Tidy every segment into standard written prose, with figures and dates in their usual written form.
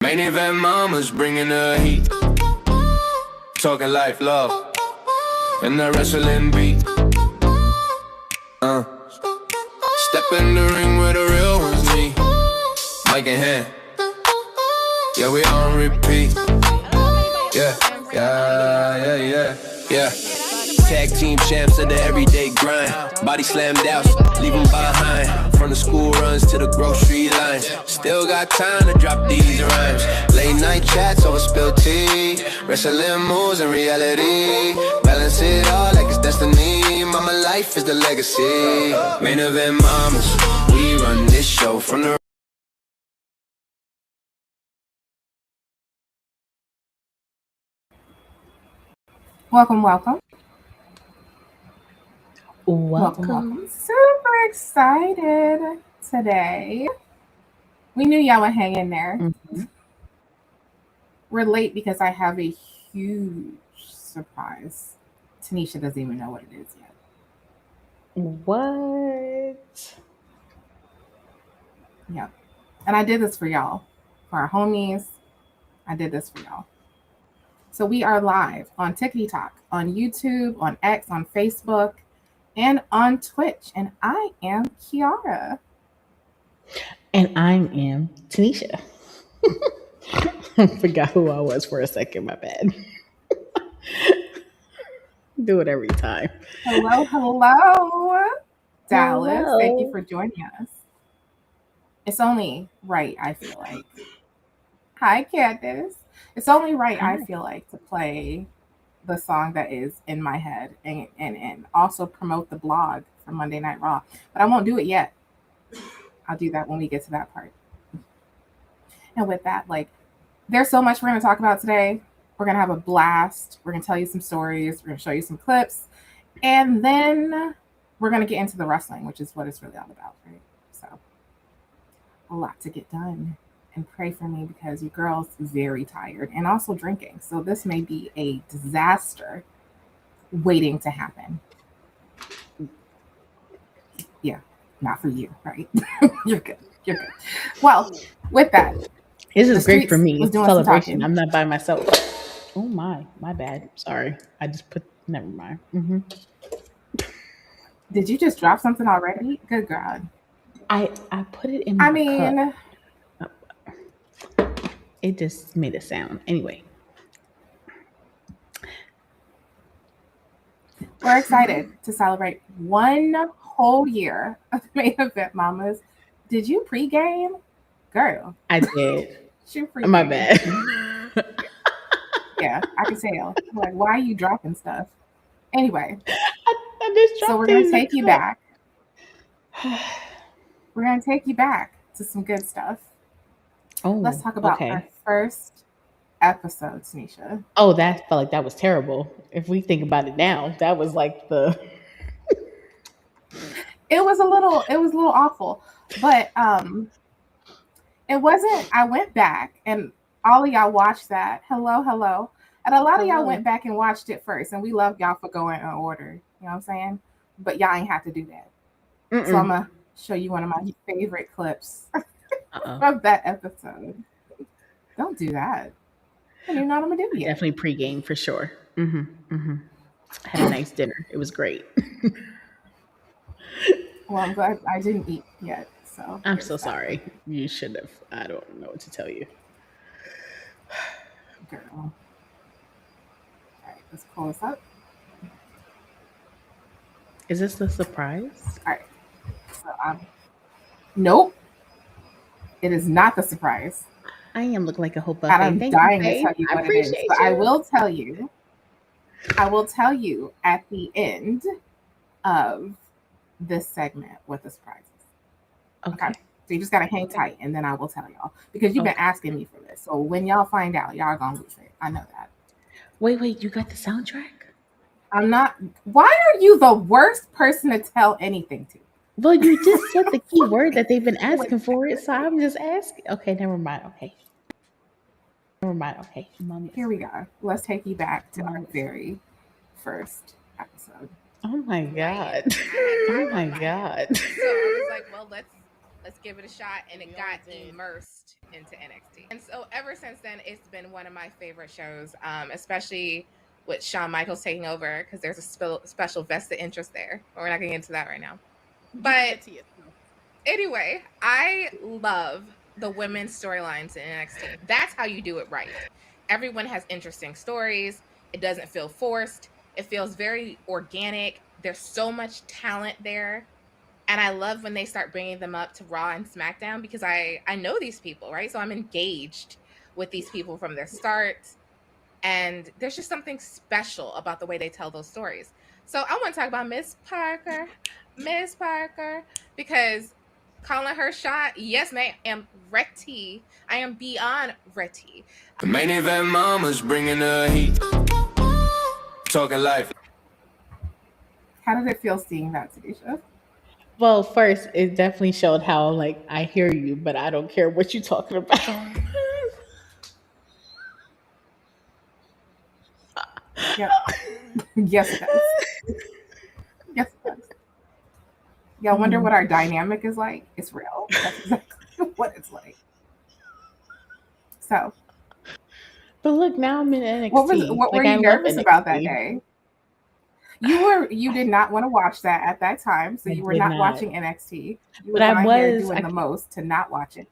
Main event mamas bringing the heat. Talking life, love, and that wrestling beat. Step in the ring where the real ones meet. Mic in hand. Yeah, we on repeat. Yeah. Tag team champs in the everyday grind. Body slammed out, leave them behind. From the school runs to the grocery lines. Still got time to drop these rhymes. Late night chats over spilled tea. Wrestling moves in reality. Balance it all like it's destiny. Mama life is the legacy. Main event mamas, we run this show from the Welcome. Super excited today. We knew y'all would hang in there. Mm-hmm. We're late because I have a huge surprise. Tanisha doesn't even know what it is yet. What? Yep. And I did this for y'all. For our homies, I did this for y'all. So we are live on TikTok, on YouTube, on X, on Facebook, and on Twitch. And I am Kiara. And I am Tanisha. I forgot who I was for a second, my bad. Do it every time. Hello. Dallas, hello. Thank you for joining us. It's only right, I feel like. Hi, Candace. It's only right, I feel like, to play the song that is in my head and also promote the blog for Monday Night Raw. But I won't do it yet. I'll do that when we get to that part. And with that, there's so much we're going to talk about today. We're going to have a blast. We're going to tell you some stories. We're going to show you some clips. And then we're going to get into the wrestling, which is what it's really all about, right? So, a lot to get done. And pray for me because your girl's very tired and also drinking. So this may be a disaster waiting to happen. Yeah, not for you, right? You're good. Well, with that. This is great for me. It's a celebration. I'm not by myself. Oh my bad. Sorry. I just never mind. Mm-hmm. Did you just drop something already? Good God. I put it in my cup. It just made a sound. Anyway. We're excited to celebrate 1 whole year of Main Event Mamas. Did you pregame? Girl. I did. My bad. Yeah, I can tell. Like, why are you dropping stuff? Anyway. I just dropped so we're going to take you back. We're going to take you back to some good stuff. Oh, let's talk about our first episode, Tanisha. Oh, that felt like that was terrible. If we think about it now, that was like It was a little awful, but it wasn't. I went back and all of y'all watched that. Hello, and a lot of y'all went back and watched it first, and we love y'all for going in order. You know what I'm saying? But y'all ain't have to do that. So I'm gonna show you one of my favorite clips. Of that episode. Don't do that. I don't know what I'm gonna do yet. Definitely pregame for sure. Had a nice dinner. It was great. Well, I'm glad I didn't eat yet. So I'm so sorry. You should have. I don't know what to tell you. Girl. All right, let's pull this up. Is this the surprise? All right. So nope. It is not the surprise. I am looking like a whole buffet. I'm dying to tell you what it is. But I will tell you. I will tell you at the end of this segment what the surprise is. Okay. So you just gotta hang tight, and then I will tell y'all because you've been asking me for this. So when y'all find out, y'all are gonna lose it. I know that. Wait, you got the soundtrack? I'm not. Why are you the worst person to tell anything to? Well, you just said the key word that they've been asking for it, so I'm just asking. Okay, never mind. Okay. Here we go. Let's take you back to our very first episode. Oh my God. So I was like, well, let's let's give it a shot, and it got immersed into NXT. And so ever since then, it's been one of my favorite shows, especially with Shawn Michaels taking over, because there's a special vested interest there. But we're not going to get into that right now. But anyway, I love the women's storylines in NXT. That's how you do it right. Everyone has interesting stories. It doesn't feel forced. It feels very organic. There's so much talent there. And I love when they start bringing them up to Raw and SmackDown, because I know these people, right? So I'm engaged with these people from their start. And there's just something special about the way they tell those stories. So I want to talk about Miss Parker, because calling her shot, yes, ma'am, I am ready. I am beyond ready. The main event mama's bringing the heat. Talking life. How did it feel seeing that, Tanisha? Well, first, it definitely showed how, like, I hear you, but I don't care what you're talking about. Yep. Yes, it does. Yes, it does. Y'all wonder what our dynamic is like? It's real. That's exactly what it's like. So. But look, now I'm in NXT. What were you nervous about that day? You did not want to watch that at that time, so you were not watching NXT. You were doing the most to not watch it.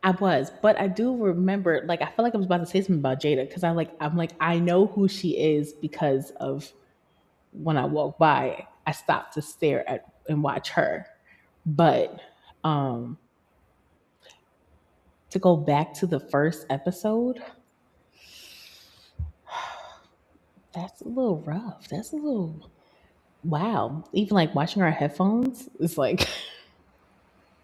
I was, but I do remember, like, I feel like I was about to say something about Jada, because I'm like, I know who she is because of when I walk by, I stop to stare at and watch her. But to go back to the first episode, that's a little rough. That's a little wow. Even like watching our headphones is like.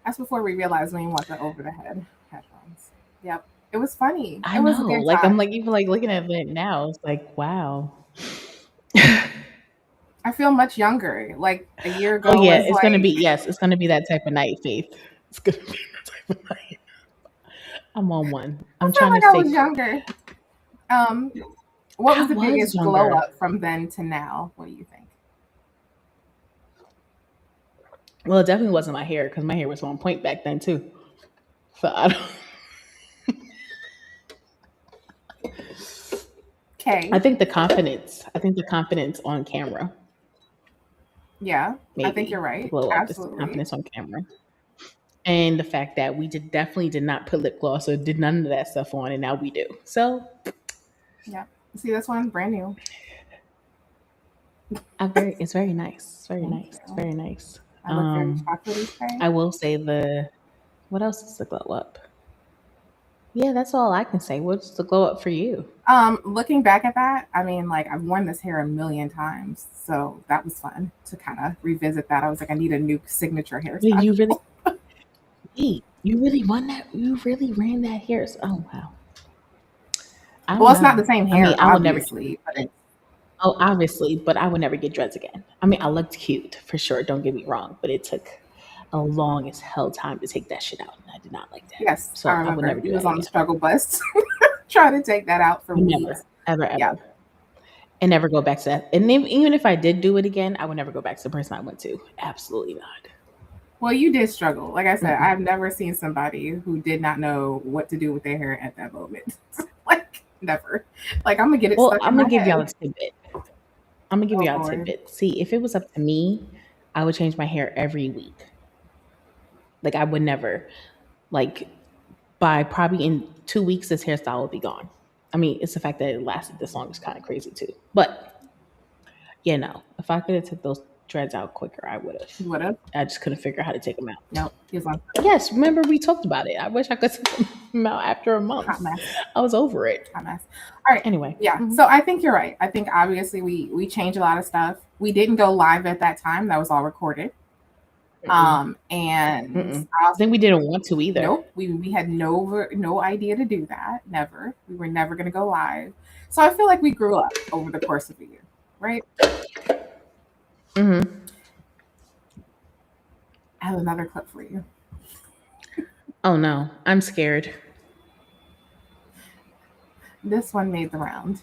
That's before we realized we didn't want the over the head headphones. Yep, it was funny. I know. Like I'm like even like looking at it now. It's like wow. I feel much younger. Like a year ago. Oh yeah, it's like, gonna be it's gonna be that type of night, Faith. It's gonna be that type of night. I'm on one. I'm trying to I was younger. What was the biggest glow up from then to now? What do you think? Well, it definitely wasn't my hair, because my hair was on point back then too. So I don't. Okay. I think the confidence on camera. Yeah, maybe. I think you're right. Absolutely. Confidence on camera. And the fact that we definitely did not put lip gloss or did none of that stuff on, and now we do. So yeah. See, this one's brand new. It's very nice. It's very nice. It's very nice. I look very chocolatey. I will say what else is the glow up? Yeah, that's all I can say. What's the glow up for you? Looking back at that, I mean, like, I've worn this hair a million times, so that was fun to kind of revisit that. I was like, I need a new signature hairstyle. Wait, you really won that? You really ran that hair? Oh wow. Well, it's not the same hair. I mean, obviously. Obviously, but I would never get dreads again. I mean, I looked cute for sure. Don't get me wrong, but it took a long as hell time to take that shit out, and I did not like that. Yes, so I would never do that. He was on the struggle bus trying to take that out for never, ever, yeah. And never go back to that. And even if I did do it again, I would never go back to the person I went to. Absolutely not. Well, you did struggle. Like I said, I've never seen somebody who did not know what to do with their hair at that moment. Like, never. Like, I'm going to get it stuck I'm going to give y'all a tidbit. I'm going to give y'all a tidbit. See, if it was up to me, I would change my hair every week. Like, I would never. Like, by probably in 2 weeks, this hairstyle would be gone. I mean, it's the fact that it lasted this long is kind of crazy, too. But, yeah, no. If I could have took those dreads out quicker, I would have. You would have? I just couldn't figure out how to take them out. No, yes, remember we talked about it. I wish I could take them out after a month. Hot mess. I was over it. Hot mess. All right. Anyway. Yeah. So I think you're right. I think obviously we changed a lot of stuff. We didn't go live at that time. That was all recorded. And I think we didn't want to either. Nope. We had no idea to do that. Never. We were never going to go live. So I feel like we grew up over the course of the year, right? Mm-hmm. I have another clip for you. Oh no, I'm scared. This one made the round.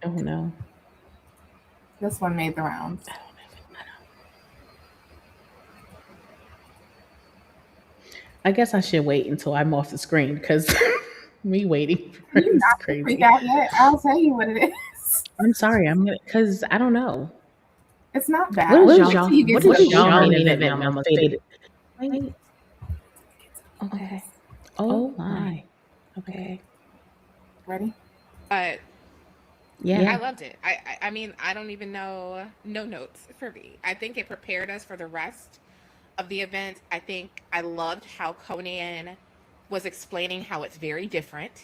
Oh no. This one made the rounds. I guess I should wait until I'm off the screen because me waiting for You this is not to freak crazy. out yet? I'll tell you what it is. I'm sorry. I'm gonna because I don't know. It's not bad. What Wait does till y'all you get what to does the y'all booper. mean event mama faded? Wait. Okay. Oh my. Okay. Ready? But Yeah. I loved it. I mean, I don't even know. No notes for me. I think it prepared us for the rest of the event. I think I loved how Conan was explaining how it's very different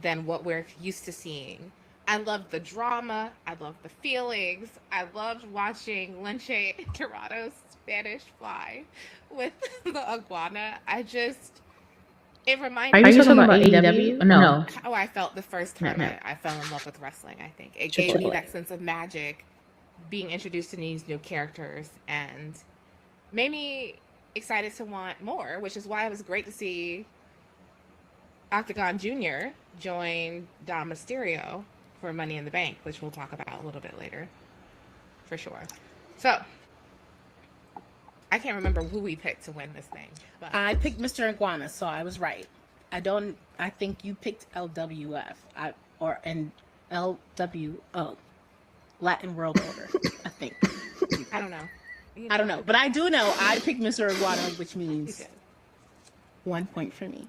than what we're used to seeing. I loved the drama. I loved the feelings. I loved watching Lince Dorado's Spanish fly with the iguana. It Are reminded you me talking about AEW? No. how I felt the first No, time no. I fell in love with wrestling. I think it Triple gave me A. that sense of magic, being introduced to these new characters, and made me excited to want more, which is why it was great to see Octagon Jr. join Dom Mysterio for Money in the Bank, which we'll talk about a little bit later, for sure. So, I can't remember who we picked to win this thing. But I picked Mr. Iguana, so I was right. I think you picked LWF, LWO, Latin World Order, I think. I don't know. I don't know, but I do know I picked Mr. Iguana, which You means did. 1 point for me.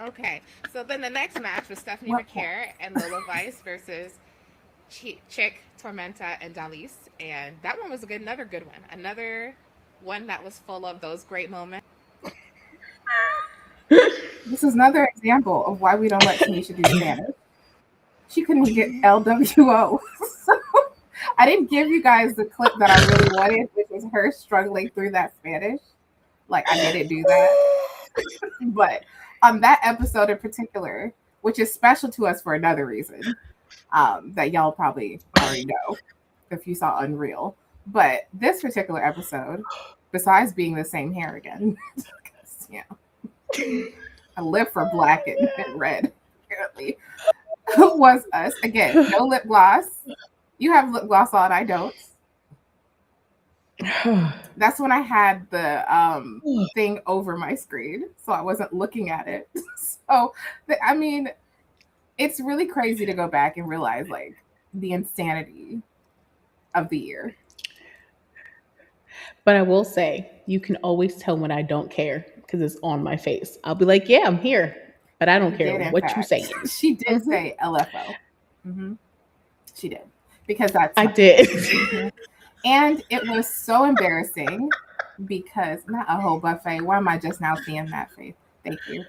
Okay. So then the next match was Stephanie What? McCare and Lola Vice versus Chick, Tormenta, and Dalise. And that one was another good one. Another one that was full of those great moments. This is another example of why we don't let Tanisha do Spanish. She couldn't get LWO. So I didn't give you guys the clip that I really wanted, which was her struggling through that Spanish. Like, I didn't do that. But on that episode in particular, which is special to us for another reason, that y'all probably already know if you saw Unreal. But this particular episode, besides being the same hair again, I live for black and red, apparently, was us. Again, no lip gloss. You have lip gloss on, I don't. That's when I had the thing over my screen, so I wasn't looking at it. So, I mean, it's really crazy to go back and realize, like, the insanity of the year. But I will say, you can always tell when I don't care because it's on my face. I'll be like, yeah, I'm here, but I don't She care did, in what you fact. say. She did say LFO. She did. Because that's I my- did. And it was so embarrassing because not a whole buffet. Why am I just now seeing that face? Thank you.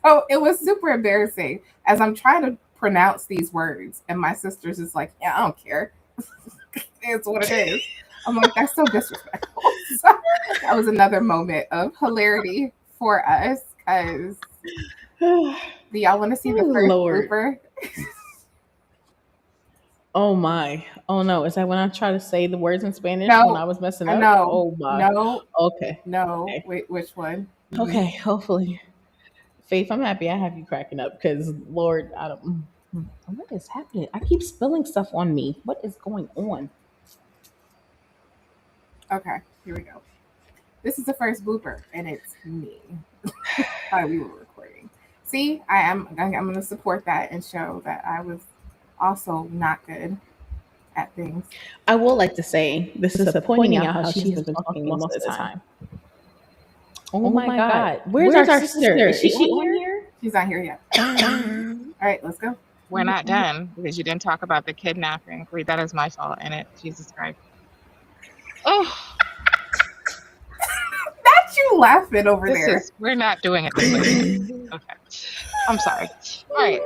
So it was super embarrassing as I'm trying to pronounce these words, and my sister's just like, "Yeah, I don't care. It's what it is." I'm like, "That's so disrespectful." So that was another moment of hilarity for us. Because do y'all want to see the Oh, first Lord. blooper? Oh my. Oh no. Is that when I try to say the words in Spanish No. when I was messing up? No. Oh my. No. Okay. No. Okay. Wait, which one? Okay. Hopefully. Faith, I'm happy I have you cracking up because Lord, I don't. What is happening? I keep spilling stuff on me. What is going on? Okay, here we go. This is the first blooper, and it's me. While we were recording. See, I'm going to support that and show that I was also not good at things. I will like to say this is pointing out how she has been talking most of the time. Oh my God. Where's our sister? Is she on here? She's not here yet. All right, let's go. We're not done because you didn't talk about the kidnapping. Wait, that is my fault in it. Jesus Christ. Oh, Not you laughing over there. we're not doing it this way. Okay. I'm sorry. All right.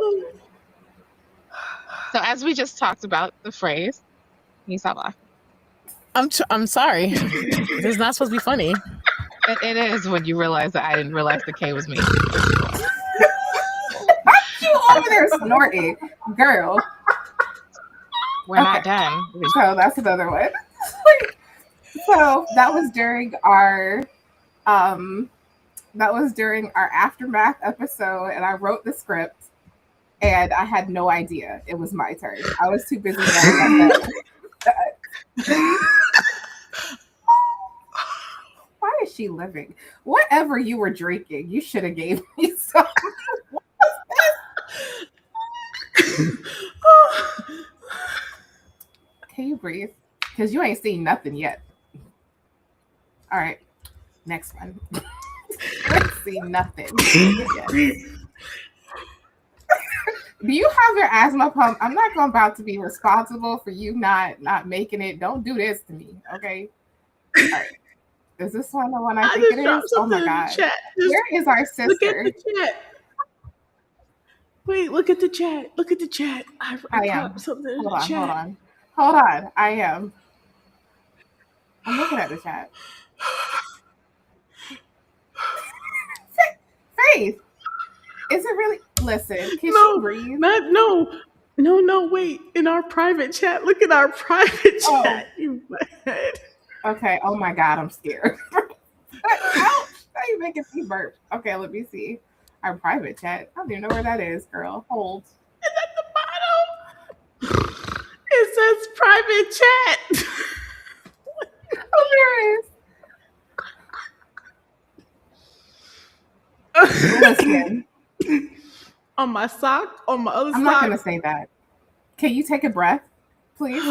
So as we just talked about the phrase, can you stop laughing? I'm sorry. This is not supposed to be funny. It is when you realize that I didn't realize the K was me. You over there snorting, girl. We're not done. So that's another one. So that was during our aftermath episode, and I wrote the script, and I had no idea it was my turn. I was too busy yelling at them. Why is is she living? Whatever you were drinking, you should have gave me some. Can you breathe? Because you ain't seen nothing yet. All right, next one. You ain't seen nothing yet. Do you have your asthma pump? I'm not about to be responsible for you not making it. Don't do this to me, okay? All right. Is this one the one I think it is? Oh my god! Where is our sister? Look at the chat. Wait, look at the chat. Look at the chat. I am. Something in the chat. Hold on. I am. I'm looking at the chat. Faith, is it really? Listen, can she breathe? No, wait. In our private chat. Look at our private chat. You bad. Okay. Oh my god, I'm scared. Ouch! Now you making me burp. Okay, let me see. Our private chat. I don't even know where that is, girl. Hold. It's at the bottom. It says private chat. Oh, there is. Listen. On my sock, on my other sock. I'm not going to say that. Can you take a breath, please?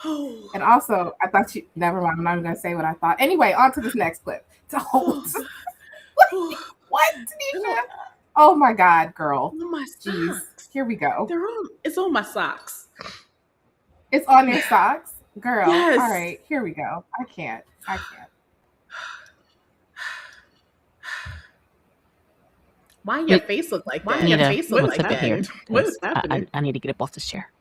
And also, I thought you... Never mind. I'm not even going to say what I thought. Anyway, on to this next clip. To hold. What, Tanisha? Oh, my God, girl. On my socks. Jeez. Here we go. It's on my socks. It's on your socks? Girl. Yes. All right, here we go. I can't. Why your face look like that? Why your face look like that? What is happening? I need to get up off this chair.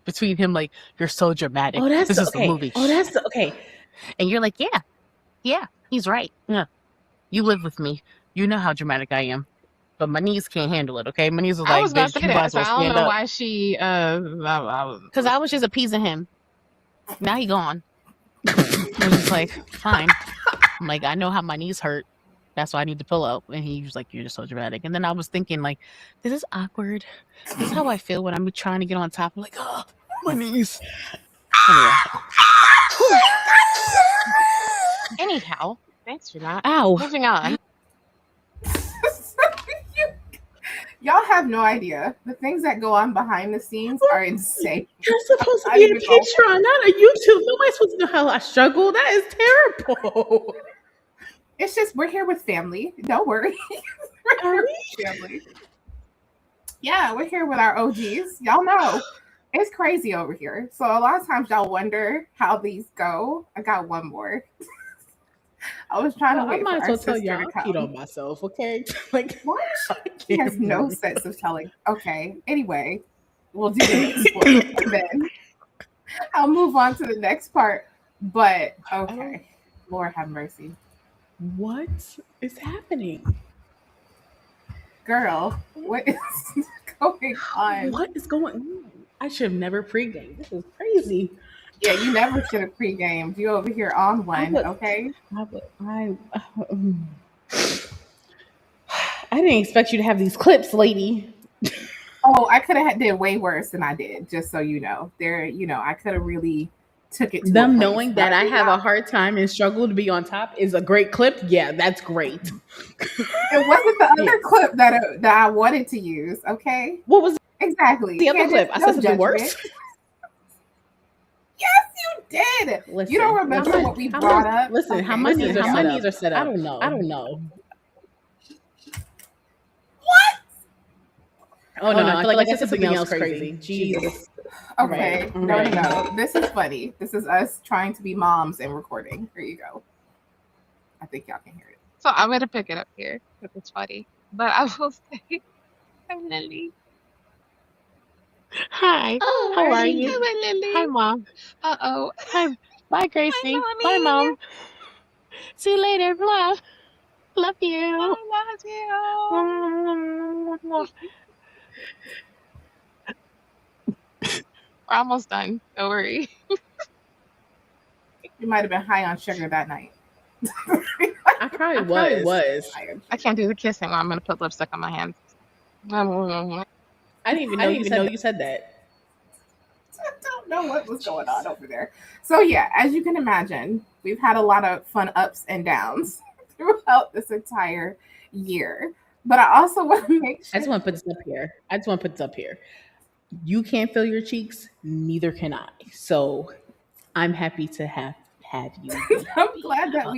Between him, like, you're so dramatic. Oh, that's this is okay. the movie. Oh, that's okay. And you're like, yeah, he's right. Yeah, you live with me. You know how dramatic I am. But my knees can't handle it, okay? My knees are like, I was about to say that, so I don't know up. why she, Because I was just appeasing him. Now he gone. I was just like, fine. I'm like, I know how my knees hurt. That's why I need the pillow. And he was like, you're just so dramatic. And then I was thinking, like, this is awkward. This is how I feel when I'm trying to get on top. I'm like, oh, my knees. Anyhow, thanks for that. Ow. Moving on. Y'all have no idea. The things that go on behind the scenes are insane. You're supposed to be a Patreon, not a YouTube. Nobody's supposed to know how I struggle. That is terrible. It's just we're here with family. Don't worry. We're here with family. Yeah, we're here with our OGs. Y'all know it's crazy over here. So a lot of times y'all wonder how these go. I got one more. I was trying to wait for our sister to come. I peed on myself, okay? Like, what? She has no sense of telling. Okay. Anyway, we'll do the next one, and then I'll move on to the next part. But okay, Lord have mercy. What is happening, girl? What is going on? What is going on? I should have never pre-gamed. This is crazy. Yeah, you never should have pre-gamed. You over here on one, okay? I didn't expect you to have these clips, lady. Oh, I could have did way worse than I did, just so you know. I could have really took it to them knowing that I have a hard time and struggle to be on top is a great clip. Yeah, that's great. It wasn't the other clip that I wanted to use, okay? What was exactly the other clip? I said something worse. Yes, you did. Listen, you don't remember what we brought up? Listen, how my knees are set up. I don't know. What? Oh no, I feel like I said something else crazy. Jesus. Okay, no. This is funny. This is us trying to be moms and recording. Here you go. I think y'all can hear it. So I'm going to pick it up here because it's funny. But I will say, I'm Lily. Hi. Oh, how are you? Hi, Mom. Uh-oh. Hi. Bye, Gracie. Hi, bye, Mom. See you later. Love. Love you. I love you. We're almost done. Don't worry. You might have been high on sugar that night. I probably was. I can't do the kissing. I'm going to put lipstick on my hands. I didn't even know you said that. I don't know know what was going on over there. So yeah, as you can imagine, we've had a lot of fun ups and downs throughout this entire year. But I also want to make sure. I just want to put this up here. You can't feel your cheeks, neither can I. So I'm happy to have you. I'm glad that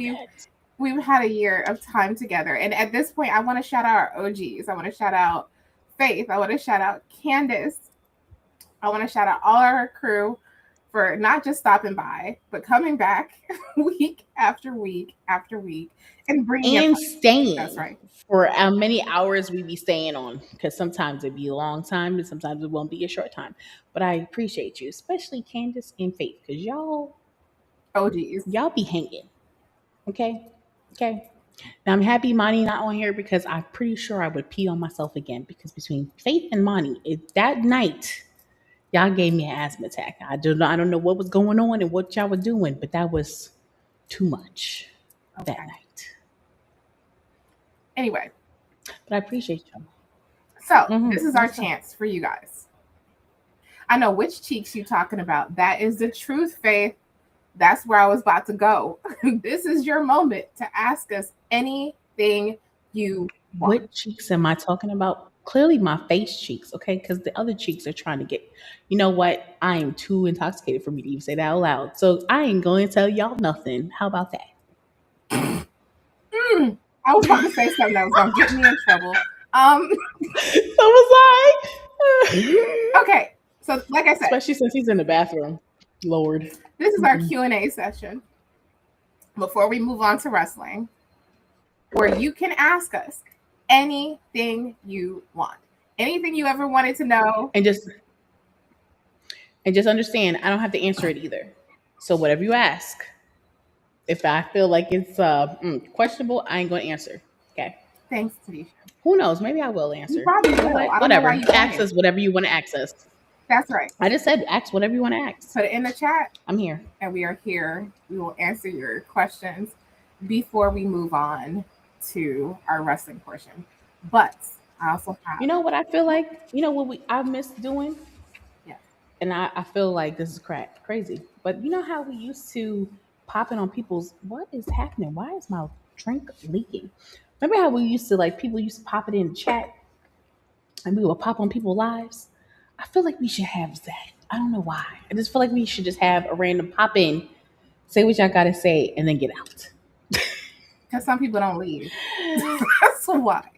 we've had a year of time together. And at this point, I want to shout out our OGs. I want to shout out Faith. I want to shout out Candace. I want to shout out all our crew for not just stopping by, but coming back week after week after week and bringing and staying. That's right. For how many hours we be staying on, because sometimes it'd be a long time and sometimes it won't be a short time. But I appreciate you, especially Candace and Faith, because y'all be hanging. Okay. Now I'm happy Monty not on here because I'm pretty sure I would pee on myself again, because between Faith and Monty, that night y'all gave me an asthma attack. I don't know what was going on and what y'all were doing, but that was too much that night. Anyway, but I appreciate you. So this is our chance for you guys. I know which cheeks you talking about. That is the truth, Faith. That's where I was about to go. This is your moment to ask us anything you want. What cheeks am I talking about? Clearly my face cheeks, okay? Because the other cheeks are trying to get, you know what? I am too intoxicated for me to even say that out loud. So I ain't going to tell y'all nothing. How about that? I was about to say something that was going to get me in trouble. I was like, okay. So like I said, especially since he's in the bathroom, Lord. This is our Q&A session before we move on to wrestling, where you can ask us anything you want, anything you ever wanted to know. And just understand, I don't have to answer it either. So whatever you ask, if I feel like it's questionable, I ain't going to answer. Okay. Thanks, Tanisha. Who knows? Maybe I will answer. You probably will. Whatever. Ask us whatever you want to ask us. That's right. I just said ask whatever you want to ask. Put it in the chat. I'm here. And we are here. We will answer your questions before we move on to our wrestling portion. But I also have... You know what I feel like? You know what I miss doing? Yeah. And I feel like this is crazy. But you know how we used to pop in on people's... What is happening? Why is my drink leaking? Remember how we used to, like, people used to pop it in the chat and we would pop on people's lives? I feel like we should have that. I don't know why. I just feel like we should just have a random pop in, say what y'all got to say, and then get out. Because some people don't leave. That's why.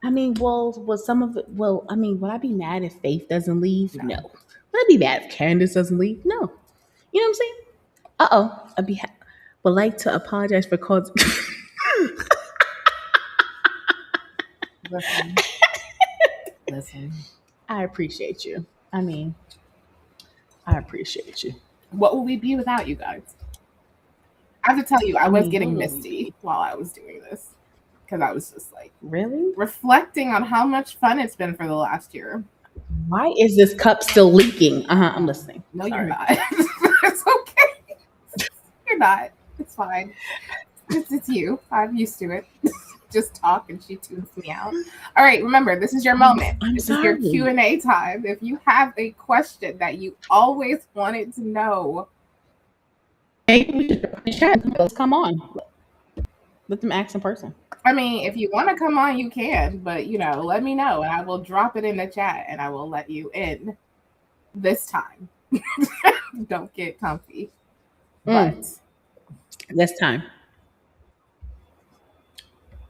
I mean, would I be mad if Faith doesn't leave? No. Would I be mad if Candace doesn't leave? No. You know what I'm saying? Uh-oh. Would like to apologize for causing... Listen. I appreciate you. I appreciate you. What would we be without you guys? I have to tell you, I was getting misty while I was doing this. Because I was just like... Really? Reflecting on how much fun it's been for the last year. Why is this cup still leaking? I'm listening. No, Sorry. You're not. It's okay. You're not. It's fine. It's you. I'm used to it. Just talk and she tunes me out. All right, remember, this is your moment. This is your Q&A time. If you have a question that you always wanted to know, let's come on. Let them ask in person. I mean, if you want to come on, you can, but let me know and I will drop it in the chat and I will let you in this time. Don't get comfy. But this time.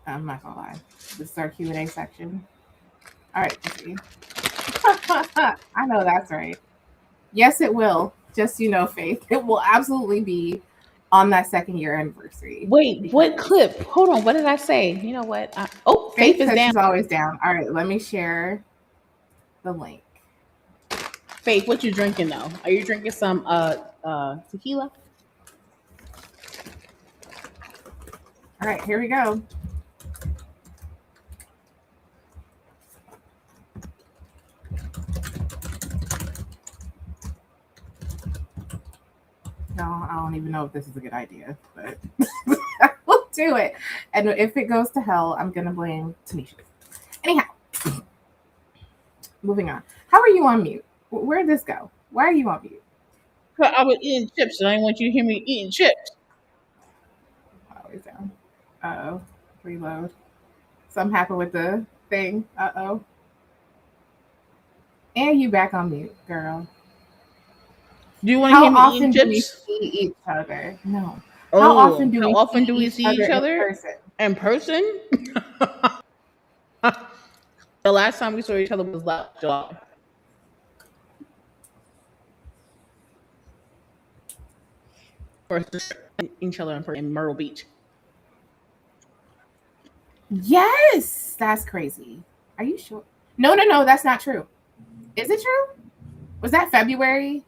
I'm not gonna lie. This is our Q&A section. All right, see. I know that's right. Yes, it will. Just Faith. It will absolutely be on that 2nd year anniversary. Wait, what clip? Hold on. What did I say? You know what? Faith is down. She's always down. All right, let me share the link. Faith, what you drinking though? Are you drinking some tequila? All right, here we go. No, I don't even know if this is a good idea, but we'll do it. And if it goes to hell, I'm going to blame Tanisha. Anyhow, moving on. How are you on mute? Where'd this go? Why are you on mute? I was eating chips, and I didn't want you to hear me eating chips. Always down. Reload. Something happened with the thing. And you back on mute, girl. Do you want to hear me often eating do we chips? see each other? No. Oh, how often do we see each other? In person? The last time we saw each other was last July. First, each other in person in Myrtle Beach. Yes, that's crazy. Are you sure? No, that's not true. Is it true? Was that February?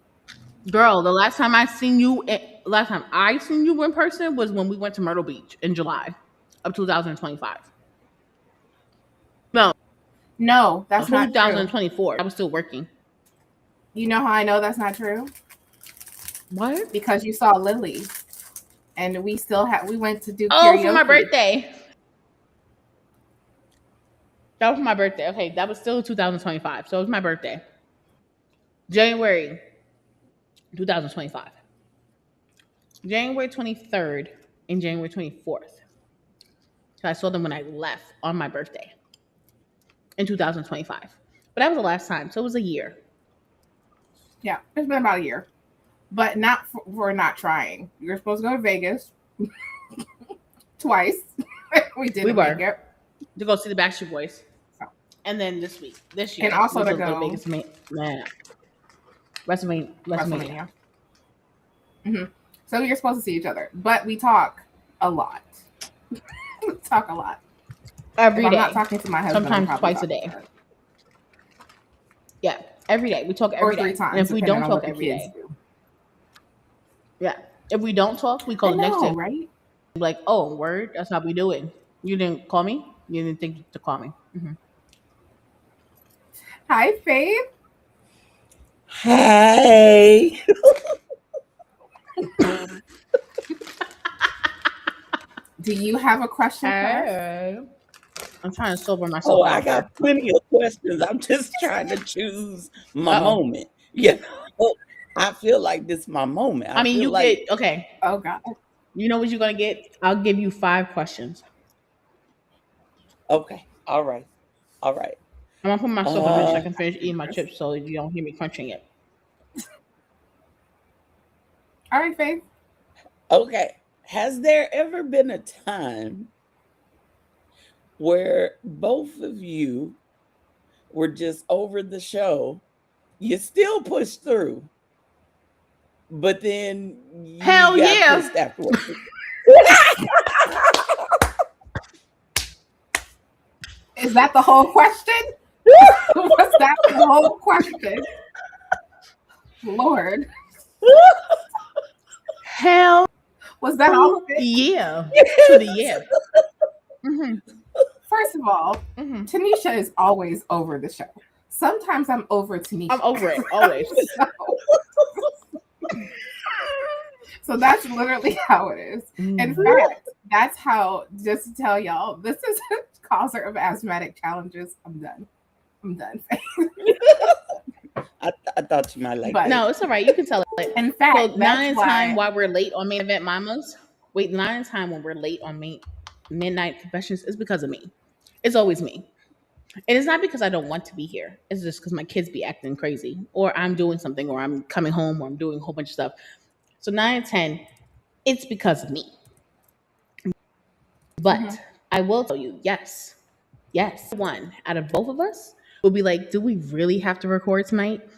Girl, the last time I seen you in person was when we went to Myrtle Beach in July of 2025. No, that's not 2024. I was still working. You know how I know that's not true? What? Because you saw Lily, and we went to do karaoke. Oh, for my birthday. That was my birthday. Okay, that was still 2025. So it was my birthday. January 2025. January 23rd and January 24th. So I saw them when I left on my birthday in 2025. But that was the last time. So it was a year. Yeah, it's been about a year. But not for not trying. You were supposed to go to Vegas twice. We were to go see the Backstreet Boys. And then this year, and also to go Vegas, WrestleMania. Mm-hmm. So you're supposed to see each other, but we talk a lot. Every day. I'm not talking to my husband. Sometimes twice a day. Yeah, every day. We talk every day. 3 times. And if we don't talk every day. Yeah. If we don't talk, we call the next day. Right? Like, oh, word, that's how we do it. You didn't call me? You didn't think to call me. Mm-hmm. Hi, Faith. Hey. Do you have a question? I'm trying to sober myself. I got plenty of questions. I'm just trying to choose my moment. Yeah. I feel like this is my moment. I mean, get okay. Oh God. You know what you're gonna get? I'll give you 5 questions. Okay. All right. I'm gonna put myself on mute so I can finish eating my chips so you don't hear me crunching it. All right, Faith. Okay. Has there ever been a time where both of you were just over the show? You still pushed through, but then you got pissed afterwards. Is that the whole question? Was that the whole question? Lord. Hell. Was that all of it? Yeah. Yeah. Mm-hmm. First of all, Tanisha is always over the show. Sometimes I'm over Tanisha. I'm over it, always. So that's literally how it is. In fact, that's how, just to tell y'all, this is a causer of asthmatic challenges. I'm done. I thought you might like that. No, it's all right. You can tell it. In fact, so 9 times while we're late on Main Event Mamas. Wait, 9 times when we're late on Midnight Confessions is because of me. It's always me. And it's not because I don't want to be here. It's just because my kids be acting crazy, or I'm doing something, or I'm coming home, or I'm doing a whole bunch of stuff. So 9 and 10, it's because of me. But I will tell you, yes, one out of both of us will be like, do we really have to record tonight?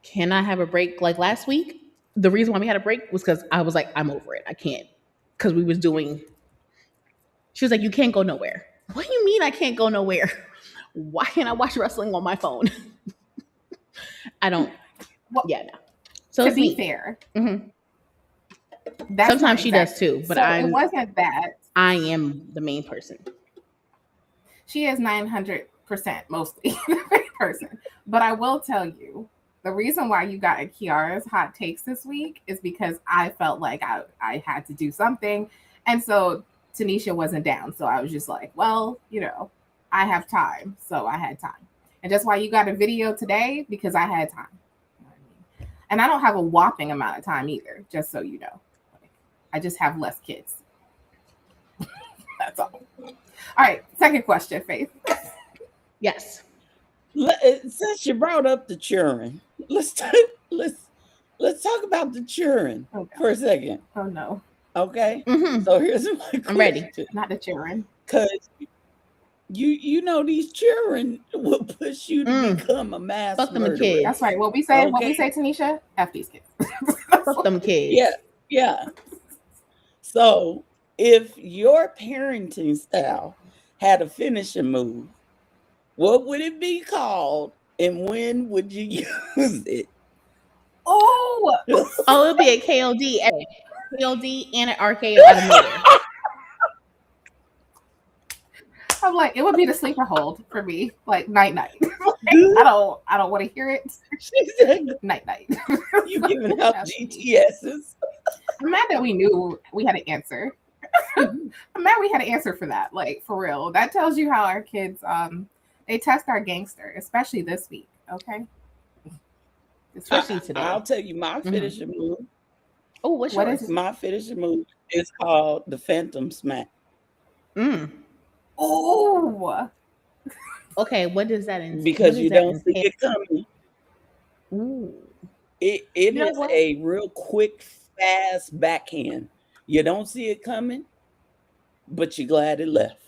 Can I have a break? Like last week, the reason why we had a break was because I was like, I'm over it. I can't. Because she was like, you can't go nowhere. What do you mean I can't go nowhere? Why can't I watch wrestling on my phone? I don't. No. So to be fair, sometimes she does too, but it wasn't that. I am the main person. She is 900% mostly the main person. But I will tell you, the reason why you got a Kiara's hot takes this week is because I felt like I had to do something, and so Tanisha wasn't down. So I was just like, well, I have time. So I had time. And that's why you got a video today, because I had time. And I don't have a whopping amount of time either, just so you know. I just have less kids. That's all. All right, second question, Faith. Yes. Since you brought up the children, let's talk about the children for a second. Oh no. Okay. Mm-hmm. So here's my question. I'm ready. Not the children. Because you know these children will push you to become a mass Fuck them murderer. kids. That's right. What we say, Tanisha? F these kids. Fuck them kids. Yeah. So if your parenting style had a finishing move, what would it be called and when would you use it? Oh, it'll be a KOD and an RKO out of nowhere. I'm like, it would be the sleeper hold for me, like night. I don't want to hear it. Night. You giving out GTSs? I'm mad that we knew we had an answer. I'm mad we had an answer for that. Like, for real. That tells you how our kids they test our gangster, especially this week. Okay. Especially today. I'll tell you my finishing move. Oh, what is my finishing move? Is called the Phantom Smack. Oh. Okay, what does that entail? Because you don't see it coming. Ooh. It is a real quick, fast backhand. You don't see it coming, but you're glad it left.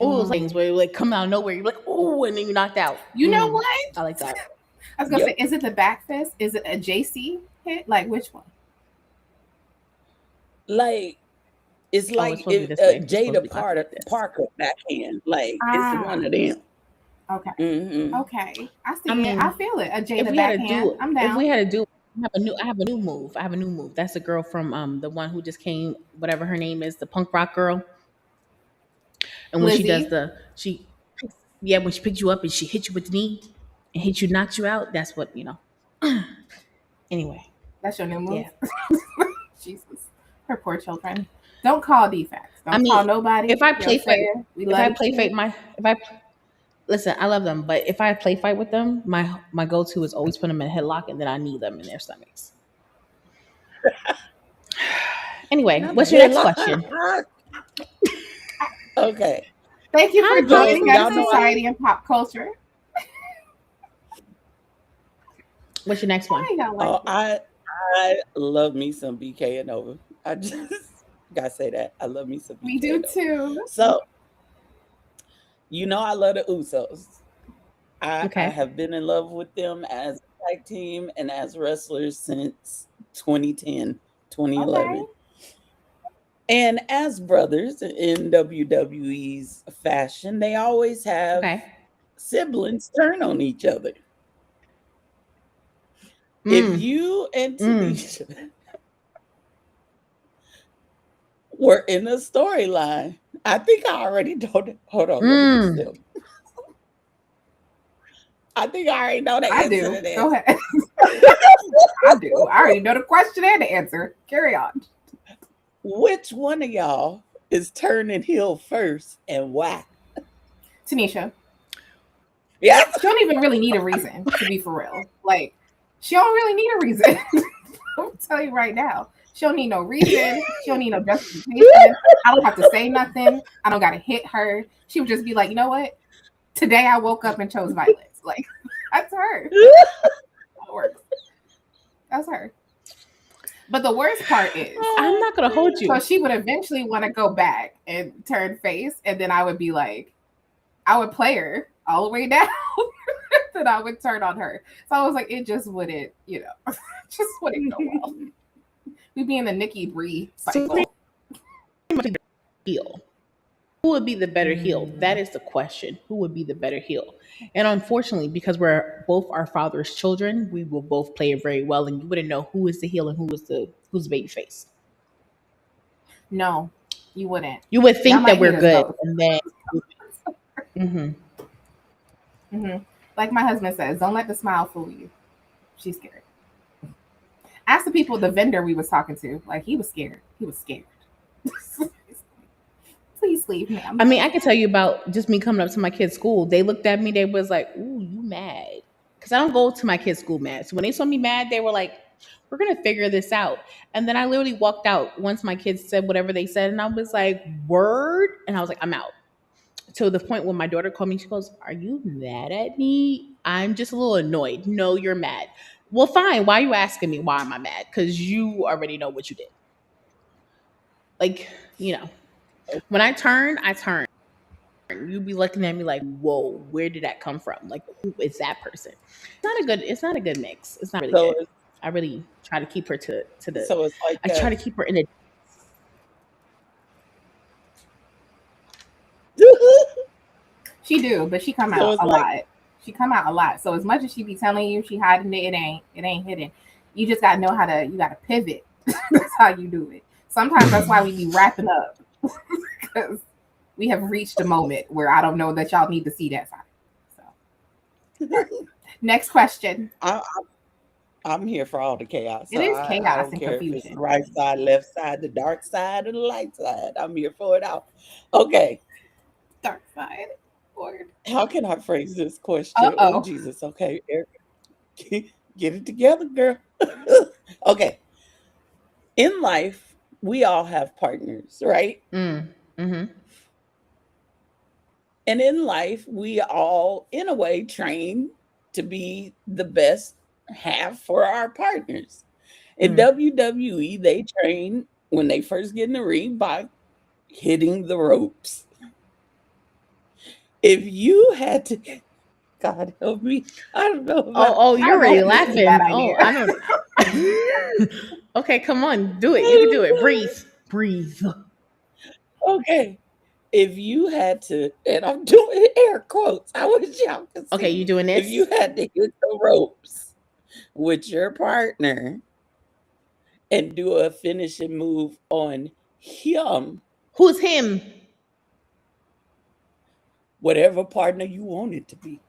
Oh, those things where you like come out of nowhere, you're like, oh, and then you're knocked out. You know what? I like that. I was gonna say, is it the back fist? Is it a JC hit? Like which one? Like it's like Jada Parker backhand. Like it's one of them. Okay. Mm-hmm. Okay. I see it. I feel it. A Jada backhand. I'm down. If we had to do, I have a new move. That's a girl from the one who just came, whatever her name is, the punk rock girl. And when Lizzie? when she picks you up and she hits you with the knee and knocks you out, that's what, Anyway. That's your new move? Yeah. Jesus. Her poor children. Don't call defects. Don't call nobody. If I play fight, listen, I love them, but if I play fight with them, my go-to is always put them in a headlock and then I knee them in their stomachs. Anyway, what's your next question? Okay. Thank you for joining us, Society and Pop Culture. What's your next one? I love me some BK and Nova. I just gotta say that. I love me some BK. We do too. So, I love the Usos. I have been in love with them as a tag team and as wrestlers since 2010, 2011. Okay. And as brothers in WWE's fashion, they always have siblings turn on each other. If you and Tanisha were in a storyline, I think I already know that. Hold on. I think I already know the answer to this. Go ahead. I do. I already know the question and the answer. Carry on. Which one of y'all is turning heel first and why? Tanisha. Yeah. She don't even really need a reason, to be for real. Like, she don't really need a reason. I'll tell you right now. She don't need no reason. She don't need no justification. I don't have to say nothing. I don't got to hit her. She would just be like, you know what? Today I woke up and chose violence. Like, that's her. That works. That's her. But the worst part is, I'm not going to hold you. So she would eventually want to go back and turn face. And then I would be like, I would play her all the way down. Then I would turn on her. So I was like, it just wouldn't, just wouldn't go well. We'd be in the Nikki Brie cycle. Heel. Who would be the better heel? That is the question. Who would be the better heel? And unfortunately, because we're both our father's children, we will both play it very well, and you wouldn't know who is the heel and who's the baby face. No, you wouldn't. You would think that we're good, and then. Like my husband says, don't let the smile fool you. She's scared. Ask the people, the vendor we was talking to, like he was scared. He was scared. Please leave, ma'am. I mean, I can tell you about just me coming up to my kid's school. They looked at me. They was like, "Ooh, you mad?" because I don't go to my kids' school mad. So when they saw me mad, they were like, we're going to figure this out. And then I literally walked out once my kids said whatever they said. And I was like, word. And I was like, I'm out. To the point when my daughter called me, she goes, are you mad at me? I'm just a little annoyed. No, you're mad. Well, fine. Why are you asking me why am I mad? Because you already know what you did. Like, you know, when I turn. You'd be looking at me like, whoa, where did that come from? Like, who is that person? It's not a good mix. It's not really good. I really try to keep her to the. So it's like I try to keep her in a. She do, but she come out a lot. She come out a lot. So as much as she be telling you she hiding it, it ain't hidden. You just gotta know you gotta pivot. That's how you do it. Sometimes that's why we be wrapping up. Because we have reached a moment where I don't know that y'all need to see that side. So, right. Next question. I'm here for all the chaos. So it is chaos and confusion. Right side, left side, the dark side, or the light side. I'm here for it all. Okay. Dark side. Lord. How can I phrase this question? Oh, Jesus. Okay, Eric. Get it together, girl. Okay. In life, we all have partners, right? Mm-hmm. And in life, we all, in a way, train to be the best half for our partners. In WWE, they train when they first get in the ring by hitting the ropes. If you had to, God help me, I don't know. You're already laughing. I don't. Okay, come on, do it. You can do it. Breathe. Okay. If you had to, and I'm doing air quotes, I wish y'all could see. Okay, you doing this? If you had to hit the ropes with your partner and do a finishing move on him. Who's him? Whatever partner you want it to be.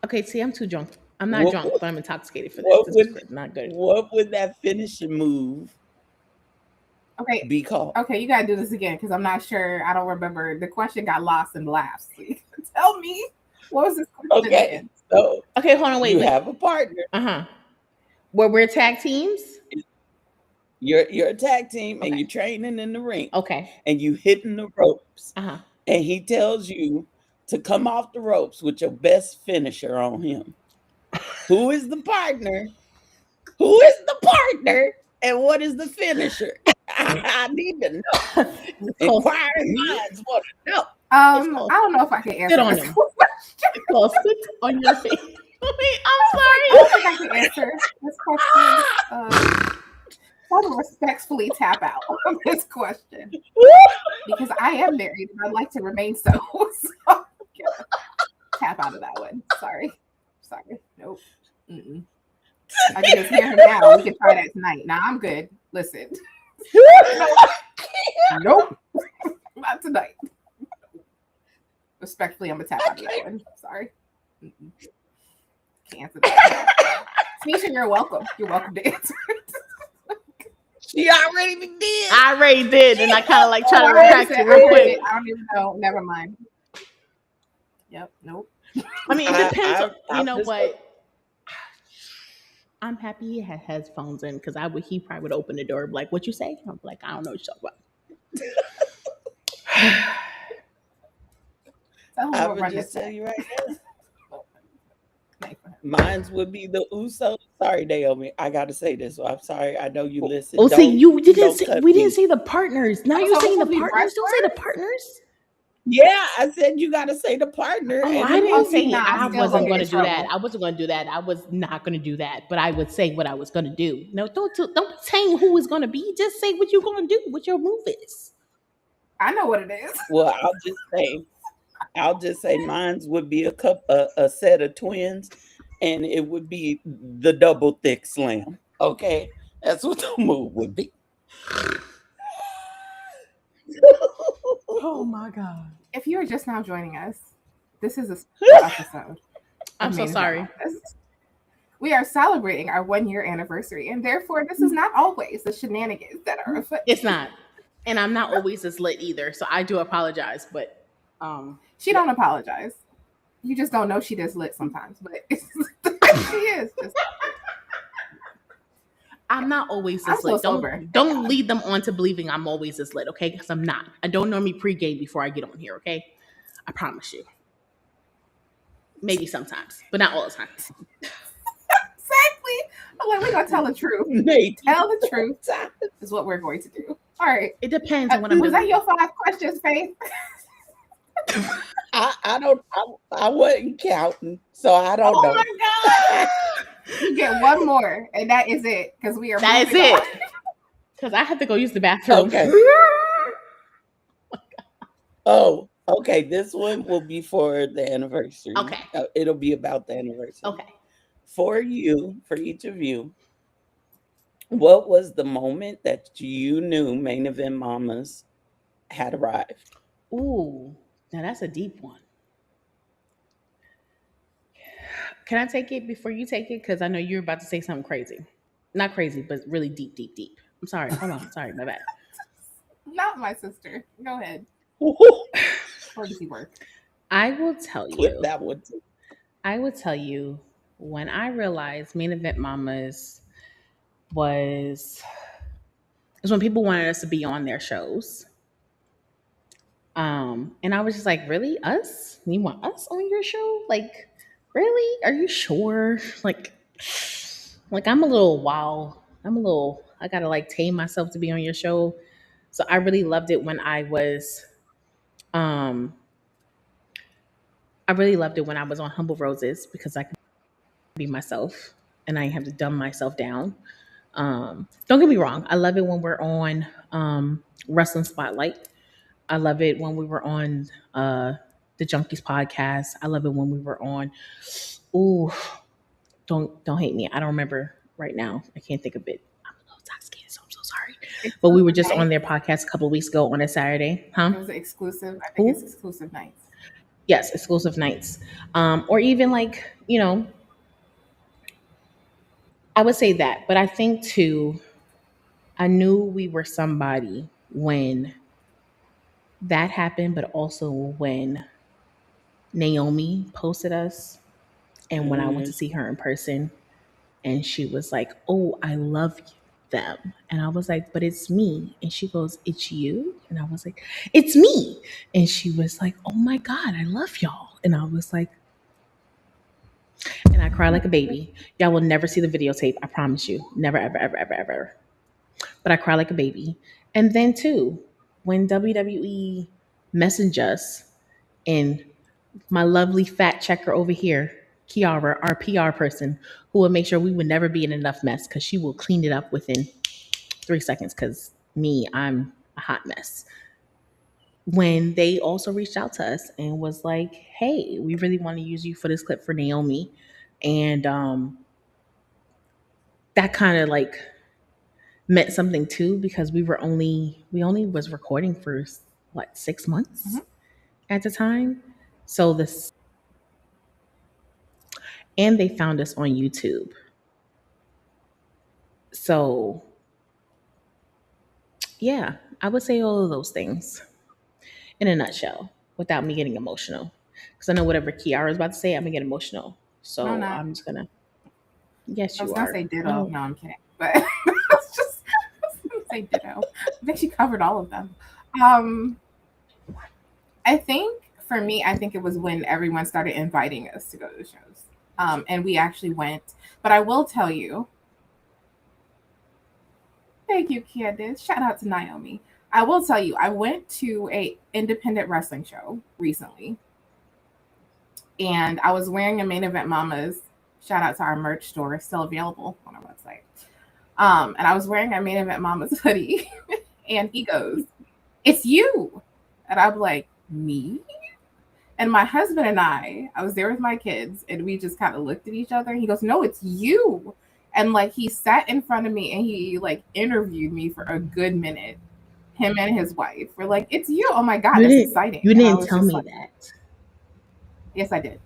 Okay, see, I'm too drunk. I'm not drunk, but I'm intoxicated for this. This is not good. What would that finishing move be called? Okay, you gotta do this again because I'm not sure. I don't remember. The question got lost in laughs. Tell me, what was this question again? So okay, hold on, wait. You have a partner. Where we're tag teams? You're a tag team and you're training in the ring. Okay. And you hitting the ropes. And he tells you to come off the ropes with your best finisher on him. Who is the partner? Who is the partner? And what is the finisher? I need to know. Inquiring minds want to know. I don't know if I can answer sit on this him. question. Sit on your face. Wait, I'm sorry. I don't think I can answer this question. Try to respectfully tap out on this question because I am married and I'd like to remain so. So tap out of that one. Sorry. Nope. I can just hear him now. We can try that tonight. Nah, I'm good. Listen. Nope. Not tonight. Respectfully, I'm gonna tap out of that one. Sorry. Can't answer that. Sneisha, you're welcome. You're welcome to answer it. She already did. I already did, and I kind of like try to retract it real quick. I don't even know. Never mind. Yep. Nope. I mean, it depends. You know what? I'm happy he had headphones in because he probably would open the door and be like, "What you say?" I'm like, "I don't know what you're talking about." I would just tell you right now. Mine would be the Usos. Sorry, Naomi. I got to say this. So I'm sorry. I know you listen. Oh, see, you didn't say. We didn't say the partners. Now you're saying the partners. Don't say the partners. Yeah, I said you got to say the partner. Oh, I didn't say I wasn't going to do that. I wasn't going to do that. I was not going to do that. But I would say what I was going to do. No, don't say who it's going to be. Just say what you're going to do. What your move is. I know what it is. Well, I'll just say mine would be a set of twins, and it would be the double thick slam. Okay, that's what the move would be. Oh my God! If you are just now joining us, this is a special episode. I'm so sorry. We are celebrating our 1-year anniversary, and therefore, this is not always the shenanigans that are afoot. It's not, and I'm not always as lit either. So I do apologize, but she don't apologize. You just don't know she does lit sometimes, but she is. I'm not always this lit. Don't lead them on to believing I'm always this lit, okay? Because I'm not. I don't normally pregame before I get on here, okay? I promise you. Maybe sometimes, but not all the time. Exactly. I'm like, we're gonna tell the truth. Tell the truth is what we're going to do. All right. It depends on what I'm doing. Was that your 5 questions, Faith? I wasn't counting, so I don't know. Oh my God. You get one more, and that is it. Because we are That is it. Because I have to go use the bathroom. Okay. Oh, okay. This one will be for the anniversary. Okay. It'll be about the anniversary. Okay. For each of you, what was the moment that you knew Main Event Mamas had arrived? Ooh, now that's a deep one. Can I take it before you take it? Because I know you're about to say something crazy. Not crazy, but really deep, deep, deep. I'm sorry. Hold on. Sorry, my bad. Not my sister. Go ahead. Or does he work? I will tell Clip you. that one too. I will tell you when I realized Main Event Mamas was when people wanted us to be on their shows. And I was just like, really? Us? You want us on your show? Like, really? Are you sure? Like I'm a little wild. I gotta like tame myself to be on your show. So I really loved it when I was on Humble Roses because I could be myself and I didn't have to dumb myself down. Don't get me wrong. I love it when we're on Wrestling Spotlight. I love it when we were on the Junkies podcast. I love it when we were on. Ooh, don't hate me. I don't remember right now. I can't think of it. I'm a little intoxicated, so I'm so sorry. But we were just on their podcast a couple of weeks ago on a Saturday. Huh? It was exclusive. I think it's exclusive nights. Yes, exclusive nights. Or even like, I would say that. But I think too, I knew we were somebody when that happened, but also when Naomi posted us and when I went to see her in person and she was like, oh, I love them. And I was like, but it's me. And she goes, it's you? And I was like, it's me. And she was like, oh my God, I love y'all. And I was like, and I cried like a baby. Y'all will never see the videotape. I promise you. Never, ever, ever, ever, ever. But I cried like a baby. And then too, when WWE messaged us and my lovely fat checker over here, Kiara, our PR person, who will make sure we would never be in enough mess because she will clean it up within 3 seconds because I'm a hot mess. When they also reached out to us and was like, hey, we really want to use you for this clip for Naomi. And that kind of like meant something too because we only was recording for 6 months at the time. So and they found us on YouTube. So yeah, I would say all of those things in a nutshell without me getting emotional. Because I know whatever Kiara is about to say, I'm gonna get emotional. So I'm just gonna. Yes, you are. I was gonna say ditto. No, I'm kidding. But I was gonna say ditto. I think she covered all of them. I think for me, it was when everyone started inviting us to go to the shows. And we actually went. But I will tell you. Thank you, Candace. Shout out to Naomi. I will tell you, I went to a independent wrestling show recently. And I was wearing a Main Event Mamas. Shout out to our merch store. It's still available on our website. And I was wearing a Main Event Mamas hoodie. And he goes, it's you. And I'm like, me? And my husband and I was there with my kids. And we just kind of looked at each other. He goes, no, it's you. And like he sat in front of me and he like interviewed me for a good minute. Him and his wife were like, it's you. Oh my God, that's exciting. You didn't tell me that. Yes, I did.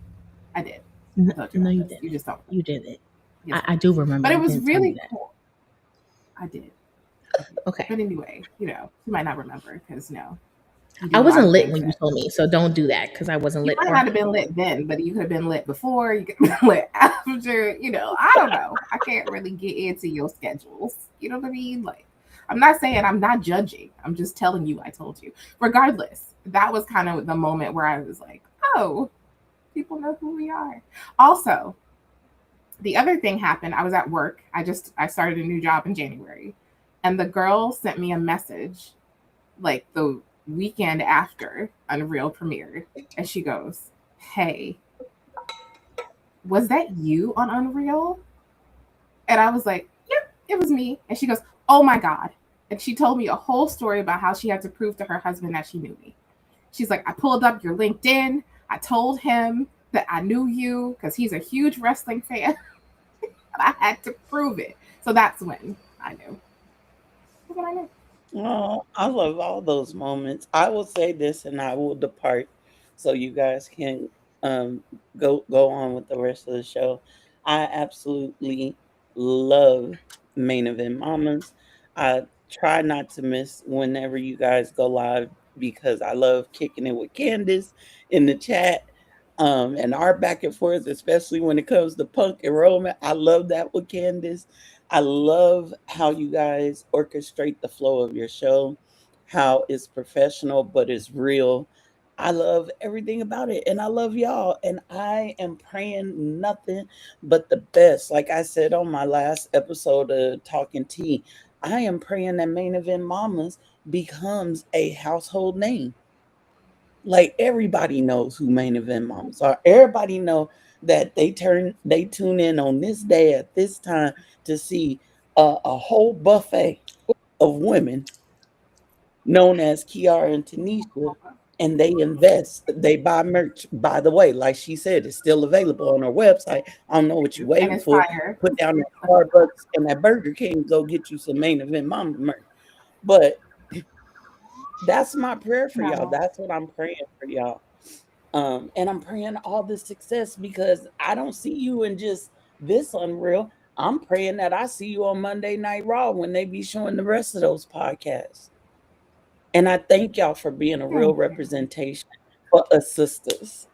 I did. No, you didn't. You just don't. You didn't. Yes, I do remember. But it was really cool. I did. Okay. But anyway, you might not remember because I wasn't lit when you told me, so don't do that because I wasn't lit. You might not have been lit then, but you could have been lit before. You could have been lit after. I don't know. I can't really get into your schedules. You know what I mean? Like, I'm not saying I'm not judging. I'm just telling you I told you. Regardless, that was kind of the moment where I was like, oh, people know who we are. Also, the other thing happened. I was at work. I started a new job in January, and the girl sent me a message like the weekend after Unreal premiered, and she goes, "Hey, was that you on Unreal?" And I was like, "Yep, it was me." And she goes, "Oh my God." And she told me a whole story about how she had to prove to her husband that she knew me. She's like, "I pulled up your LinkedIn. I told him that I knew you because he's a huge wrestling fan. I had to prove it." So that's when I knew. That's when I knew. Oh, I love all those moments. I will say this and I will depart so you guys can go on with the rest of the show. I absolutely love Main Event Mamas. I try not to miss whenever you guys go live because I love kicking it with Candace in the chat. And our back and forth, especially when it comes to Punk and Roman. I love that with Candace. I love how you guys orchestrate the flow of your show, how it's professional, but it's real. I love everything about it. And I love y'all. And I am praying nothing but the best. Like I said on my last episode of Talking Tea, I am praying that Main Event Mamas becomes a household name. Like everybody knows who Main Event Mamas are. Everybody know that they tune in on this day at this time to see a whole buffet of women known as Kiara and Tanisha, and they buy merch. By the way, like she said, it's still available on our website. I don't know what you're waiting for. Fire. Put down that Starbucks and that Burger King, go get you some Main Event Mama merch. But that's my prayer for y'all. That's what I'm praying for y'all. And I'm praying all this success because I don't see you in just this Unreal. I'm praying that I see you on Monday Night Raw when they be showing the rest of those podcasts. And I thank y'all for being a real representation for us sisters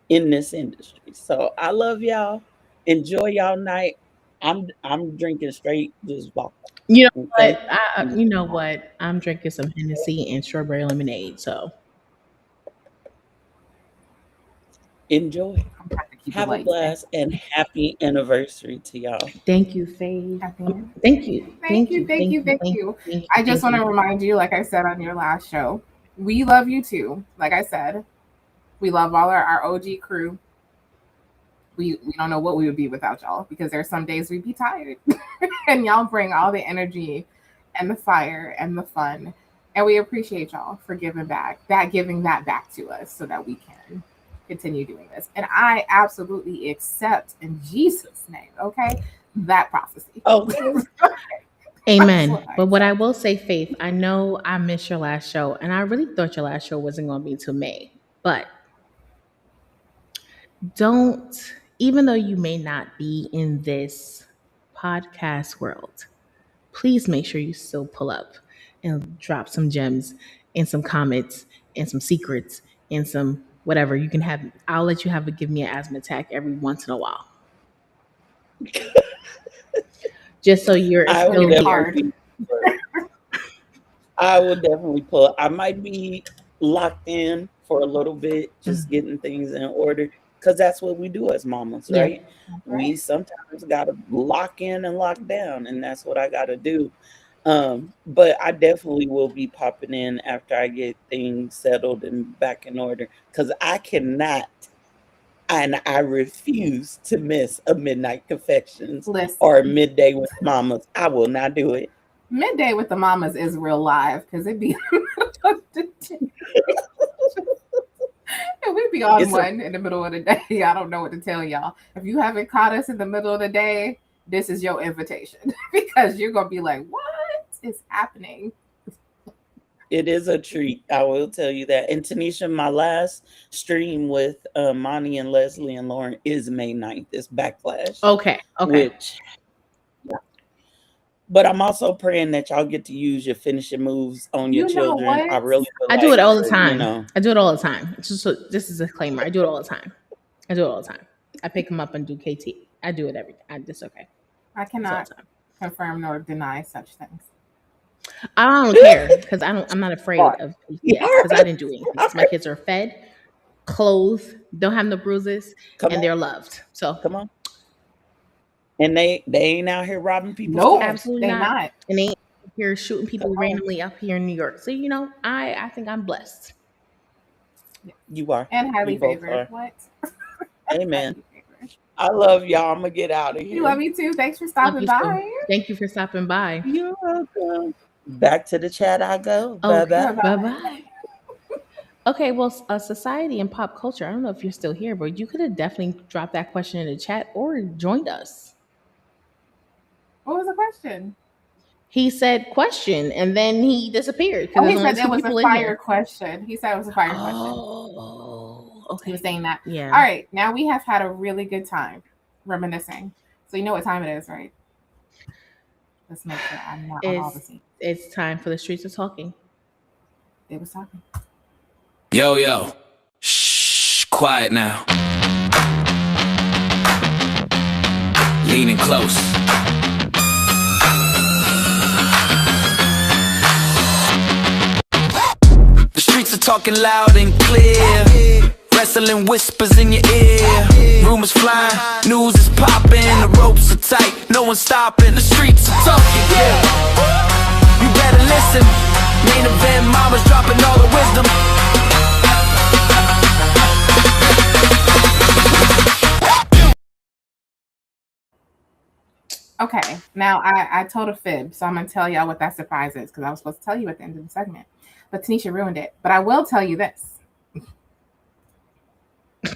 in this industry. So I love y'all. Enjoy y'all night. I'm drinking straight just vodka. You know what? You know what? I'm drinking some Hennessy and strawberry lemonade. So enjoy. Have a blast and happy anniversary to y'all. Thank you, Faye. Thank you. I just want to remind you, like I said on your last show, we love you too. Like I said, we love all our OG crew. We don't know what we would be without y'all because there's some days we'd be tired. And y'all bring all the energy and the fire and the fun. And we appreciate y'all for giving that back to us so that we can continue doing this. And I absolutely accept in Jesus' name, okay, that prophecy. Oh, amen. But what I will say, Faith, I know I missed your last show, and I really thought your last show wasn't going to be till May. But even though you may not be in this podcast world, please make sure you still pull up and drop some gems and some comments and some secrets and some whatever you can have. I'll let you give me an asthma attack every once in a while. Just so you're still here. I will definitely pull. I might be locked in for a little bit, just getting things in order. Because that's what we do as mamas, right? Yeah. We sometimes got to lock in and lock down, and that's what I got to do. But I definitely will be popping in after I get things settled and back in order. Because I cannot, and I refuse to miss a Midnight Confections or Midday with Mamas. I will not do it. Midday with the Mamas is real live because it'd be we'd be on one in the middle of the day. I don't know what to tell y'all. If you haven't caught us in the middle of the day, this is your invitation because you're gonna be like, what is happening? It is a treat. I will tell you that. And Tanisha, my last stream with Monty and Leslie and Lauren is May 9th. It's Backlash. Okay. Which But I'm also praying that y'all get to use your finishing moves on your children. I really would I do it all the time. I do it all the time. Just so, this is a disclaimer. I do it all the time. I pick them up and do KT. I do it every time. It's okay. I cannot confirm nor deny such things. I don't care because I'm not afraid of because I didn't do anything. My kids are fed, clothed, don't have no bruises, and they're loved. So come on. And they ain't out here robbing people. No, absolutely not. And they ain't here shooting people randomly up here in New York. So I think I'm blessed. You are. And highly favored. What? Amen. I love y'all. I'm gonna get out of here. You love me too. Thanks for stopping by. Thank you for stopping by. You're welcome. Back to the chat I go. Bye bye. Okay, well, society and pop culture. I don't know if you're still here, but you could have definitely dropped that question in the chat or joined us. What was the question? He said question, and then he disappeared. Oh, he said it was a fire question. He said it was a fire question. Oh, okay. He was saying that. Yeah. All right, now we have had a really good time reminiscing. So you know what time it is, right? Let's make sure I'm not on all the scenes. It's time for the streets of talking. It was talking. Yo. Shh, quiet now. Leaning close. The streets are talking loud and clear. Wrestling whispers in your ear. Rumors flying, news is popping. The ropes are tight, no one's stopping. The streets are talking, yeah. You better listen. Main event, mama's dropping all the wisdom. Okay, now I told a fib, so I'm going to tell y'all what that surprise is because I was supposed to tell you at the end of the segment. But Tanisha ruined it. But I will tell you this. You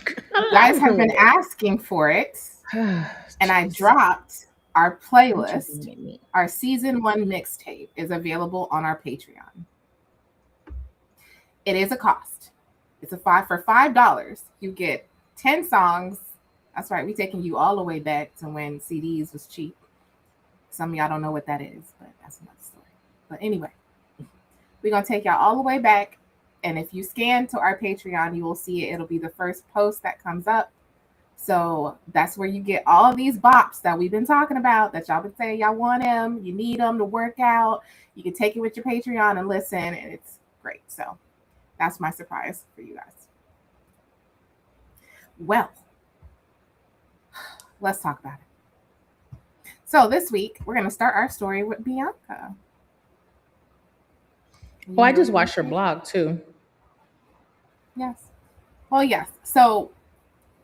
guys have been asking for it, and I dropped our playlist. Our season 1 mixtape is available on our Patreon. It is a cost. It's for $5. You get 10 songs. That's right. We're taking you all the way back to when CDs was cheap. Some of y'all don't know what that is, but that's another story. But anyway, we're going to take y'all all the way back. And if you scan to our Patreon, you will see it. It'll be the first post that comes up. So that's where you get all of these bops that we've been talking about, that y'all been saying y'all want them, you need them to work out. You can take it with your Patreon and listen, and it's great. So that's my surprise for you guys. Well, let's talk about it. So this week, we're going to start our story with Bianca. Oh, I just watched her blog too. Yes. Well, yes. So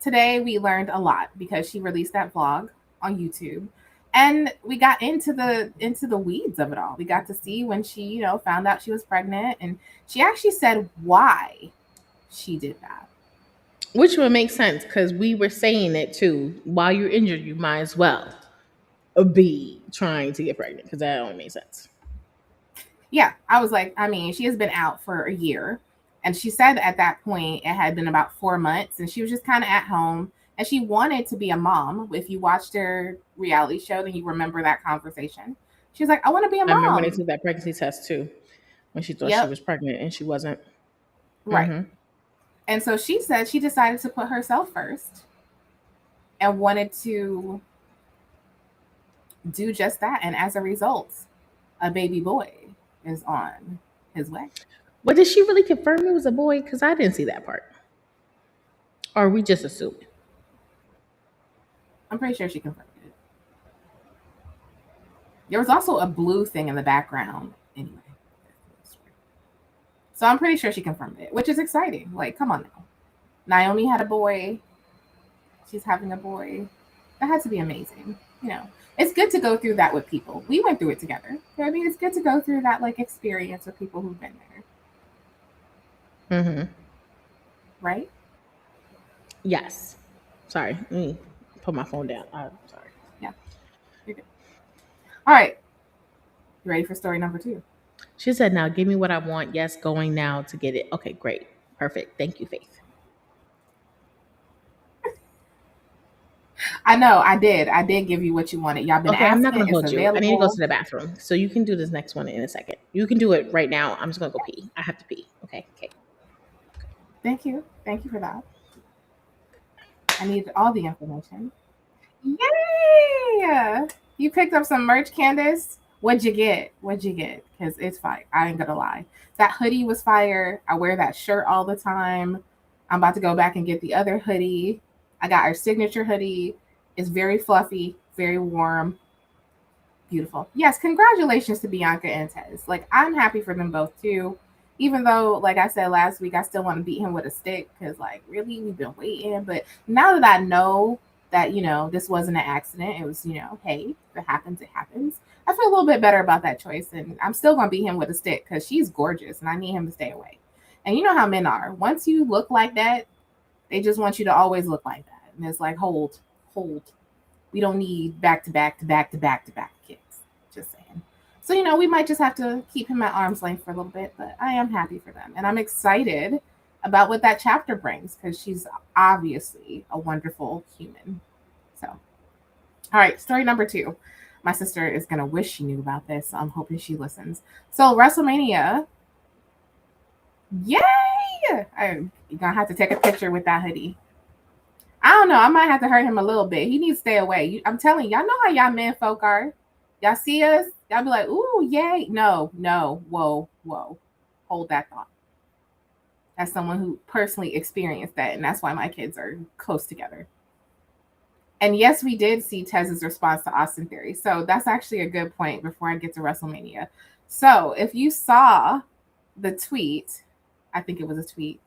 today we learned a lot because she released that vlog on YouTube, and we got into the weeds of it all. We got to see when she, found out she was pregnant, and she actually said why she did that. Which would make sense because we were saying it too. While you're injured, you might as well be trying to get pregnant because that only makes sense. Yeah, I was like, she has been out for a year. And she said at that point, it had been about 4 months. And she was just kind of at home. And she wanted to be a mom. If you watched her reality show, then you remember that conversation. She was like, I want to be a mom. I remember when they took that pregnancy test too. When she thought she was pregnant and she wasn't. Right. Mm-hmm. And so she said she decided to put herself first. And wanted to do just that. And as a result, a baby boy is on his way. But did she really confirm it was a boy? Because I didn't see that part. Or are we just assuming? I'm pretty sure she confirmed it. There was also a blue thing in the background anyway. So I'm pretty sure she confirmed it, which is exciting. Like, come on now. Naomi had a boy. She's having a boy. That had to be amazing. It's good to go through that with people. We went through it together. It's good to go through that experience with people who've been there. Mm-hmm. Right? Yes. Sorry. Let me put my phone down. Sorry. Yeah. You're good. All right. You ready for story number 2? She said, now give me what I want. Yes, going now to get it. Okay, great. Perfect. Thank you, Faith. I know, I did. I did give you what you wanted. Y'all been Okay, I'm not asking. gonna hold It's you. I need to go available. to the bathroom. So you can do this next one in a second. You can do it right now. I'm just gonna go pee. I have to pee. Okay. Thank you. Thank you for that. I need all the information. Yay! You picked up some merch, Candace. What'd you get? Because it's fire. I ain't gonna lie. That hoodie was fire. I wear that shirt all the time. I'm about to go back and get the other hoodie. I got our signature hoodie. It's very fluffy, very warm, beautiful. Yes, congratulations to Bianca and Tez. Like, I'm happy for them both too. Even though, like I said last week, I still want to beat him with a stick because, like, really, we've been waiting. But now that I know that, this wasn't an accident, it was, hey, if it happens, it happens. I feel a little bit better about that choice. And I'm still going to beat him with a stick because she's gorgeous and I need him to stay away. And you know how men are. Once you look like that, they just want you to always look like that. And it's like, hold. We don't need back to back kids. Just saying. So, we might just have to keep him at arm's length for a little bit, but I am happy for them. And I'm excited about what that chapter brings because she's obviously a wonderful human. So, all right, story number 2. My sister is going to wish she knew about this, so I'm hoping she listens. So, WrestleMania. Yay! You're going to have to take a picture with that hoodie. I don't know. I might have to hurt him a little bit. He needs to stay away. I'm telling you, y'all know how y'all men folk are. Y'all see us? Y'all be like, ooh, yay. No. Whoa. Hold that thought. That's someone who personally experienced that. And that's why my kids are close together. And yes, we did see Tez's response to Austin Theory. So that's actually a good point before I get to WrestleMania. So if you saw the tweet, I think it was a tweet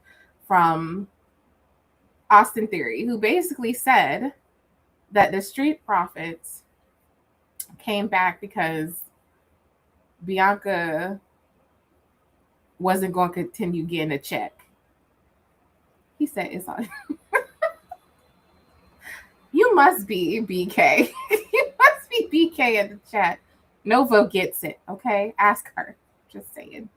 from Austin Theory, who basically said that the Street Profits came back because Bianca wasn't going to continue getting a check. He said it's on. You must be BK. You must be BK in the chat. Novo gets it, okay? Ask her. Just saying.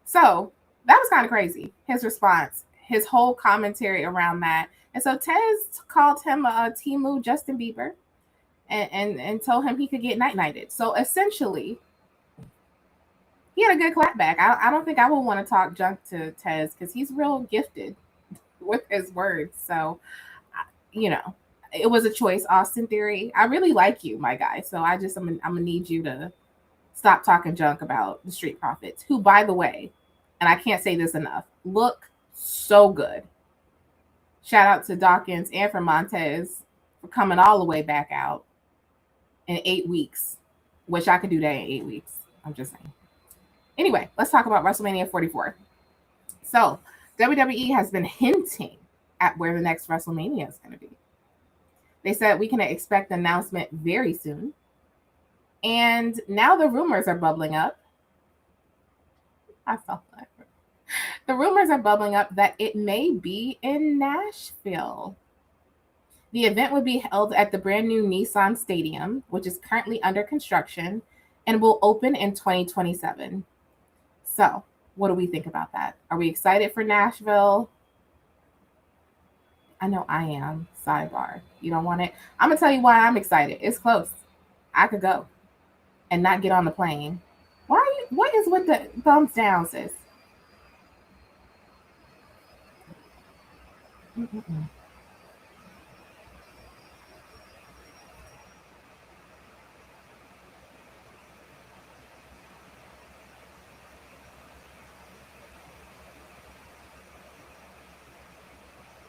So that was kind of crazy. His response, his whole commentary around that. And so Tez called him a Temu Justin Bieber and told him he could get night-nighted. So essentially, he had a good clapback. I don't think I would want to talk junk to Tez because he's real gifted with his words. So, it was a choice, Austin Theory. I really like you, my guy. So I'm gonna need you to stop talking junk about the Street Profits, who, by the way, and I can't say this enough, look so good. Shout out to Dawkins and for Montez for coming all the way back out in 8 weeks. Wish I could do that in 8 weeks. I'm just saying. Anyway, let's talk about WrestleMania 44. So WWE has been hinting at where the next WrestleMania is going to be. They said we can expect an announcement very soon. And now the rumors are bubbling up. I saw that. The rumors are bubbling up that it may be in Nashville. The event would be held at the brand new Nissan Stadium, which is currently under construction and will open in 2027. So, what do we think about that? Are we excited for Nashville? I know I am. Sidebar. You don't want it? I'm going to tell you why I'm excited. It's close. I could go and not get on the plane. What is with the thumbs down, sis? Mm-mm.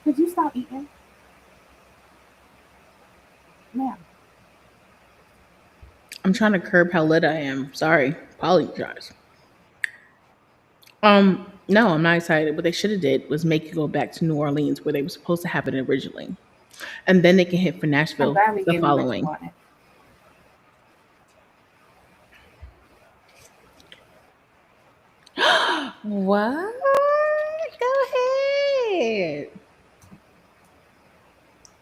Could you stop eating? Ma'am. I'm trying to curb how lit I am. Sorry. Apologize. No, I'm not excited. What they should have did was make it go back to New Orleans where they were supposed to have it originally. And then they can hit for Nashville the following. What? Go ahead.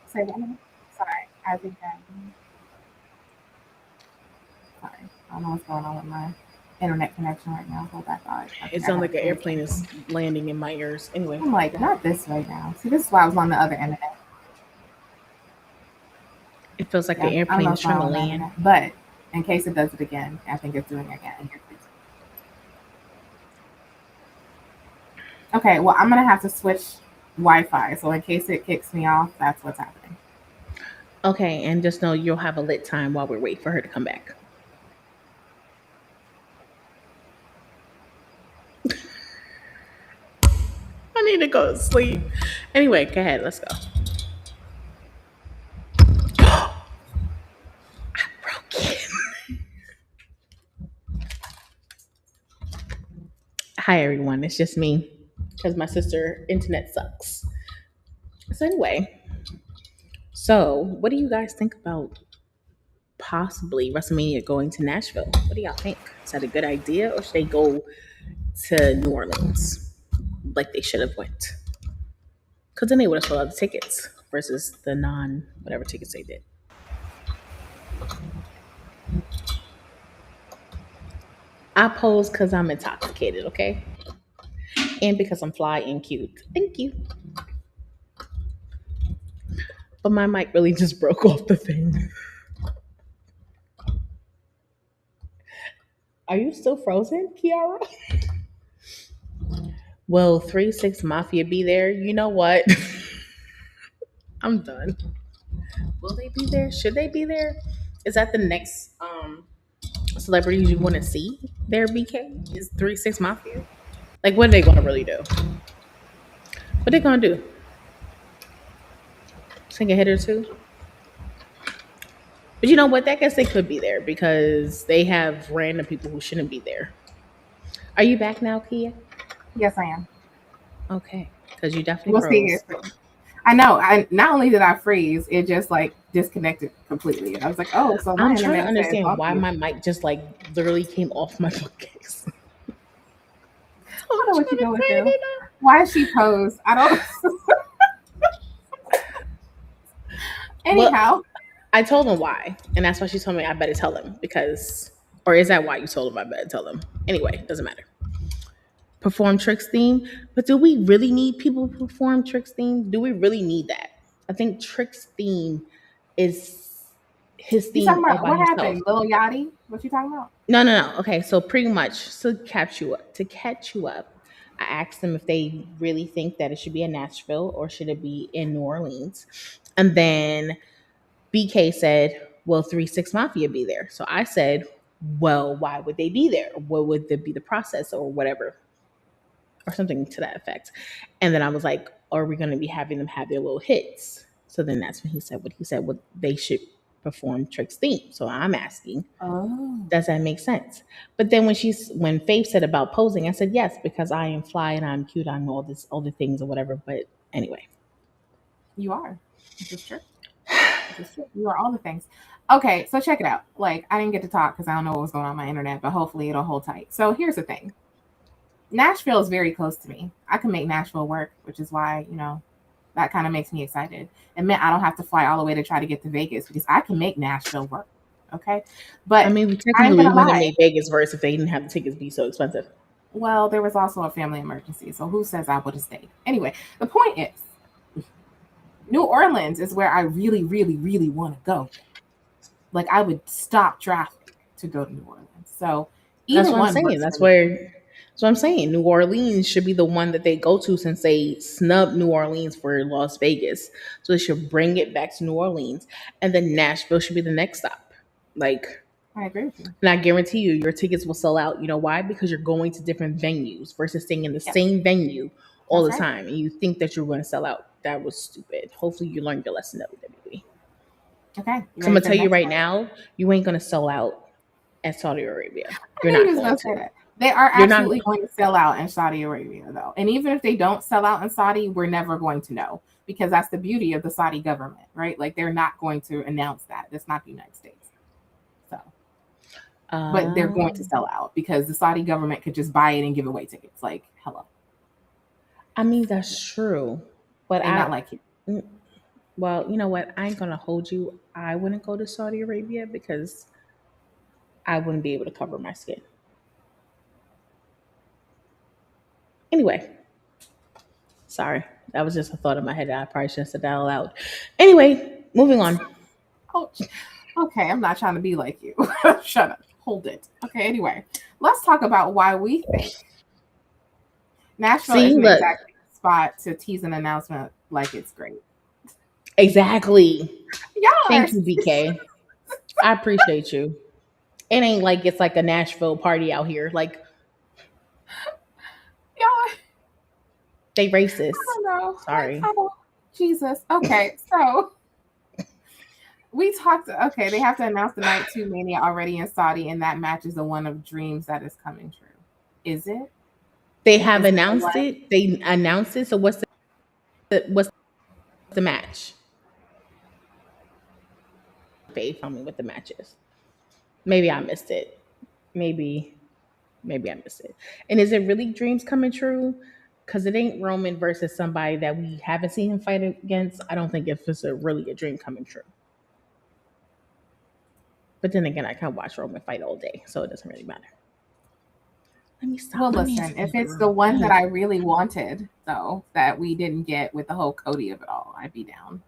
Say that again. Sorry. I think that. Sorry. I don't know what's going on with my internet connection right now. Hold that thought. It sounds like an airplane is landing in my ears. Anyway. I'm like, not this right now. See, this is why I was on the other internet. It feels like an I don't know airplane what's trying to wrong with land. that, but in case it does it again, I think it's doing it again. Okay, well, I'm gonna have to switch Wi-Fi, so in case it kicks me off, that's what's happening. Okay, and just know you'll have a lit time while we're waiting for her to come back. I need to go to sleep. Anyway, go ahead. Let's go. I broke it. Hi, everyone. It's just me because my sister internet sucks. So anyway, what do you guys think about possibly WrestleMania going to Nashville? What do y'all think? Is that a good idea, or should they go to New Orleans like they should have went? Because then they would have sold out the tickets versus the whatever tickets they did. I pose because I'm intoxicated, okay? And because I'm fly and cute. Thank you. But my mic really just broke off the thing. Are you still frozen, Kiara? Will 3-6 Mafia be there? You know what? I'm done. Will they be there? Should they be there? Is that the next celebrities you want to see there, BK? Is 3-6 Mafia? Like, what are they going to really do? What are they going to do? Sing a hit or two? But you know what? I guess they could be there because they have random people who shouldn't be there. Are you back now, Kia? Yes, I am. Okay, because you definitely froze. I know. Not only did I freeze, it just like disconnected completely. And I was like, oh, so I'm trying to understand why my mic just like literally came off my bookcase. I don't know what you're going through. Why is she posed? I don't. Anyhow. Well, I told him why, and that's why she told me I better tell him or is that why you told him I better tell him? Anyway, doesn't matter. Perform Trick's theme, but do we really need people to perform Trick's theme? Do we really need that? I think Trick's theme is his theme. You talking about what happened, Lil Yachty? What you talking about? No. Okay, so pretty much to catch you up, I asked them if they really think that it should be in Nashville or should it be in New Orleans, and then BK said, "Will 3-6 Mafia be there?" So I said, "Well, why would they be there? What would be the process or whatever?" Or something to that effect. And then I was like, are we going to be having them have their little hits? So then that's when he said what he said, they should perform Trick's theme. So I'm asking, does that make sense? But then when Faith said about posing, I said, yes, because I am fly and I'm cute. I'm all the things or whatever. But anyway. You are. This is true. You are all the things. Okay, so check it out. Like, I didn't get to talk because I don't know what was going on my internet, but hopefully it'll hold tight. So here's the thing. Nashville is very close to me. I can make Nashville work, which is why, that kind of makes me excited. It meant I don't have to fly all the way to try to get to Vegas because I can make Nashville work. Okay. But I mean, technically we wouldn't make Vegas worse if they didn't have the tickets be so expensive. Well, there was also a family emergency. So who says I would have stayed? Anyway, the point is New Orleans is where I really, really, really want to go. Like I would stop traffic to go to New Orleans. So that's what I'm saying. That's what I'm saying. New Orleans should be the one that they go to since they snubbed New Orleans for Las Vegas. So they should bring it back to New Orleans. And then Nashville should be the next stop. Like, I agree with you. And I guarantee you, your tickets will sell out. You know why? Because you're going to different venues versus staying in the same venue all the time. And you think that you're going to sell out. That was stupid. Hopefully you learned your lesson, WWE. Okay. So I'm going to tell you right now, you ain't going to sell out at Saudi Arabia. You're not going to. That. They are absolutely going to sell out in Saudi Arabia, though. And even if they don't sell out in Saudi, we're never going to know because that's the beauty of the Saudi government, right? Like they're not going to announce that. That's not the United States. So, but they're going to sell out because the Saudi government could just buy it and give away tickets. Like, hello. I mean, that's true, but not like you. Well, you know what? I ain't gonna hold you. I wouldn't go to Saudi Arabia because I wouldn't be able to cover my skin. Anyway, sorry. That was just a thought in my head that I probably shouldn't have said that out loud. Anyway, moving on. Ouch. Okay, I'm not trying to be like you. Shut up. Hold it. Okay, anyway, let's talk about why we think Nashville isn't exactly the spot to tease an announcement like it's great. Exactly. Y'all Thank you, BK. I appreciate you. It ain't like it's like a Nashville party out here. Like, y'all, they racist. I don't know. Sorry. Jesus. Okay, so we talked. Okay, they have to announce the Night 2 Mania already in Saudi, and that match is the one of dreams that is coming true. Is it? They have announced it. They announced it. So what's the match? Faith, tell me what the match is. Maybe I missed it. Maybe I missed it. And is it really dreams coming true? Because it ain't Roman versus somebody that we haven't seen him fight against. I don't think it's really a dream coming true. But then again, I can't watch Roman fight all day, so it doesn't really matter. Let me stop. Well, listen, if it's the one that I really wanted, though, that we didn't get with the whole Cody of it all, I'd be down.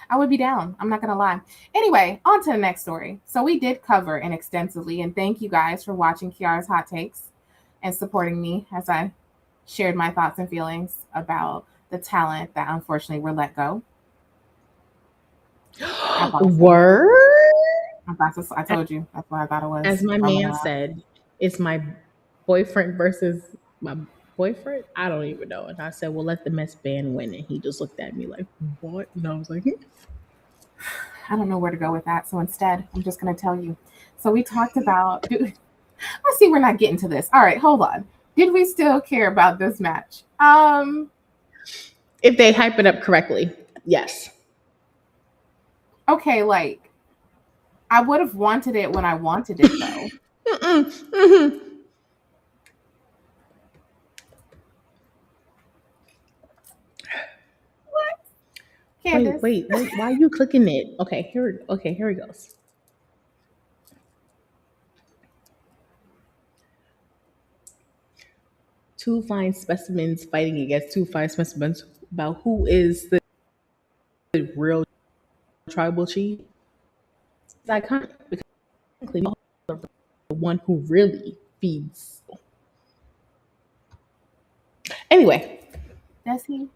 I would be down. I'm not going to lie. Anyway, on to the next story. So we did cover it extensively, and thank you guys for watching Kiara's Hot Takes and supporting me as I shared my thoughts and feelings about the talent that unfortunately were let go. Word? I told you. That's what I thought it was. As my man said, it's my boyfriend versus my boyfriend. I don't even know. And I said, well, let the Mets band win. And he just looked at me like, what? And I was like, I don't know where to go with that. So instead, I'm just going to tell you. So we talked about, I see we're not getting to this. All right, hold on. Did we still care about this match? If they hype it up correctly, yes. Okay, like, I would have wanted it when I wanted it, though. What? Candace? Wait. Why are you clicking it? Okay, here it goes. Two fine specimens fighting against two fine specimens about who is the real tribal chief. It's iconic because the one who really feeds. Anyway. Does he?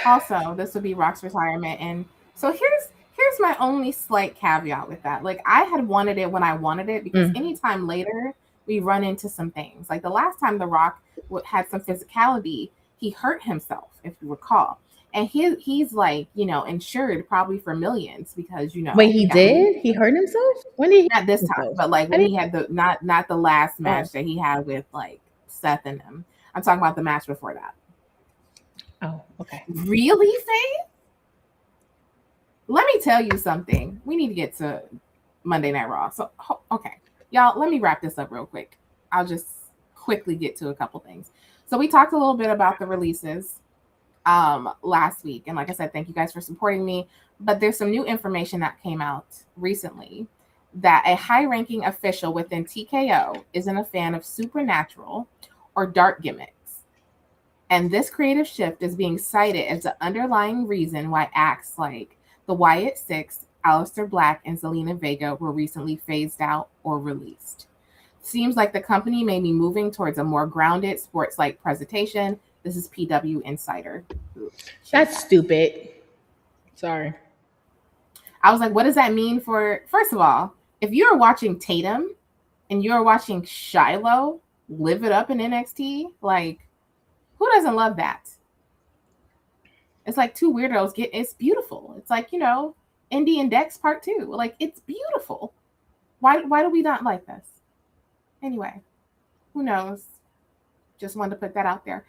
Also, this would be Rock's retirement. And so here's my only slight caveat with that. Like, I had wanted it when I wanted it because anytime later we run into some things. Like the last time The Rock had some physicality, he hurt himself, if you recall. And he's like, insured probably for millions because, Wait, he did? He hurt himself? When did he? Not this time, but like when he had not the last match that he had with like Seth and them. I'm talking about the match before that. Oh, okay. Really, Faith? Let me tell you something. We need to get to Monday Night Raw. So, okay. Y'all, let me wrap this up real quick. I'll just quickly get to a couple things. So we talked a little bit about the releases last week. And like I said, thank you guys for supporting me. But there's some new information that came out recently that a high-ranking official within TKO isn't a fan of supernatural or dark gimmicks. And this creative shift is being cited as the underlying reason why acts like the Wyatt Six, Aleister Black, and Zelina Vega were recently phased out or released. Seems like the company may be moving towards a more grounded sports-like presentation. This is PW Insider. That's stupid. Sorry. I was like, what does that mean for, first of all, if you're watching Tatum and you're watching Shiloh live it up in NXT, like, who doesn't love that? It's like two weirdos it's beautiful. It's like, Indy and Dex Part 2. Like, it's beautiful. Why do we not like this? Anyway, who knows? Just wanted to put that out there.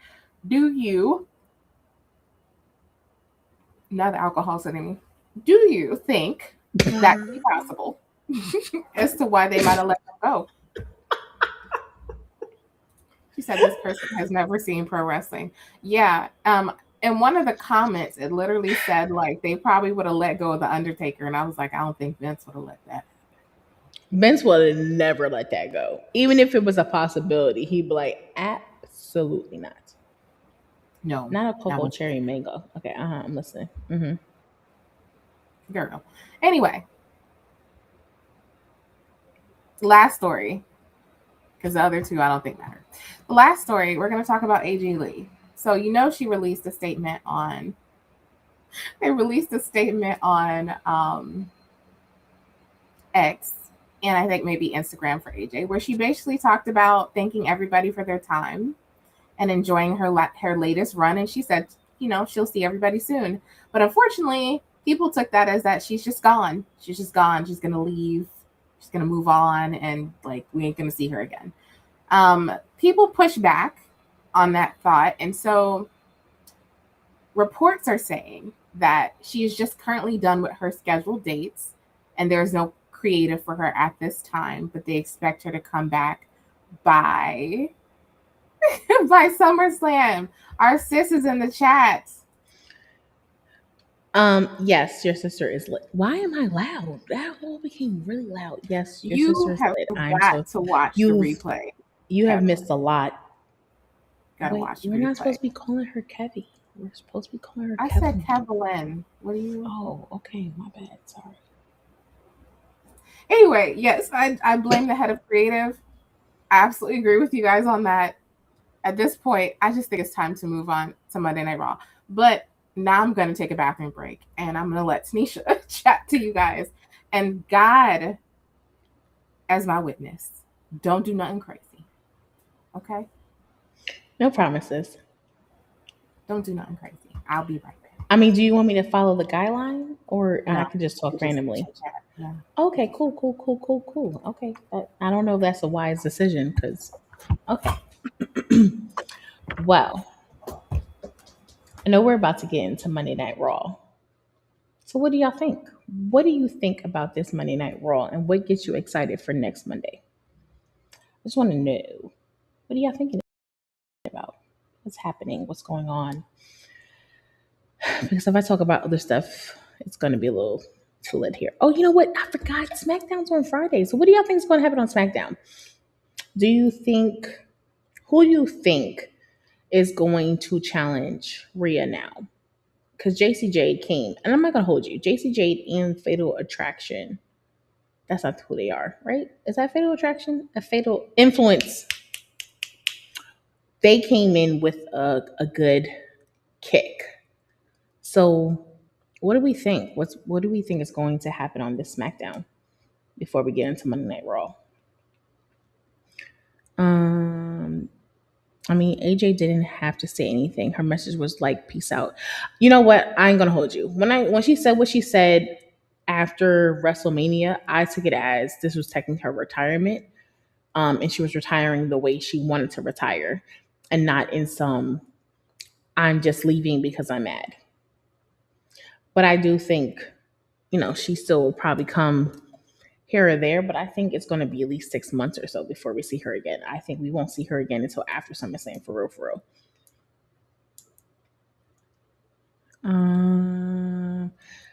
Do you, now the alcohol's hitting me, do you think that could be possible as to why they might have let them go? She said this person has never seen pro wrestling. Yeah. In one of the comments, it literally said like they probably would have let go of the Undertaker, and I was like, I don't think Vince would have let that. Vince would have never let that go, even if it was a possibility. He'd be like, absolutely not. No, not a cocoa cherry mango. Okay, I'm listening. Girl. Anyway, last story, because the other two I don't think matter. The last story, we're going to talk about AJ Lee. So she released a statement on. They released a statement on X, and I think maybe Instagram for AJ, where she basically talked about thanking everybody for their time and enjoying her latest run. And she said, she'll see everybody soon. But unfortunately, people took that as that she's just gone. She's just gone. She's going to leave. She's going to move on, and we ain't going to see her again. People push back on that thought. And so reports are saying that she is just currently done with her scheduled dates, and there's no creative for her at this time, but they expect her to come back by SummerSlam. Our sis is in the chat. Yes, your sister is lit. Why am I loud? That all became really loud. Yes, your sister is lit. I'm got to watch the replay. You have missed a lot. Gotta watch the replay. We're not supposed to be calling her Kevy. We're supposed to be calling her I said Kevlyn. What are you? Oh, okay. My bad. Sorry. Anyway, yes, I blame the head of creative. I absolutely agree with you guys on that. At this point, I just think it's time to move on to Monday Night Raw. But now I'm going to take a bathroom break, and I'm going to let Tanisha chat to you guys. And God, as my witness, don't do nothing crazy. Okay? No promises. Don't do nothing crazy. I'll be right back. I mean, do you want me to follow the guideline, or I can just talk randomly? Yeah. Okay, cool. Okay. I don't know if that's a wise decision, because, okay. Well, I know we're about to get into Monday Night Raw. So what do y'all think? What do you think about this Monday Night Raw, and what gets you excited for next Monday? I just want to know, what are y'all thinking about? What's happening? What's going on? Because if I talk about other stuff, it's going to be a little too lit here. Oh, you know what? I forgot. SmackDown's on Friday. So what do y'all think is going to happen on SmackDown? Who do you think is going to challenge Rhea now? Because JC Jade came, and I'm not going to hold you. JC Jade and Fatal Attraction. That's not who they are, right? Is that Fatal Attraction? A Fatal Influence. They came in with a good kick. So what do we think? What do we think is going to happen on this SmackDown before we get into Monday Night Raw? I mean, AJ didn't have to say anything. Her message was like, peace out. You know what? I ain't gonna hold you. When she said what she said after WrestleMania, I took it as this was technically her retirement. And she was retiring the way she wanted to retire, and not in some, I'm just leaving because I'm mad. But I do think, she still will probably come here or there, but I think it's going to be at least 6 months or so before we see her again. I think we won't see her again until after SummerSlam, for real.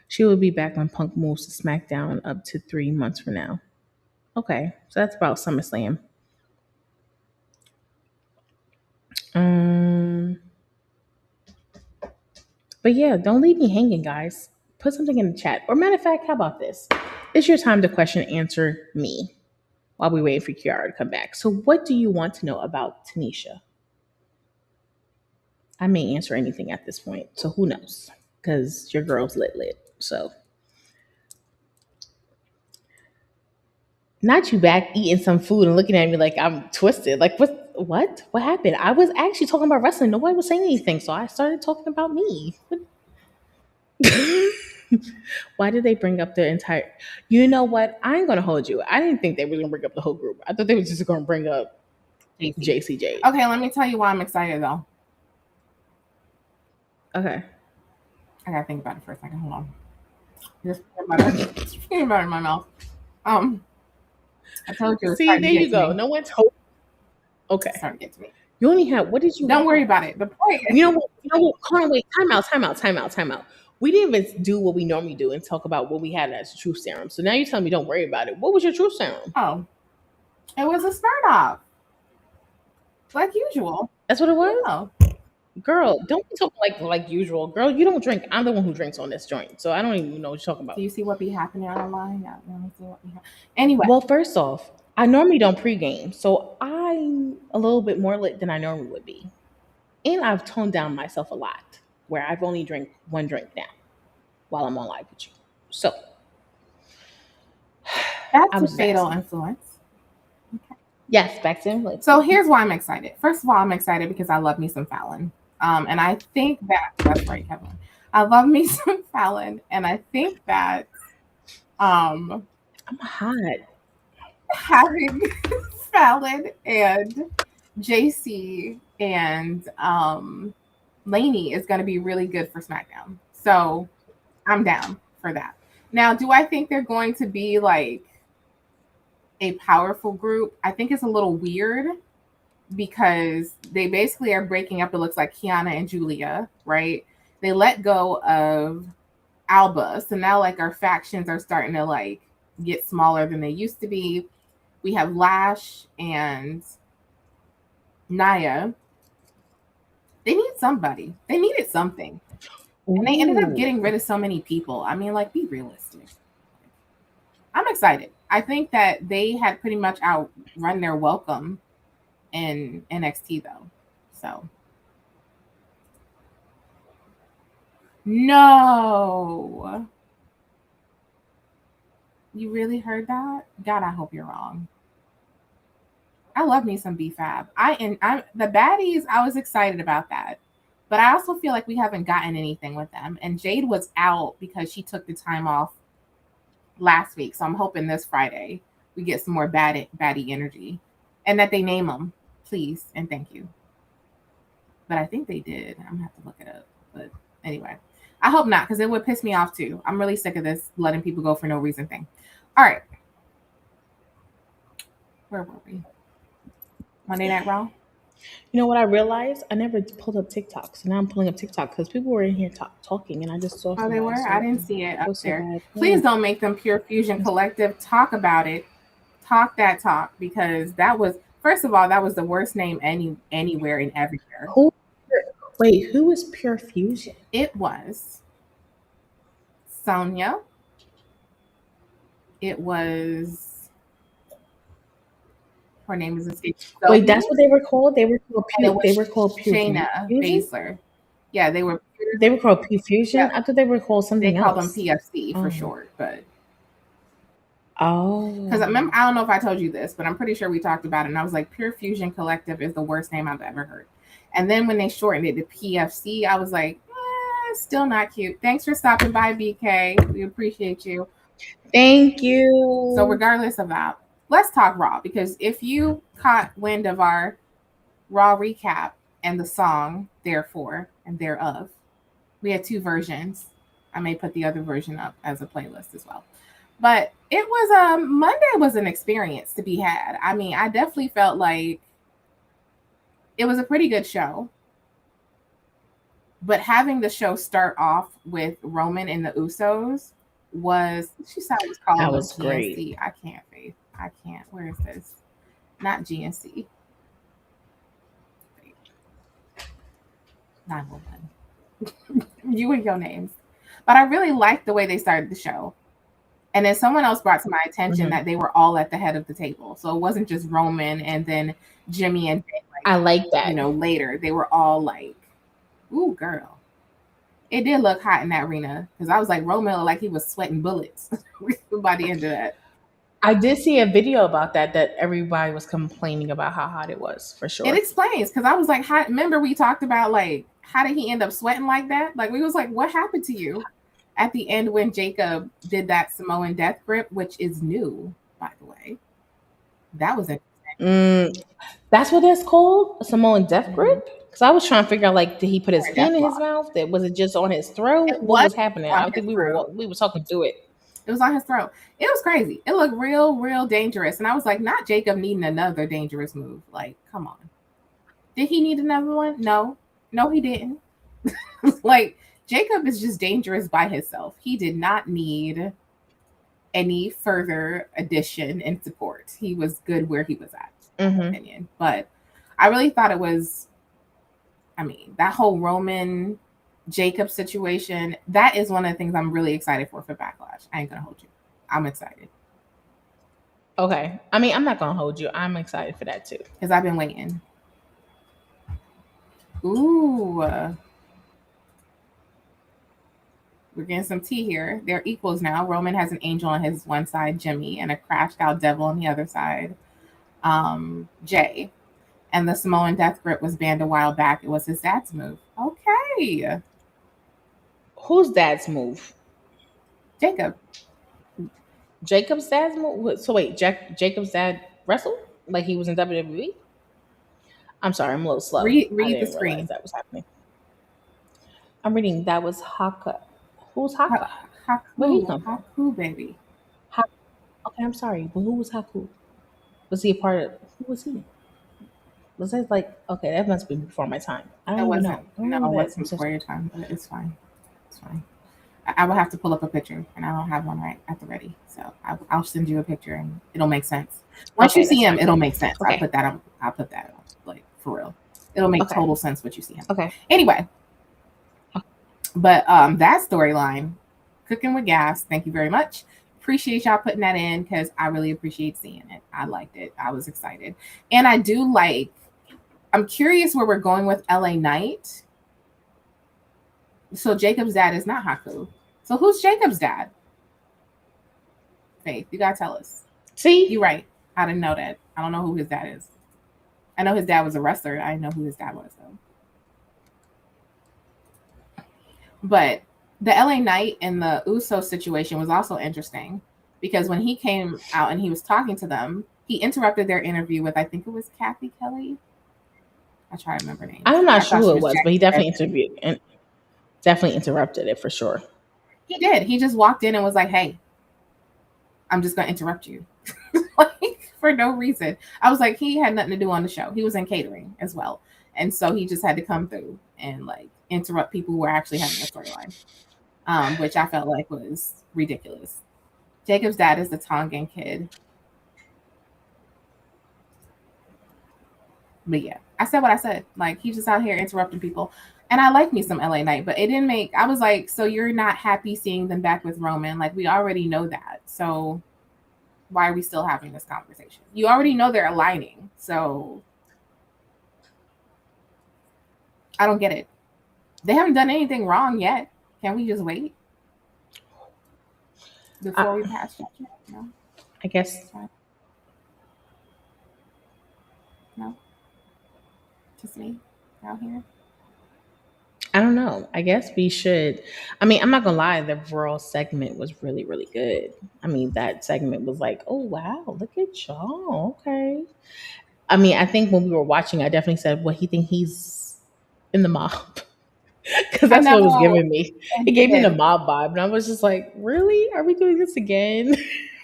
She will be back when Punk moves to SmackDown up to 3 months from now. Okay, so that's about SummerSlam. But yeah, don't leave me hanging, guys. Put something in the chat. Or matter of fact, how about this? It's your time to question and answer me while we wait for Kiara to come back. So what do you want to know about Tanisha? I may answer anything at this point, so who knows? Because your girl's lit. So not you back eating some food and looking at me like I'm twisted. Like what happened? I was actually talking about wrestling. Nobody was saying anything, so I started talking about me. Why did they bring up the entire? You know what? I ain't gonna hold you. I didn't think they were gonna bring up the whole group. I thought they were just gonna bring up JCJ. Okay, let me tell you why I'm excited though. Okay. I gotta think about it for a second. Hold on. Just peanut butter in my mouth. I told you. See, there you go. No one told. Okay. It's starting to get to me. You only have. What did you? Don't worry about it. The point. You know what? Hold on, wait. Time out. We didn't even do what we normally do and talk about what we had as truth serum. So now you're telling me don't worry about it. What was your truth serum? Oh, it was a start off, like usual. That's what it was. Oh. Girl, don't be talking like usual. Girl, you don't drink. I'm the one who drinks on this joint, so I don't even know what you're talking about. Do you see what be happening online? Yeah, anyway. Well, first off, I normally don't pregame, so I'm a little bit more lit than I normally would be. And I've toned down myself a lot, where I've only drank one drink now while I'm on live with you. So that's a fatal influence. Okay. Yes, back to influence. So here's why I'm excited. First of all, I'm excited because I love me some Fallon. And I think that's right, Kevin. I love me some Fallon, and I think that I'm hot. Having Fallon and JC and Lainey is going to be really good for SmackDown. So I'm down for that. Now, do I think they're going to be like a powerful group? I think it's a little weird because they basically are breaking up. It looks like Kiana and Julia, right? They let go of Alba. So now like our factions are starting to like get smaller than they used to be. We have Lash and Naya. They need somebody. They needed something. Ooh. And they ended up getting rid of so many people. I mean, like, be realistic. I'm excited. I think that they had pretty much outrun their welcome in NXT, though. So. No. You really heard that? God, I hope you're wrong. I love me some B-Fab. I'm the baddies, I was excited about that. But I also feel like we haven't gotten anything with them. And Jade was out because she took the time off last week. So I'm hoping this Friday we get some more baddie energy. And that they name them, please. And thank you. But I think they did. I'm going to have to look it up. But anyway, I hope not, because it would piss me off too. I'm really sick of this letting people go for no reason thing. All right. Where were we? Monday Night Raw? You know what I realized? I never pulled up TikTok. So now I'm pulling up TikTok because people were in here talking and I just saw. Oh, they were? I didn't see it up there. Please don't make them Pure Fusion Collective. Talk about it. Talk that talk, because that was, first of all, that was the worst name anywhere and everywhere. Who is Pure Fusion? It was Sonya. It was, her name is escaping. Wait, that's what they were called? They were called Pure Shayna Baszler. Yeah, they were called Pure Fusion. Yeah. I thought they were called something else. They called them PFC for short, but because I remember, I don't know if I told you this, but I'm pretty sure we talked about it, and I was like, Pure Fusion Collective is the worst name I've ever heard. And then when they shortened it to PFC, I was like, still not cute. Thanks for stopping by, BK. We appreciate you. Thank you. So regardless of that, let's talk Raw, because if you caught wind of our Raw recap and the song Therefore and Thereof, we had two versions. I may put the other version up as a playlist as well. But it was Monday was an experience to be had. I mean, I definitely felt like it was a pretty good show. But having the show start off with Roman and the Usos was, she said it was called that was GNC. great. I can't, Faith. I can't. Where is this? Not GNC. 911. You and your names. But I really liked the way they started the show. And then someone else brought to my attention that they were all at the head of the table. So it wasn't just Roman and then Jimmy and Jay, I like that. You know, later. They were all like, ooh, girl. It did look hot in that arena, because I was like, Roman looked like he was sweating bullets by the end of that. I did see a video about that everybody was complaining about how hot it was, for sure. It explains, because I was like, remember we talked about like, how did he end up sweating like that? Like, we was like, what happened to you? At the end when Jacob did that Samoan Death Grip, which is new, by the way. That was interesting. That's what it's called? Samoan Death Grip? Because I was trying to figure out, like, did he put his hand in his mouth? Was it just on his throat? What was happening? I think we were talking through it. It was on his throat. It was crazy. It looked real dangerous. And I was like, not Jacob needing another dangerous move. Like, come on. Did he need another one? No, he didn't. Like, Jacob is just dangerous by himself. He did not need any further addition and support. He was good where he was at, in my opinion. But I really thought it was I mean, that whole Roman Jacob situation, that is one of the things I'm really excited for Backlash. I ain't gonna hold you. I'm excited. Okay. I mean, I'm not gonna hold you. I'm excited for that too. Because I've been waiting. Ooh. We're getting some tea here. They're equals now. Roman has an angel on his one side, Jimmy, and a crashed out devil on the other side, Jay. And the Samoan Death Grip was banned a while back. It was his dad's move. Okay. Whose dad's move? Jacob. Jacob's dad's move? So wait, Jacob's dad wrestled? Like he was in WWE? I'm sorry, I'm a little slow. Read I didn't the screen. realize that was happening. I'm reading that was Haka. Who's Haka? Haku. Where he come from? Haku, baby. Okay, I'm sorry, but who was Haku? Was he a part of? Who was he? Was it like okay? That must be before my time. I don't even know. No, it wasn't before your time, but it's fine. It's fine. I will have to pull up a picture, and I don't have one right at the ready. So I'll send you a picture, and it'll make sense. Once you see him, it'll make sense. Okay. I'll put that on, like for real. It'll make total sense what you see him. Okay. Anyway, but that storyline, cooking with gas. Thank you very much. Appreciate y'all putting that in because I really appreciate seeing it. I liked it. I was excited, and I do like. I'm curious where we're going with LA Knight. So Jacob's dad is not Haku. So who's Jacob's dad? Faith, you gotta tell us. See, you're right. I didn't know that. I don't know who his dad is. I know his dad was a wrestler. I didn't know who his dad was though. But the LA Knight and the Uso situation was also interesting because when he came out and he was talking to them, he interrupted their interview with I think it was Kathy Kelly. I try to remember names. I'm not sure who it was, but he definitely interviewed and definitely interrupted it for sure. He did. He just walked in and was like, "Hey, I'm just gonna interrupt you," like for no reason. I was like, he had nothing to do on the show. He was in catering as well, and so he just had to come through and like interrupt people who were actually having a storyline, which I felt like was ridiculous. Jacob's dad is the Tongan kid. But yeah, I said what I said. Like he's just out here interrupting people. And I like me some LA Knight, but it didn't make I was like, so you're not happy seeing them back with Roman? Like we already know that. So why are we still having this conversation? You already know they're aligning. So I don't get it. They haven't done anything wrong yet. Can we just wait? Before we pass judgment? No. I guess. No. Just me out here. I don't know. I guess we should. I mean, I'm not gonna lie. The Raw segment was really, really good. I mean, that segment was like, oh wow, look at y'all. Okay. I mean, I think when we were watching, I definitely said, "Well, he think he's in the mob," because that's what it was giving me. It gave me the mob vibe, and I was just like, "Really? Are we doing this again?"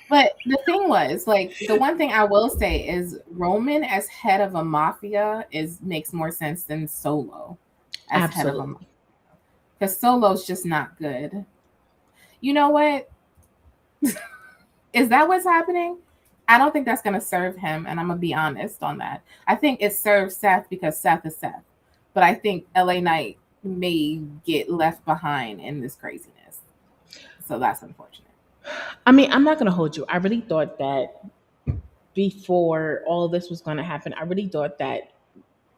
But the thing was, like, the one thing I will say is Roman as head of a mafia makes more sense than Solo as head of a mafia. Because Solo's just not good. You know what? Is that what's happening? I don't think that's going to serve him, and I'm going to be honest on that. I think it serves Seth because Seth is Seth. But I think LA Knight may get left behind in this craziness. So that's unfortunate. I mean, I'm not going to hold you. I really thought that before all this was going to happen, I really thought that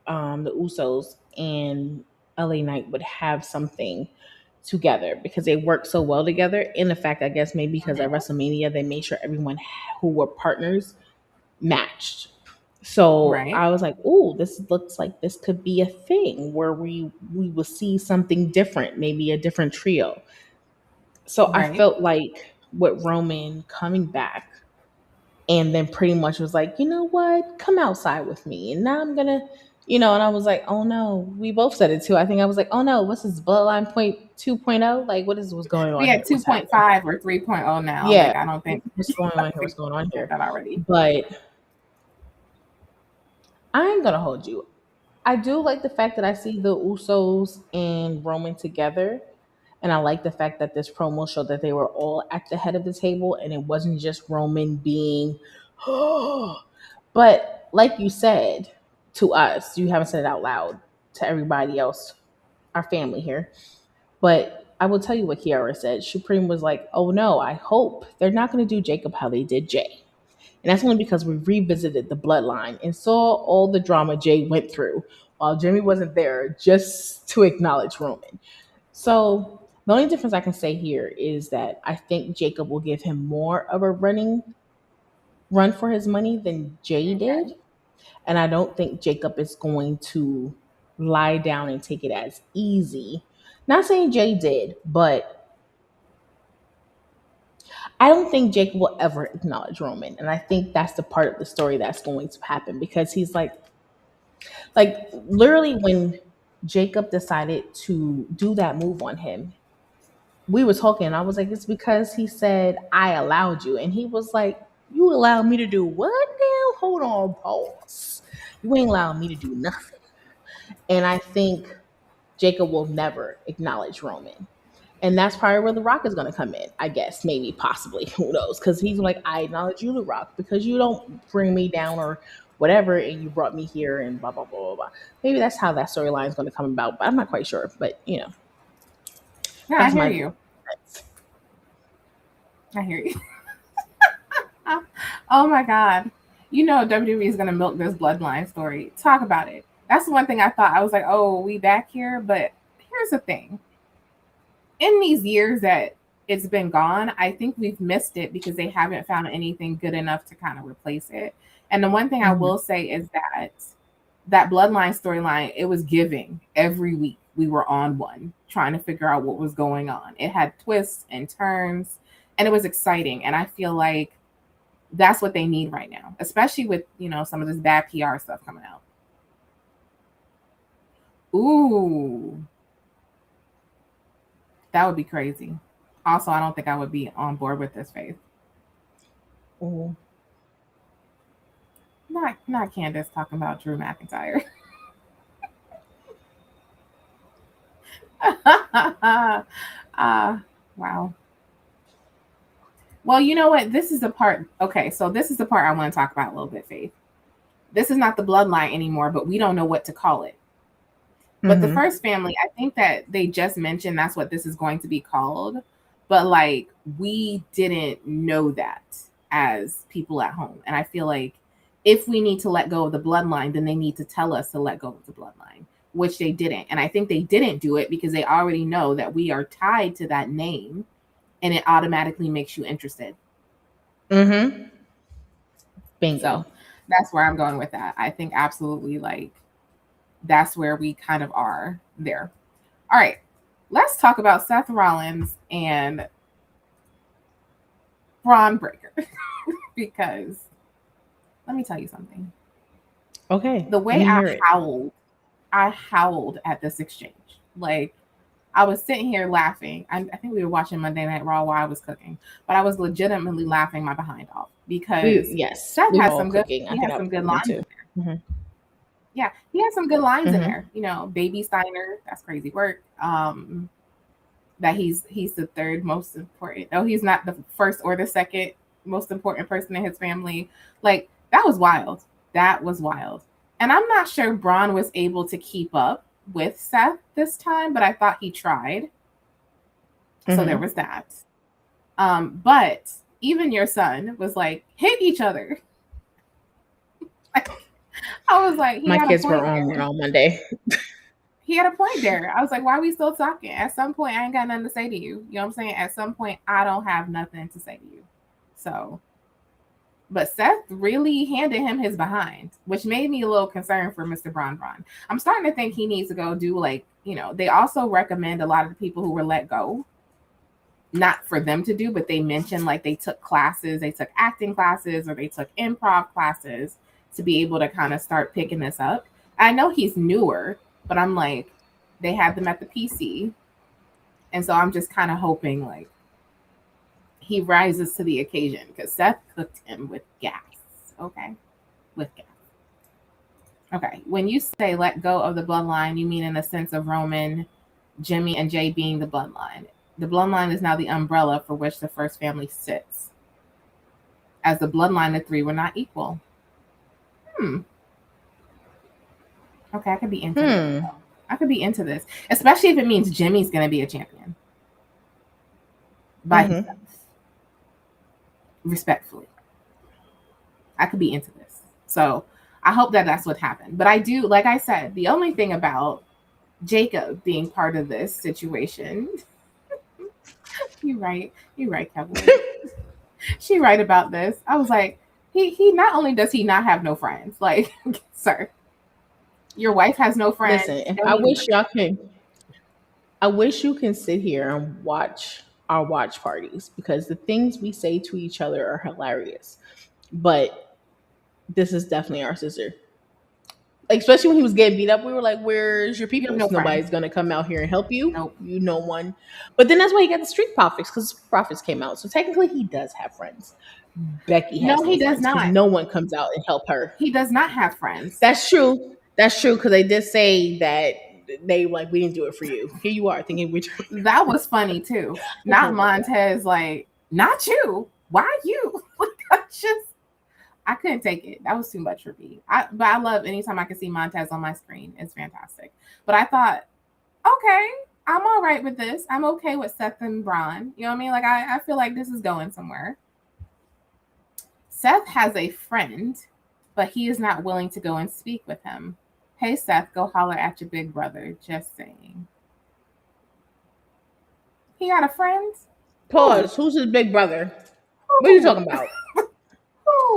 the Usos and LA Knight would have something together because they work so well together. In the fact, I guess maybe because at WrestleMania, they made sure everyone who were partners matched. So I was like, oh, this looks like this could be a thing where we will see something different, maybe a different trio. So I felt like with Roman coming back and then pretty much was like, you know what, come outside with me. And now I'm going to, and I was like, oh no, we both said it too. I think I was like, oh no, what's this Bloodline 2.0? Like, what's going on? We had 2.5 or 3.0 now. Yeah. Like, I don't think what's going on here. What's going on here? That already. But I ain't going to hold you. I do like the fact that I see the Usos and Roman together. And I like the fact that this promo showed that they were all at the head of the table and it wasn't just Roman being, but like you said to us, you haven't said it out loud. to everybody else, our family here. But I will tell you what Kiara said. Supreme was like, oh no, I hope they're not going to do Jacob how they did Jay. And that's only because we revisited the bloodline and saw all the drama Jay went through while Jimmy wasn't there just to acknowledge Roman. So the only difference I can say here is that I think Jacob will give him more of a run for his money than Jay did. And I don't think Jacob is going to lie down and take it as easy. Not saying Jay did, but I don't think Jacob will ever acknowledge Roman. And I think that's the part of the story that's going to happen because he's like literally when Jacob decided to do that move on him, we were talking and I was like, it's because he said, I allowed you. And he was like, you allowed me to do what now? Hold on, pause. You ain't allowed me to do nothing. And I think Jacob will never acknowledge Roman. And that's probably where The Rock is going to come in, I guess, maybe, possibly, who knows? Because he's like, I acknowledge you, The Rock, because you don't bring me down or whatever, and you brought me here and blah, blah, blah, blah, blah. Maybe that's how that storyline is going to come about, but I'm not quite sure. But, you know. Yeah, I hear you. I hear you. Oh, my God. You know WWE is going to milk this bloodline story. Talk about it. That's the one thing I thought. I was like, oh, we back here? But here's the thing. In these years that it's been gone, I think we've missed it because they haven't found anything good enough to kind of replace it. And the one thing I will say is that bloodline storyline, it was giving every week. We were on one trying to figure out what was going on. It had twists and turns and it was exciting. And I feel like that's what they need right now, especially with, you know, some of this bad PR stuff coming out. Ooh. That would be crazy. Also, I don't think I would be on board with this faith. Ooh. Not Candace talking about Drew McIntyre. Wow. Well, you know what? This is the part. Okay, so this is the part I want to talk about a little bit, Faith. This is not the bloodline anymore, but we don't know what to call it. But the first family, I think that they just mentioned that's what this is going to be called. But like, we didn't know that as people at home. And I feel like if we need to let go of the bloodline, then they need to tell us to let go of the bloodline, which they didn't. And I think they didn't do it because they already know that we are tied to that name and it automatically makes you interested. Bingo. So that's where I'm going with that. I think absolutely like, that's where we kind of are there. All right, let's talk about Seth Rollins and Braun Breaker because let me tell you something. Okay. The way I howled at this exchange. Like, I was sitting here laughing. I think we were watching Monday Night Raw while I was cooking, but I was legitimately laughing my behind off because Seth has some good lines in there. Mm-hmm. Yeah, he has some good lines in there. You know, Baby Steiner, that's crazy work. That he's the third most important. No, he's not the first or the second most important person in his family. Like, that was wild. That was wild. And I'm not sure Braun was able to keep up with Seth this time, but I thought he tried. So there was that. But even your son was like, hit each other. I was like, my kids were on Monday. He had a point there. I was like, why are we still talking? At some point, I ain't got nothing to say to you. You know what I'm saying? At some point, I don't have nothing to say to you. So, but Seth really handed him his behind, which made me a little concerned for Mr. Braun. I'm starting to think he needs to go do like, you know, they also recommend a lot of the people who were let go, not for them to do, but they mentioned like they took classes, they took acting classes, or they took improv classes to be able to kind of start picking this up. I know he's newer, but I'm like, they had them at the PC. And so I'm just kind of hoping like he rises to the occasion because Seth cooked him with gas. Okay. With gas. Okay. When you say let go of the bloodline, you mean in the sense of Roman, Jimmy, and Jay being the bloodline. The bloodline is now the umbrella for which the first family sits. As the bloodline of three were not equal. Okay, I could be into it. I could be into this, especially if it means Jimmy's going to be a champion by himself. Respectfully, I could be into this. So I hope that that's what happened. But I do, like I said, the only thing about Jacob being part of this situation. You're right, Kevin. She right about this. I was like, he not only does he not have no friends, like, sir, your wife has no friends. Listen, I wish y'all can. I wish you can sit here and watch our watch parties because the things we say to each other are hilarious. But this is definitely our sister. Like, especially when he was getting beat up, we were like, "Where's your people? No Nobody's gonna come out here and help you. Nope. You know one." But then that's why he got the Street Profits because Street Profits came out. So technically, he does have friends. Becky has no, he does not. No one comes out and help her. He does not have friends. That's true. That's true because they did say that they like we didn't do it for you. Here you are thinking we. That was funny too. Not Montez, like not you. Why you? I couldn't take it. That was too much for me. But I love anytime I can see Montez on my screen. It's fantastic. But I thought, okay, I'm all right with this. I'm okay with Seth and Braun. You know what I mean? Like I feel like this is going somewhere. Seth has a friend, but he is not willing to go and speak with him. Hey, Seth, go holler at your big brother. Just saying. He got a friend? Pause. Who's his big brother? What are you talking about?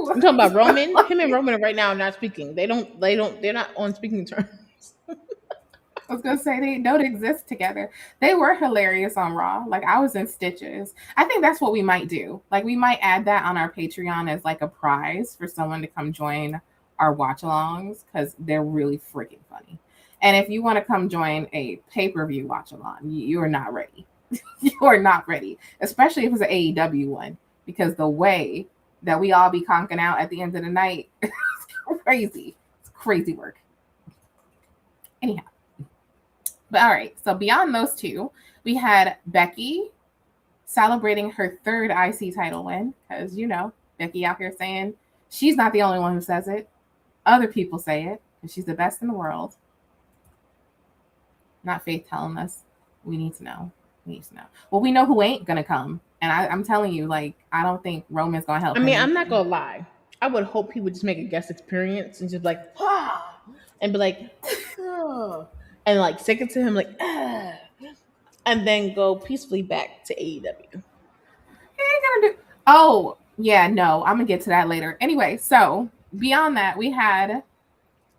I'm talking about Roman. Him and Roman right now are not speaking. They're not on speaking terms. I was gonna say they don't exist together. They were hilarious on Raw. Like I was in stitches. I think that's what we might do. Like we might add that on our Patreon as like a prize for someone to come join our watch-alongs because they're really freaking funny. And if you want to come join a pay-per-view watch-along, you are not ready. You are not ready, especially if it's an AEW one, because the way that we all be conking out at the end of the night is crazy. It's crazy work. Anyhow. But all right, so beyond those two, we had Becky celebrating her third IC title win because, you know, Becky out here saying she's not the only one who says it. Other people say it because she's the best in the world. Not Faith telling us. We need to know. Well, we know who ain't going to come. And I'm telling you, like, I don't think Roman's going to help. I mean, I'm not going to lie. I would hope he would just make a guest experience and just like, ah, and be like, oh, and like stick it to him like, ah, and then go peacefully back to AEW. He ain't gonna do. Oh yeah, no, I'm gonna get to that later. Anyway, so beyond that, we had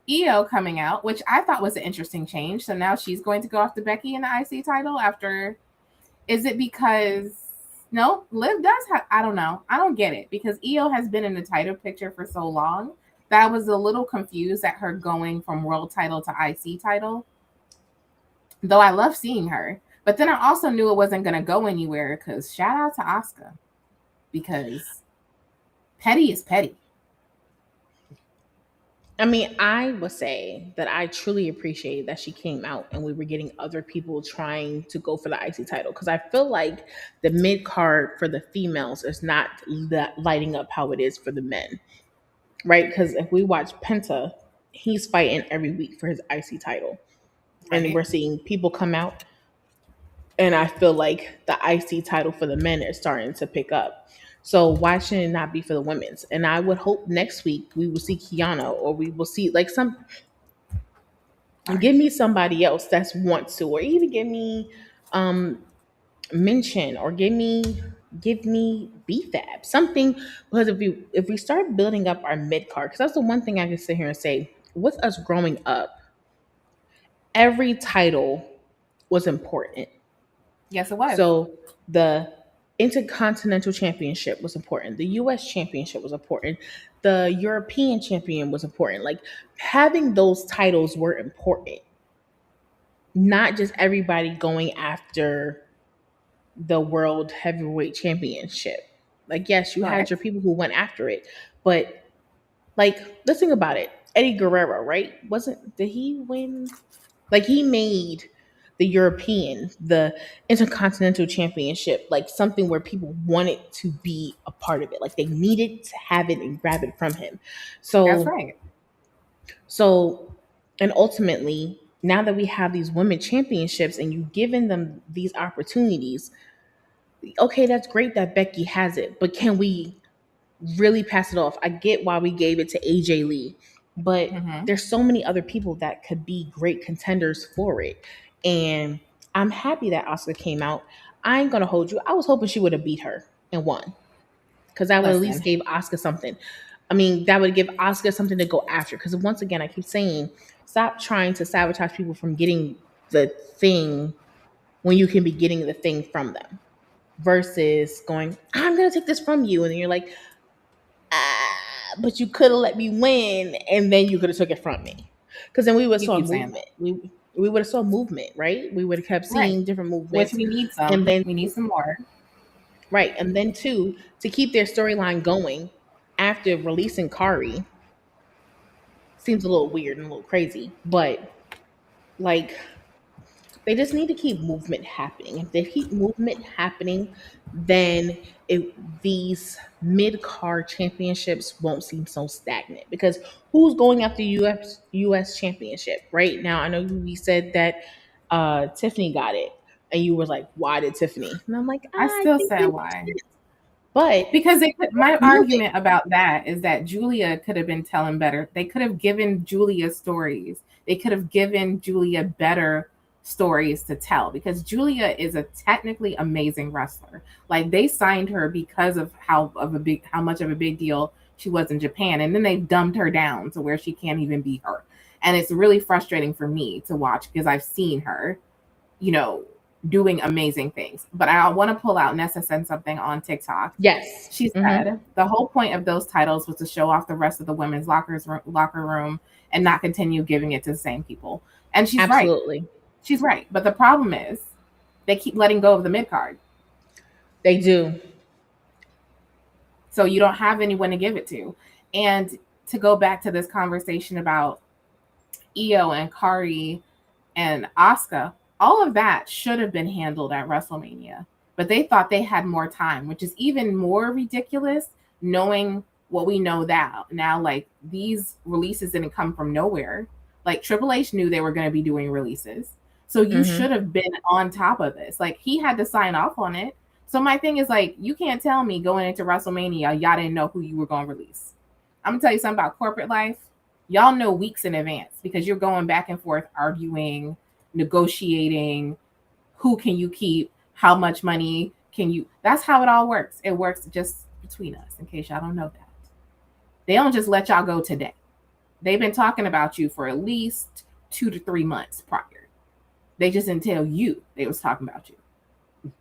Io coming out, which I thought was an interesting change. So now she's going to go after Becky in the IC title after. Is it because no, Liv does have? I don't know. I don't get it because Io has been in the title picture for so long that I was a little confused at her going from world title to IC title. Though I love seeing her, but then I also knew it wasn't going to go anywhere because shout out to Asuka because petty is petty. I mean, I would say that I truly appreciate that she came out and we were getting other people trying to go for the IC title because I feel like the mid card for the females is not lighting up how it is for the men, right? Because if we watch Penta, he's fighting every week for his IC title. Right. And we're seeing people come out. And I feel like the IC title for the men is starting to pick up. So why shouldn't it not be for the women's? And I would hope next week we will see Kiana or we will see like some. Give me somebody else that wants to, or even give me mention or give me BFAB something, because if we start building up our mid card, because that's the one thing I can sit here and say with us growing up. Every title was important. Yes, it was. So the Intercontinental Championship was important. The US Championship was important. The European Champion was important. Like having those titles were important. Not just everybody going after the World Heavyweight Championship. Like, yes, you had your people who went after it. But like, let's think about it. Eddie Guerrero, right? Did he win? Like he made the European, the Intercontinental Championship, like something where people wanted to be a part of it. Like they needed to have it and grab it from him. So that's right. So, and ultimately, now that we have these women championships and you've given them these opportunities, okay, that's great that Becky has it, but can we really pass it off? I get why we gave it to AJ Lee, but there's so many other people that could be great contenders for it. And I'm happy that Asuka came out. I ain't gonna hold you. I was hoping she would have beat her and won, because that would at least give Asuka something. I mean, that would give Asuka something to go after. Because once again, I keep saying, stop trying to sabotage people from getting the thing when you can be getting the thing from them, versus going, I'm gonna take this from you, and then you're like, but you could have let me win, and then you could have took it from me. Because then we would have saw movement. We would have saw movement, right? We would have kept seeing different movements. Which we need some. And then we need some more. Right. And then two, to keep their storyline going after releasing Kari seems a little weird and a little crazy. But like, they just need to keep movement happening. If they keep movement happening, then these mid-card championships won't seem so stagnant. Because who's going after US championship right now? I know we said that Tiffany got it, and you were like, why did Tiffany? And I'm like, I still said why. But because my argument about that is that Julia could have been telling better. They could have given Julia stories. They could have given Julia better stories to tell, because Julia is a technically amazing wrestler. Like, they signed her because of how much of a big deal she was in Japan, and then they dumbed her down to where she can't even be her. And it's really frustrating for me to watch, because I've seen her, doing amazing things. But I want to pull out, Nessa said something on TikTok. Yes. She said the whole point of those titles was to show off the rest of the women's locker room and not continue giving it to the same people. And she's absolutely right. She's right. But the problem is they keep letting go of the mid-card. They do. So you don't have anyone to give it to. And to go back to this conversation about Io and Kari and Asuka, all of that should have been handled at WrestleMania. But they thought they had more time, which is even more ridiculous, knowing what we know now. Like, these releases didn't come from nowhere. Like, Triple H knew they were going to be doing releases. So you should have been on top of this. Like, he had to sign off on it. So my thing is, like, you can't tell me going into WrestleMania, y'all didn't know who you were going to release. I'm going to tell you something about corporate life. Y'all know weeks in advance, because you're going back and forth, arguing, negotiating, who can you keep, how much money can you. That's how it all works. It works just between us, in case y'all don't know that. They don't just let y'all go today. They've been talking about you for at least 2 to 3 months prior. They just didn't tell you they was talking about you.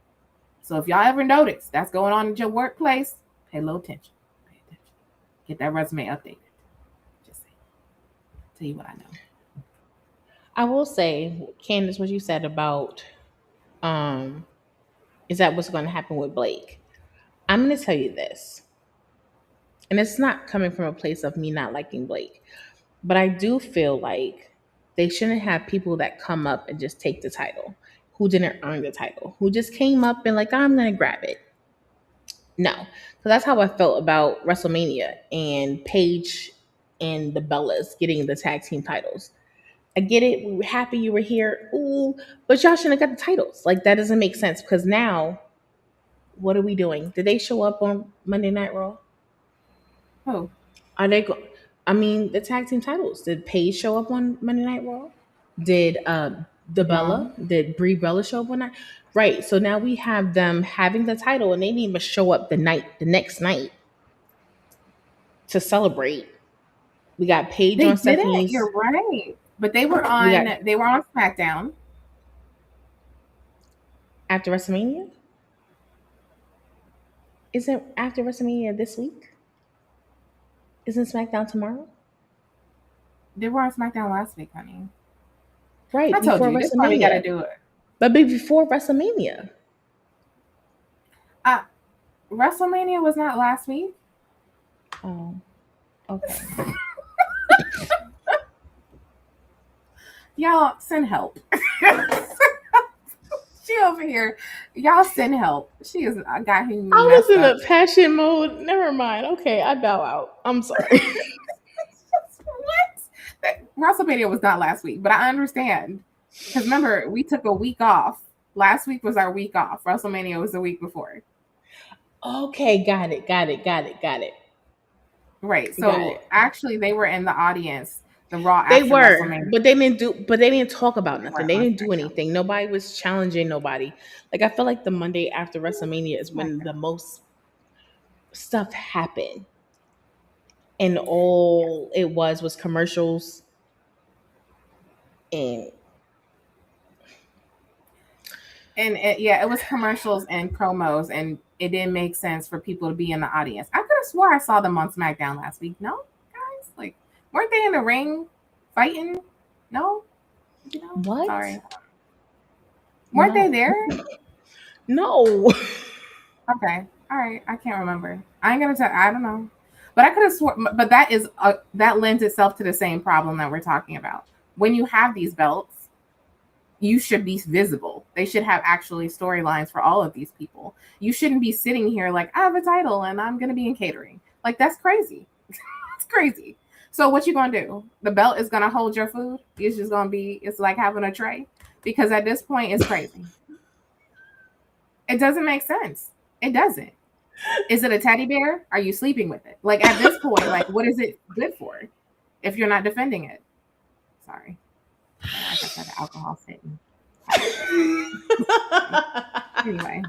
So if y'all ever notice that's going on in your workplace, pay a little attention. Pay attention. Get that resume updated. Just saying. Tell you what I know. I will say, Candace, what you said about is that what's going to happen with Blake? I'm going to tell you this. And it's not coming from a place of me not liking Blake. But I do feel like they shouldn't have people that come up and just take the title, who didn't earn the title, who just came up and like, I'm going to grab it. No. So that's how I felt about WrestleMania and Paige and the Bellas getting the tag team titles. I get it. We were happy you were here. Ooh, but y'all shouldn't have got the titles. Like, that doesn't make sense, because now, what are we doing? Did they show up on Monday Night Raw? Oh. Are they the tag team titles. Did Paige show up on Monday Night Raw? Did Bella? Did Brie Bella show up on that? Right. So now we have them having the title, and they didn't even show up the next night to celebrate. We got Paige on Stephanie's. You're right. But they were on SmackDown. After WrestleMania? Isn't after WrestleMania this week? Isn't SmackDown tomorrow? They were on SmackDown last week, honey. Right. I told you, that's why we got to do it. But before WrestleMania. WrestleMania was not last week. Oh, okay. Y'all send help. She over here. Y'all send help. She is a guy who. I was in a passion mode. Never mind. Okay, I bow out. I'm sorry. What? WrestleMania was not last week, but I understand. Because remember, we took a week off. Last week was our week off. WrestleMania was the week before. Okay, got it. Right. So actually, they were in the audience. The Raw They after were, WrestleMania. but they didn't talk about nothing. They didn't do anything. Nobody was challenging nobody. Like I feel like the Monday after WrestleMania is when the most stuff happened, and all it was commercials and it was commercials and promos, and it didn't make sense for people to be in the audience. I could have swore I saw them on SmackDown last week. No, guys, like weren't they in the ring fighting? No, what? Sorry, weren't they there? No. Okay, all right, I can't remember. I ain't gonna tell. I don't know, but I could have sworn. But that lends itself to the same problem that we're talking about. When you have these belts, you should be visible. They should have actually storylines for all of these people. You shouldn't be sitting here like, I have a title and I'm going to be in catering. Like, that's crazy. It's crazy. So what you going to do? The belt is going to hold your food. It's just going to be, it's like having a tray. Because at this point, it's crazy. It doesn't make sense. It doesn't. Is it a teddy bear? Are you sleeping with it? Like, at this point, like, what is it good for if you're not defending it? Sorry. I guess I had alcohol sitting. Anyway,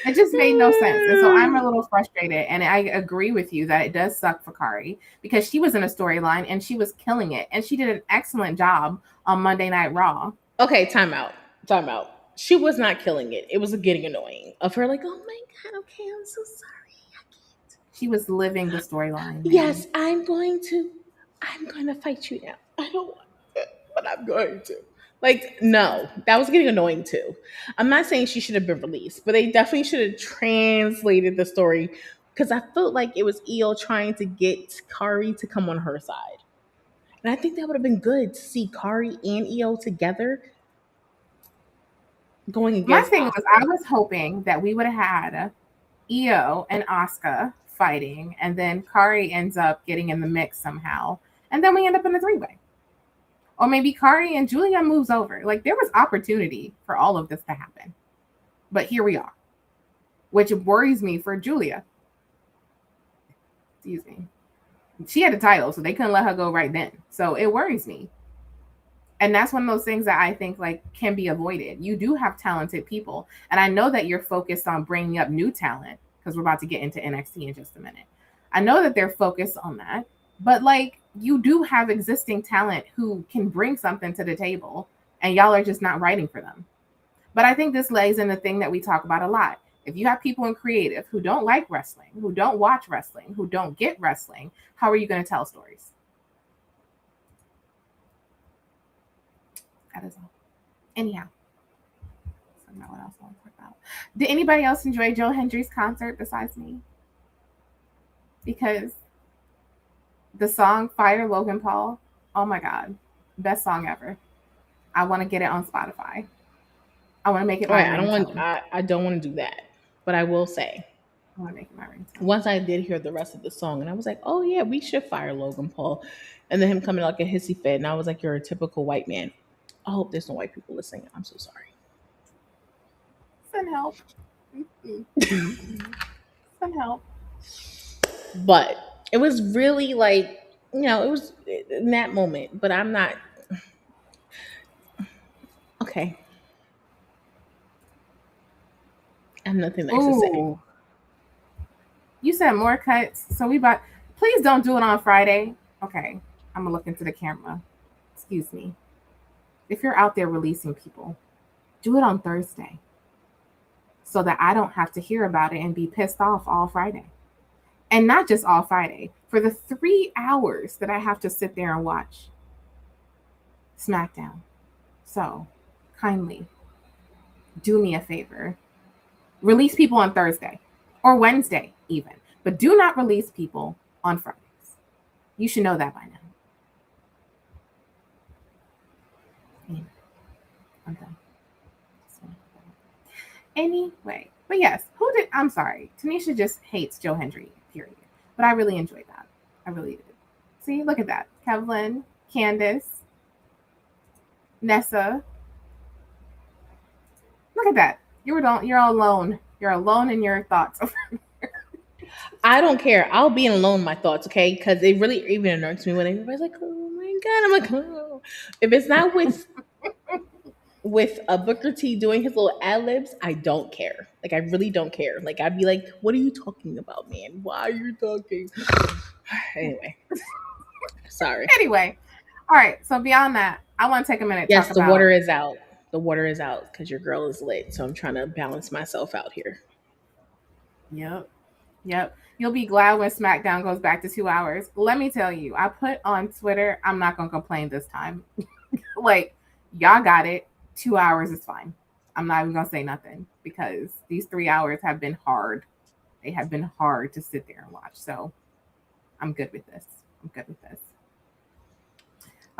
it just made no sense. And so I'm a little frustrated. And I agree with you that it does suck for Kari because she was in a storyline and she was killing it. And she did an excellent job on Monday Night Raw. Okay, time out. She was not killing it. It was getting annoying of her like, oh my God, okay, I'm so sorry. I can't. She was living the storyline. Yes, I'm going to fight you now. I don't want to, but I'm going to. Like, no, that was getting annoying too. I'm not saying she should have been released, but they definitely should have translated the story because I felt like it was Io trying to get Kari to come on her side. And I think that would have been good to see Kari and Io together going against. My thing was, I was hoping that we would have had Io and Asuka fighting, and then Kari ends up getting in the mix somehow, and then we end up in a three-way. Or maybe Kari and Julia moves over. Like, there was opportunity for all of this to happen. But here we are. Which worries me for Julia. Excuse me. She had a title, so they couldn't let her go right then. So it worries me. And that's one of those things that I think like can be avoided. You do have talented people. And I know that you're focused on bringing up new talent because we're about to get into NXT in just a minute. I know that they're focused on that. But like, you do have existing talent who can bring something to the table, and y'all are just not writing for them. But I think this lays in the thing that we talk about a lot. If you have people in creative who don't like wrestling, who don't watch wrestling, who don't get wrestling, how are you going to tell stories? That is all. Anyhow, that's not what else I want to talk about. Did anybody else enjoy Joe Hendry's concert besides me? Because the song Fire Logan Paul, oh my God, best song ever. I want to get it on Spotify. I want to make it my ringtone. I don't want to do that. But I will say, I want to make it my ringtone. Once I did hear the rest of the song, and I was like, oh yeah, we should fire Logan Paul. And then him coming like a hissy fit, and I was like, you're a typical white man. I hope there's no white people listening. I'm so sorry. Send help. Send help. But it was really like, it was in that moment, but I'm not. Okay. I have nothing nice to say. You said more cuts. So please don't do it on Friday. Okay. I'm going to look into the camera. Excuse me. If you're out there releasing people, do it on Thursday so that I don't have to hear about it and be pissed off all Friday. And not just all Friday, for the 3 hours that I have to sit there and watch SmackDown. So kindly do me a favor. Release people on Thursday or Wednesday even, but do not release people on Fridays. You should know that by now. Anyway, I'm done. Anyway, but yes, I'm sorry. Tanisha just hates Joe Hendry, period. But I really enjoyed that. I really did. See, look at that. Kevlin, Candace, Nessa. Look at that. You're alone. You're alone in your thoughts. I don't care. I'll be alone in my thoughts, okay? Because it really even annoys me when everybody's like, "Oh my god!" I'm like, "Oh." If it's not with a Booker T doing his little ad libs, I don't care. Like I really don't care. Like I'd be like, "What are you talking about, man? Why are you talking?" Anyway, sorry. Anyway, all right. So beyond that, I want to take a minute. Yes, talk the about... water is out. The water is out because your girl is lit. So I'm trying to balance myself out here. Yep. You'll be glad when SmackDown goes back to 2 hours. Let me tell you, I put on Twitter, I'm not going to complain this time. Like, y'all got it. 2 hours is fine. I'm not even going to say nothing because these 3 hours have been hard. They have been hard to sit there and watch. So I'm good with this.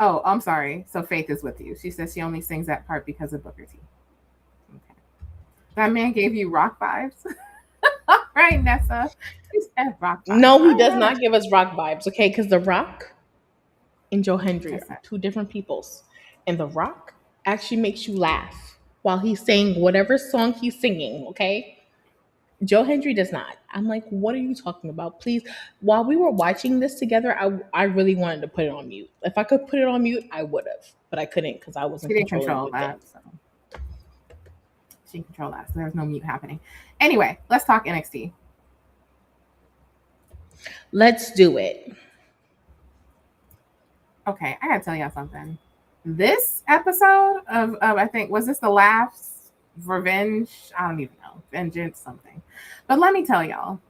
Oh, I'm sorry. So Faith is with you. She says she only sings that part because of Booker T. Okay. That man gave you rock vibes. All right, Nessa. He said rock vibes. No, he does not give us rock vibes, okay? Because The Rock and Joe Hendry are two different peoples. And The Rock actually makes you laugh while he's saying whatever song he's singing, okay? Joe Hendry does not. I'm like, what are you talking about? Please. While we were watching this together, I really wanted to put it on mute. If I could put it on mute, I would have. But I couldn't because I wasn't controlling that. So. She didn't control that. So there was no mute happening. Anyway, let's talk NXT. Let's do it. Okay, I gotta tell y'all something. This episode of I think, was this the Laughs Revenge? I don't even know. Vengeance something. But let me tell y'all.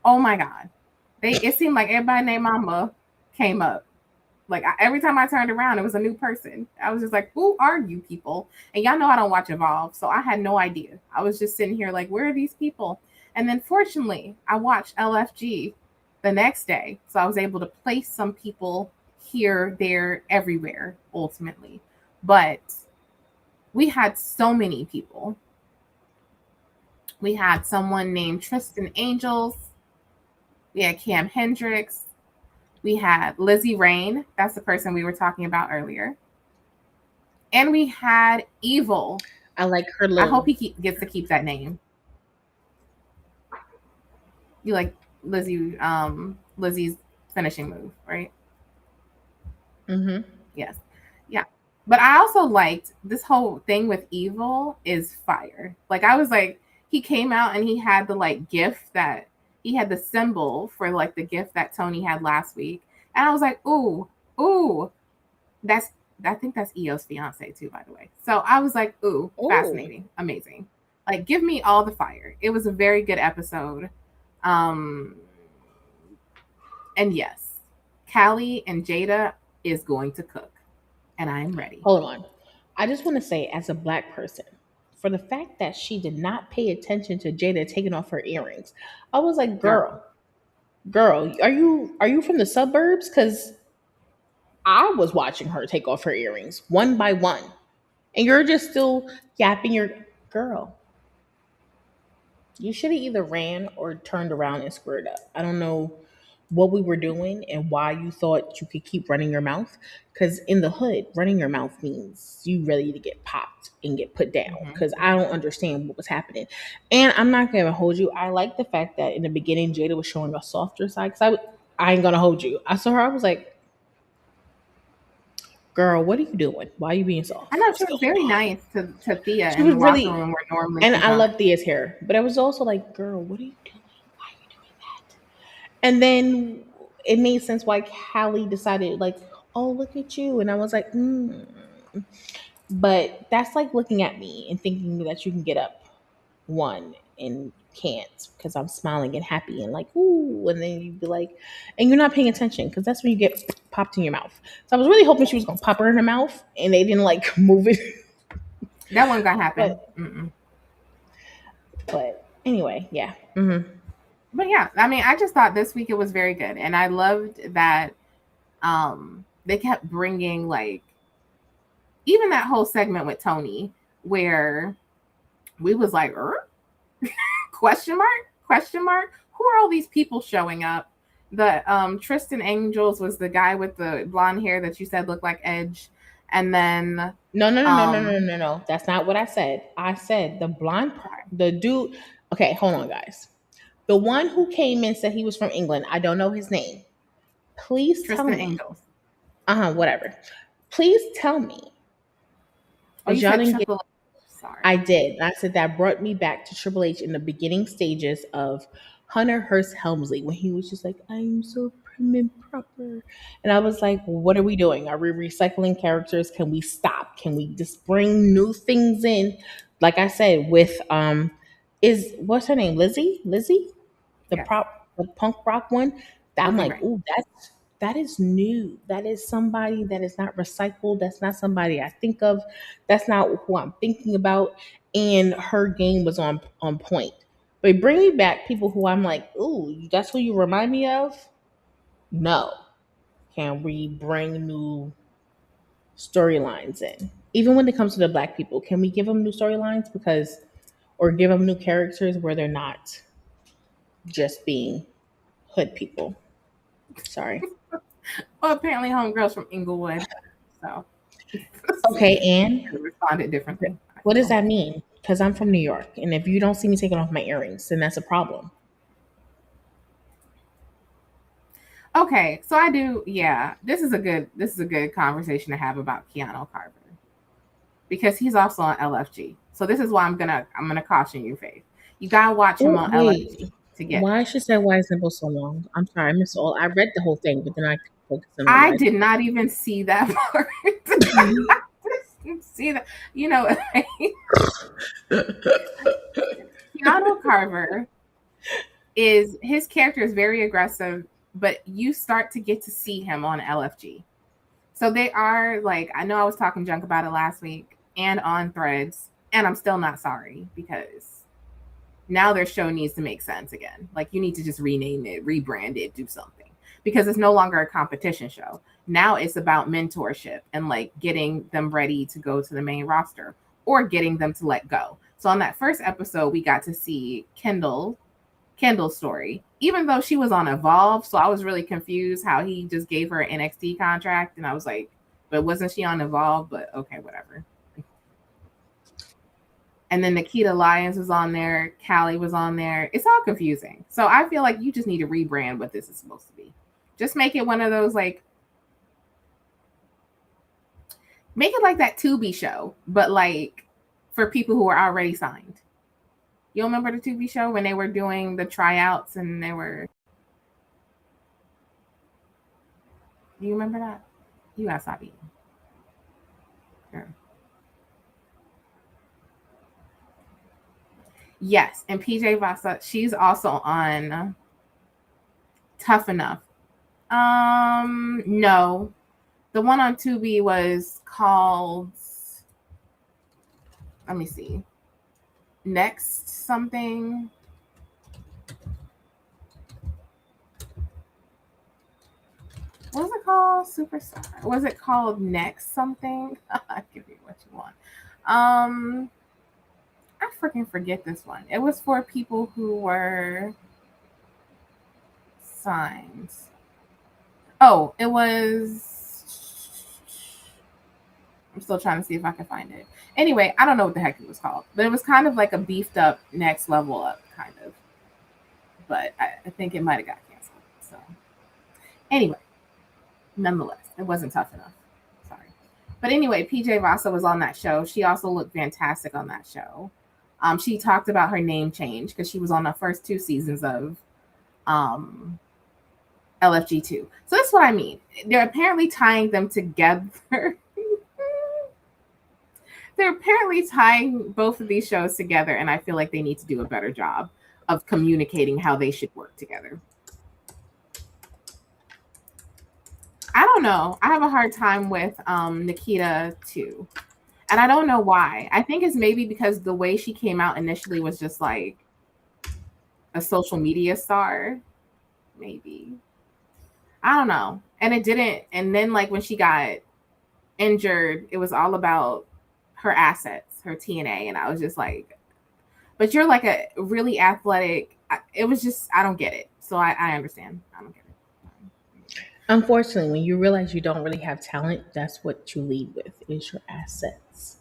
Oh my God. It seemed like everybody named Mama came up. Like every time I turned around, it was a new person. I was just like, who are you people? And y'all know I don't watch Evolve, so I had no idea. I was just sitting here like, where are these people? And then fortunately, I watched LFG the next day. So I was able to place some people here, there, everywhere, ultimately. But we had so many people. We had someone named Tristan Angels. We had Cam Hendricks. We had Lizzie Rain. That's the person we were talking about earlier. And we had Evil. I like her look. I hope he gets to keep that name. You like Lizzie's finishing move, right? Mm-hmm. Yes. Yeah. But I also liked this whole thing with Evil is fire. Like I was like, he came out and he had the like gift that he had the symbol for like the gift that Tony had last week. And I was like, ooh, I think that's Io's fiance too, by the way. So I was like, ooh, fascinating, amazing. Like, give me all the fire. It was a very good episode. And yes, Callie and Jada is going to cook. And I am ready. Hold on. I just want to say, as a Black person, for the fact that she did not pay attention to Jada taking off her earrings, I was like, girl, are you from the suburbs? Because I was watching her take off her earrings one by one. And you're just still yapping your girl. You should have either ran or turned around and squared up. I don't know what we were doing and why you thought you could keep running your mouth. Because in the hood, running your mouth means you ready to get popped and get put down. Because I don't understand what was happening. And I'm not going to hold you. I like the fact that in the beginning, Jada was showing a softer side. Because I ain't going to hold you. I saw her. I was like, girl, what are you doing? Why are you being soft? I know she was very nice to Thea. She was really, room where normally and I love Thea's hair, but I was also like, girl, what are you doing? Why are you doing that? And then it made sense why Callie decided, like, oh, look at you, and I was like, But that's like looking at me and thinking that you can get up one and can't because I'm smiling and happy and like, ooh, and then you'd be like, and you're not paying attention because that's when you get popped in your mouth. So I was really hoping she was gonna pop her in her mouth and they didn't like move it. That wasn't gonna happen. But anyway, yeah. But yeah, I mean, I just thought this week it was very good, and I loved that they kept bringing like even that whole segment with Tony where we was like, question mark? Who are all these people showing up? The Tristan Angels was the guy with the blonde hair that you said looked like Edge, and then no. That's not what I said. I said the blonde, the dude. Okay, hold on, guys. The one who came in said he was from England. I don't know his name. Please tell Tristan me. Angels. Whatever. Please tell me. Oh, you Y'all said didn't get. Triple H. Sorry. I did. I said that brought me back to Triple H in the beginning stages of Hunter Hearst Helmsley when he was just like, I'm so prim and proper. And I was like, what are we doing? Are we recycling characters? Can we stop? Can we just bring new things in? Like I said, with what's her name? Lizzie? The Yes. the punk rock one. I'm Lizzie like, Ray. ooh, that is new. That is somebody that is not recycled. That's not somebody I think of. That's not who I'm thinking about. And her game was on point. But bring me back people who I'm like, ooh, that's who you remind me of. No, can we bring new storylines in? Even when it comes to the black people, can we give them new storylines or give them new characters where they're not just being hood people? Sorry. Well, apparently, homegirls from Inglewood, so Okay, and responded differently. what does that mean? Because I'm from New York, and if you don't see me taking off my earrings, then that's a problem. Okay, so I do. Yeah, this is a good conversation to have about Keanu Carver because he's also on LFG. So this is why I'm gonna caution you, Faith. You gotta watch him on LFG to get. Why should say why is Nimble so long? I'm sorry, I missed all. I read the whole thing, but then I focused on I did not even see that part. See that, you know. Keanu Carver his character is very aggressive, but you start to get to see him on LFG. So they are like, I know I was talking junk about it last week and on Threads, and I'm still not sorry because now their show needs to make sense again. Like you need to just rename it, rebrand it, do something because it's no longer a competition show. Now it's about mentorship and like getting them ready to go to the main roster or getting them to let go. So on that first episode, we got to see Kendall's story, even though she was on Evolve. So I was really confused how he just gave her an NXT contract. And I was like, but wasn't she on Evolve? But okay, whatever. And then Nikita Lyons was on there. Callie was on there. It's all confusing. So I feel like you just need to rebrand what this is supposed to be. Just make it one of those like, make it like that Tubi show, but like for people who are already signed. You remember the Tubi show when they were doing the tryouts and they were. Do you remember that? You gotta stop eating. Sure. Yes, and PJ Vasa, she's also on Tough Enough. No. The one on Tubi was called, let me see. Next something. What was it called? Superstar. Was it called Next something? I'll give you what you want. I freaking forget this one. It was for people who were signed. Oh, it was. I'm still trying to see if I can find it. Anyway, I don't know what the heck it was called, but it was kind of like a beefed up next level up kind of. But I think it might have got canceled. So anyway, nonetheless, it wasn't tough enough. Sorry. But anyway, PJ Vasa was on that show. She also looked fantastic on that show. She talked about her name change because she was on the first 2 seasons of LFG2. So that's what I mean. They're apparently tying them together. They're apparently tying both of these shows together, and I feel like they need to do a better job of communicating how they should work together. I don't know. I have a hard time with Nikita too. And I don't know why. I think it's maybe because the way she came out initially was just like a social media star. Maybe. I don't know. And it didn't. And then like when she got injured, it was all about her assets, her TNA. And I was just like, but you're like a really athletic. It was just, I don't get it. So I understand. I don't get it. Unfortunately, when you realize you don't really have talent, that's what you lead with is your assets.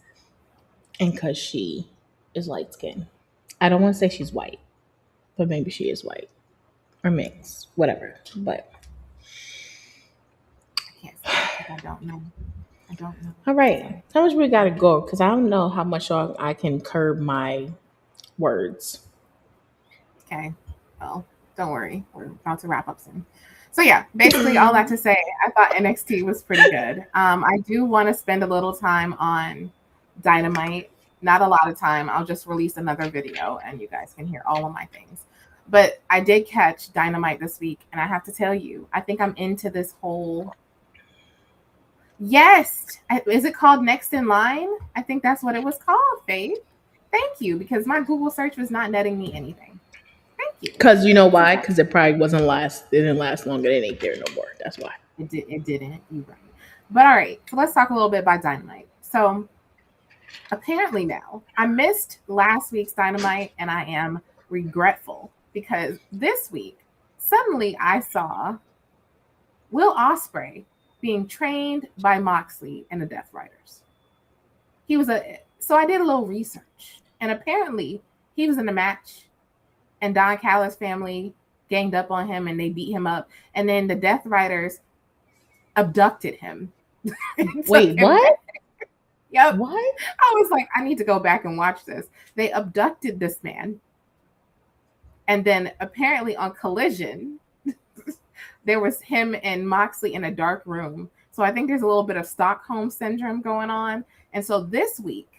And because she is light skinned, I don't want to say she's white, but maybe she is white or mixed, whatever. But I can't say because I don't know. all right, how much we got to go? Because I don't know how much I can curb my words. Okay. Well, don't worry. We're about to wrap up soon. So yeah, basically all that to say, I thought NXT was pretty good. I do want to spend a little time on Dynamite. Not a lot of time. I'll just release another video and you guys can hear all of my things. But I did catch Dynamite this week, and I have to tell you, I think I'm into this whole. Yes, is it called Next in Line? I think that's what it was called, Faith. Thank you, because my Google search was not netting me anything. Thank you. Because you know why? Because it probably wasn't last. It didn't last long. It ain't there no more. That's why. It didn't. You're right. But all right, so let's talk a little bit about Dynamite. So apparently now, I missed last week's Dynamite, and I am regretful because this week suddenly I saw Will Ospreay being trained by Moxley and the Death Riders. So I did a little research, and apparently he was in a match, and Don Callis' family ganged up on him and they beat him up, and then the Death Riders abducted him. Wait, what? Yep. What? I was like, I need to go back and watch this. They abducted this man, and then apparently on Collision, there was him and Moxley in a dark room. So I think there's a little bit of Stockholm syndrome going on. And so this week,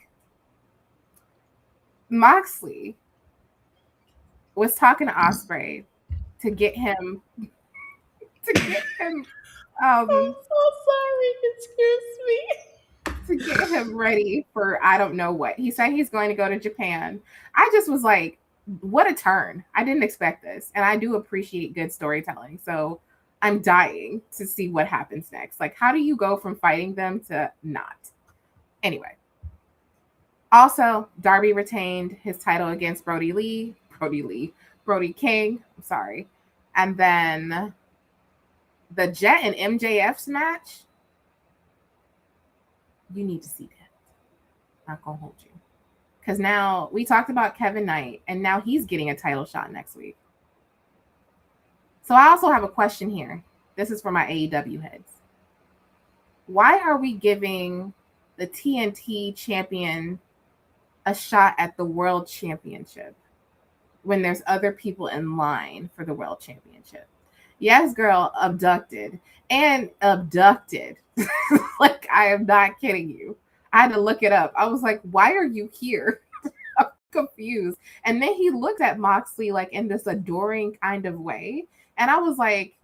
Moxley was talking to Ospreay to get him. I'm so sorry. Excuse me. To get him ready for I don't know what. He said he's going to go to Japan. I just was like, what a turn. I didn't expect this. And I do appreciate good storytelling. So I'm dying to see what happens next. Like, how do you go from fighting them to not? Anyway. Also, Darby retained his title against Brody King. I'm sorry. And then the Jet and MJF's match. You need to see that. Not gonna hold you. Because now we talked about Kevin Knight, and now he's getting a title shot next week. So I also have a question here. This is for my AEW heads. Why are we giving the TNT champion a shot at the world championship when there's other people in line for the world championship? Yes, girl, abducted. Like, I am not kidding you. I had to look it up. I was like, why are you here? I'm confused. And then he looked at Moxley like in this adoring kind of way. And I was like,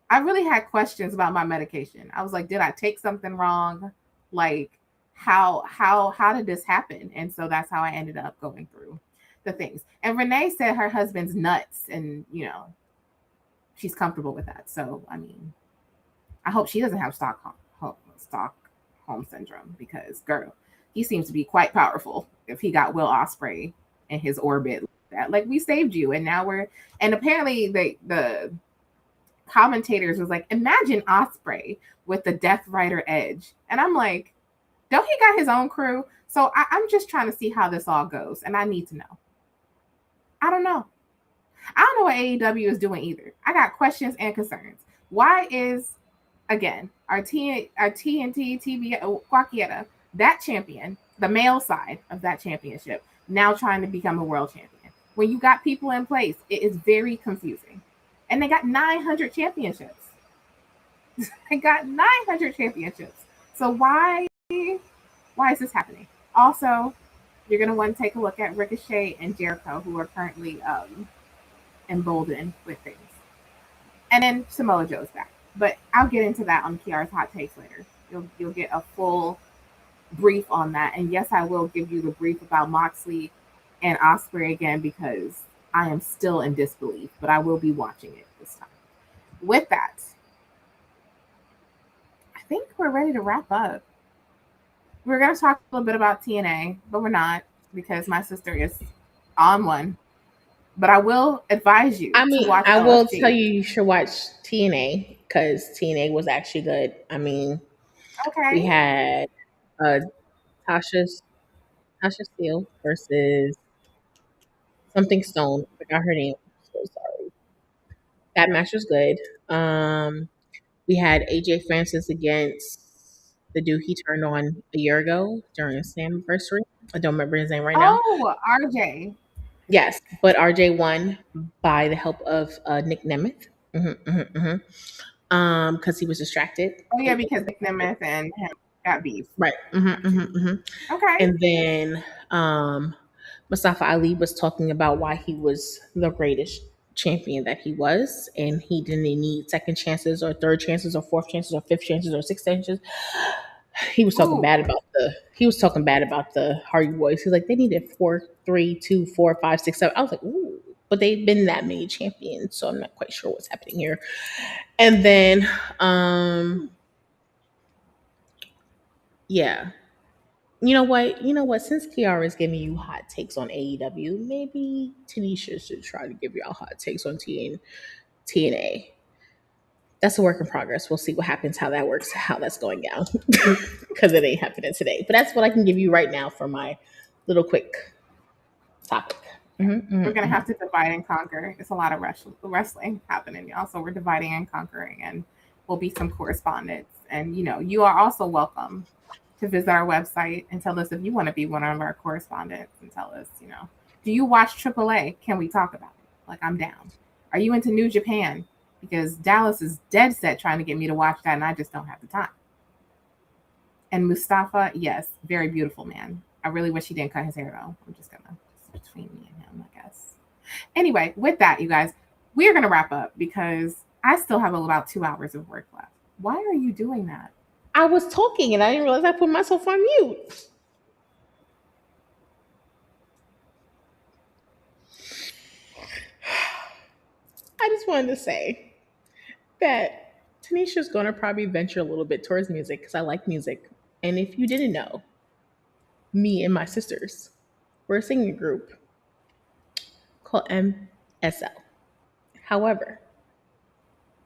I really had questions about my medication. I was like, did I take something wrong? Like, how did this happen? And so that's how I ended up going through the things. And Renee said her husband's nuts, and she's comfortable with that. So I mean, I hope she doesn't have Stockholm syndrome, because girl, he seems to be quite powerful if he got Will Ospreay in his orbit like that. Like, we saved you, and now and apparently the commentators was like, imagine Ospreay with the Death Rider edge. And I'm like, don't he got his own crew? So I'm just trying to see how this all goes, and I need to know. I don't know what AEW is doing either. I got questions and concerns. Why is, again, our TNT TV Quaquieta, that champion, the male side of that championship, now trying to become a world champion? When you got people in place, it is very confusing. And they got 900 championships. So why is this happening? Also, you're going to want to take a look at Ricochet and Jericho, who are currently emboldened with things. And then Samoa Joe's back. But I'll get into that on Kiara's Hot Takes later. You'll get a full brief on that. And yes, I will give you the brief about Moxley and Ospreay again, because I am still in disbelief, but I will be watching it this time. With that, I think we're ready to wrap up. We're going to talk a little bit about TNA, but we're not, because my sister is on one But I will advise you to watch I will LFG. tell you should watch TNA because TNA was actually good. I mean, we had Tasha Steele versus something Stone. I forgot her name. I'm so sorry. That match was good. We had AJ Francis against the dude he turned on a year ago during his anniversary. I don't remember his name right now. Oh, RJ. Yes, but RJ won by the help of Nick Nemeth. Because he was distracted. Oh yeah, because Nick Nemeth and him got beef. Right. Okay. And then Mustafa Ali was talking about why he was the greatest champion that he was, and he didn't need second chances or third chances or fourth chances or fifth chances or sixth chances. He was talking bad about the Hardy Boys. He's like, they needed 4, 3, 2, 4, 5, 6, 7. I was like, ooh, but they've been that many champions, so I'm not quite sure what's happening here. And then, yeah. You know what? Since Kiara is giving you hot takes on AEW, maybe Tanisha should try to give y'all hot takes on TNA. That's a work in progress. We'll see what happens, how that works, how that's going down, because it ain't happening today. But that's what I can give you right now for my little quick topic. We're gonna have to divide and conquer. It's a lot of wrestling happening, y'all. So we're dividing and conquering, and will be some correspondence. And you are also welcome to visit our website and tell us if you want to be one of our correspondents and tell us, do you watch AAA? Can we talk about it? Like, I'm down. Are you into New Japan? Because Dallas is dead set trying to get me to watch that, and I just don't have the time. And Mustafa, yes, very beautiful man. I really wish he didn't cut his hair though. I'm just between me and him, I guess. Anyway, with that, you guys, we're gonna wrap up because I still have about 2 hours of work left. Why are you doing that? I was talking and I didn't realize I put myself on mute. I just wanted to say that Tanisha's going to probably venture a little bit towards music because I like music. And if you didn't know, me and my sisters were a singing group called MSL. However,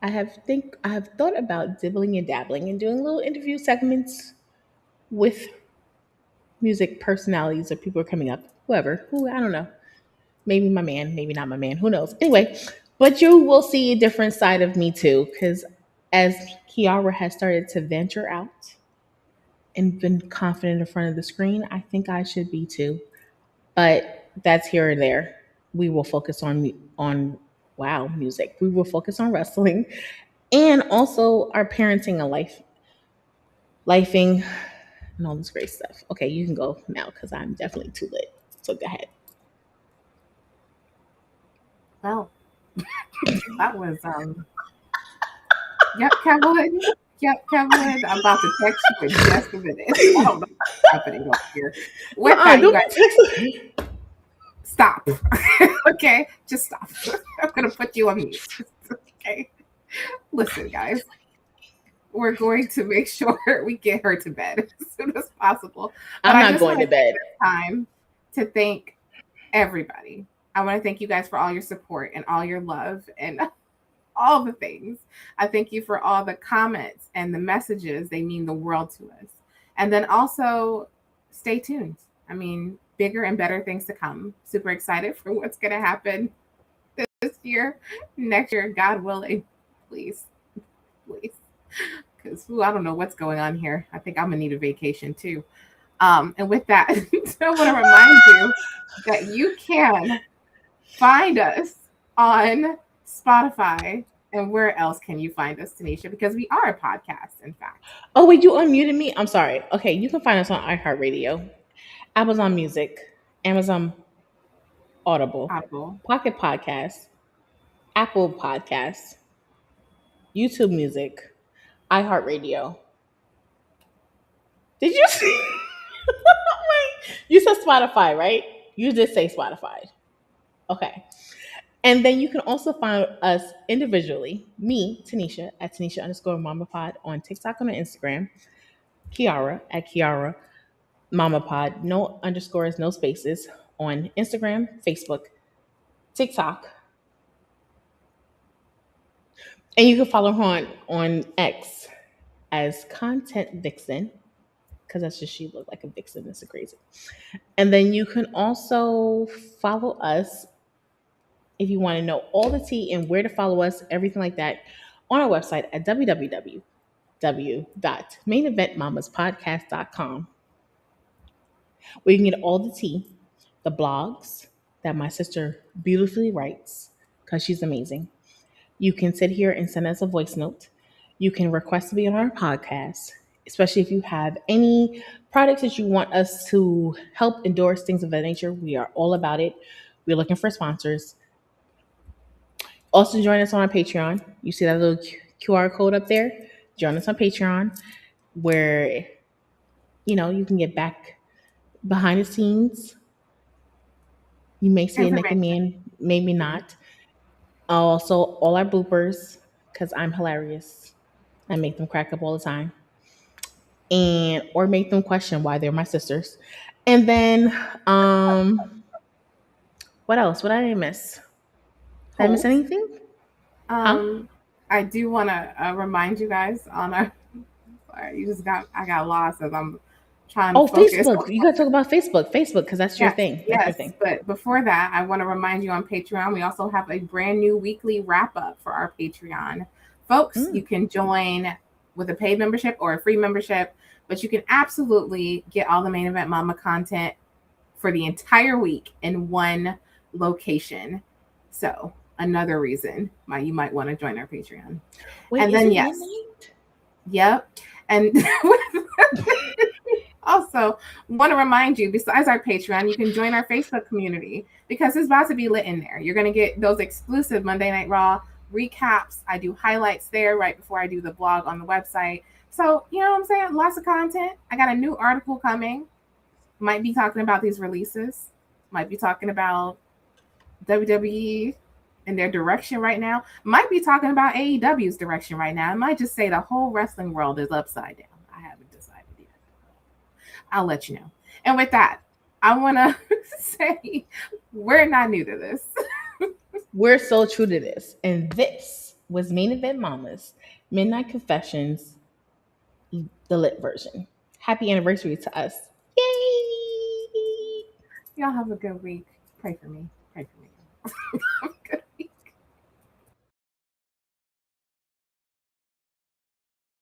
I have thought about dibbling and dabbling and doing little interview segments with music personalities or people coming up, who I don't know. Maybe my man, maybe not my man, who knows? Anyway, but you will see a different side of me too, because as Kiara has started to venture out and been confident in front of the screen, I think I should be too. But that's here and there. We will focus on music. We will focus on wrestling and also our parenting and lifing and all this great stuff. Okay, you can go now because I'm definitely too lit. So go ahead. Well, that was yep, Kevin. Yep, Kevin. I'm about to text you in just a minute. I don't know what's happening up here. With that, you guys, stop. Okay, just stop. I'm gonna put you on mute. Okay. Listen, guys. We're going to make sure we get her to bed as soon as possible. But I'm not going to bed. Time to thank everybody. I want to thank you guys for all your support and all your love and all the things. I thank you for all the comments and the messages. They mean the world to us. And then also stay tuned. I mean, bigger and better things to come. Super excited for what's going to happen this year, next year, God willing. Please. Because I don't know what's going on here. I think I'm going to need a vacation too. And with that, I want to remind you that you can find us on Spotify. And where else can you find us, Tanisha? Because we are a podcast, in fact. Oh, wait, you unmuted me? I'm sorry. Okay, you can find us on iHeartRadio, Amazon Music, Amazon Audible, Pocket Podcasts, Apple Podcasts, YouTube Music, iHeartRadio. Did you see? Wait, you said Spotify, right? You did say Spotify. Okay. And then you can also find us individually, me, Tanisha, at Tanisha_MamaPod on TikTok and on Instagram, Kiara at Kiara MamaPod, no underscores, no spaces on Instagram, Facebook, TikTok. And you can follow her on X as Content Vixen, because that's just she looked like a vixen. That's crazy. And then you can also follow us if you want to know all the tea and where to follow us, everything like that, on our website at www.maineventmamaspodcast.com, where you can get all the tea, the blogs that my sister beautifully writes, because she's amazing. You can sit here and send us a voice note. You can request to be on our podcast, especially if you have any products that you want us to help endorse, things of that nature. We are all about it. We're looking for sponsors. Also, join us on our Patreon. You see that little QR code up there? Join us on Patreon, where you can get back behind the scenes. You may see a naked man, maybe not. Also, all our bloopers, because I'm hilarious. I make them crack up all the time. Or make them question why they're my sisters. And then, what else? What did I miss? Did I miss anything? I do want to remind you guys on our. Sorry, I got lost as I'm trying to focus. Facebook. You got to talk about Facebook, because that's your thing. That's your thing. But before that, I want to remind you on Patreon, we also have a brand new weekly wrap up for our Patreon. Folks, you can join with a paid membership or a free membership, but you can absolutely get all the Main Event Mama content for the entire week in one location. So another reason why you might want to join our Patreon. Wait, and then midnight? Yep. And also want to remind you, besides our Patreon, you can join our Facebook community, because it's about to be lit in there. You're going to get those exclusive Monday Night Raw recaps. I do highlights there right before I do the blog on the website. So, you know what I'm saying? Lots of content. I got a new article coming. Might be talking about these releases. Might be talking about WWE and their direction right now. Might be talking about AEW's direction right now. I might just say the whole wrestling world is upside down. I haven't decided yet. I'll let you know. And with that, I want to say we're not new to this. We're so true to this. And this was Main Event Mama's Midnight Confessions, the lit version. Happy anniversary to us. Yay! Y'all have a good week. Pray for me. Pray for me.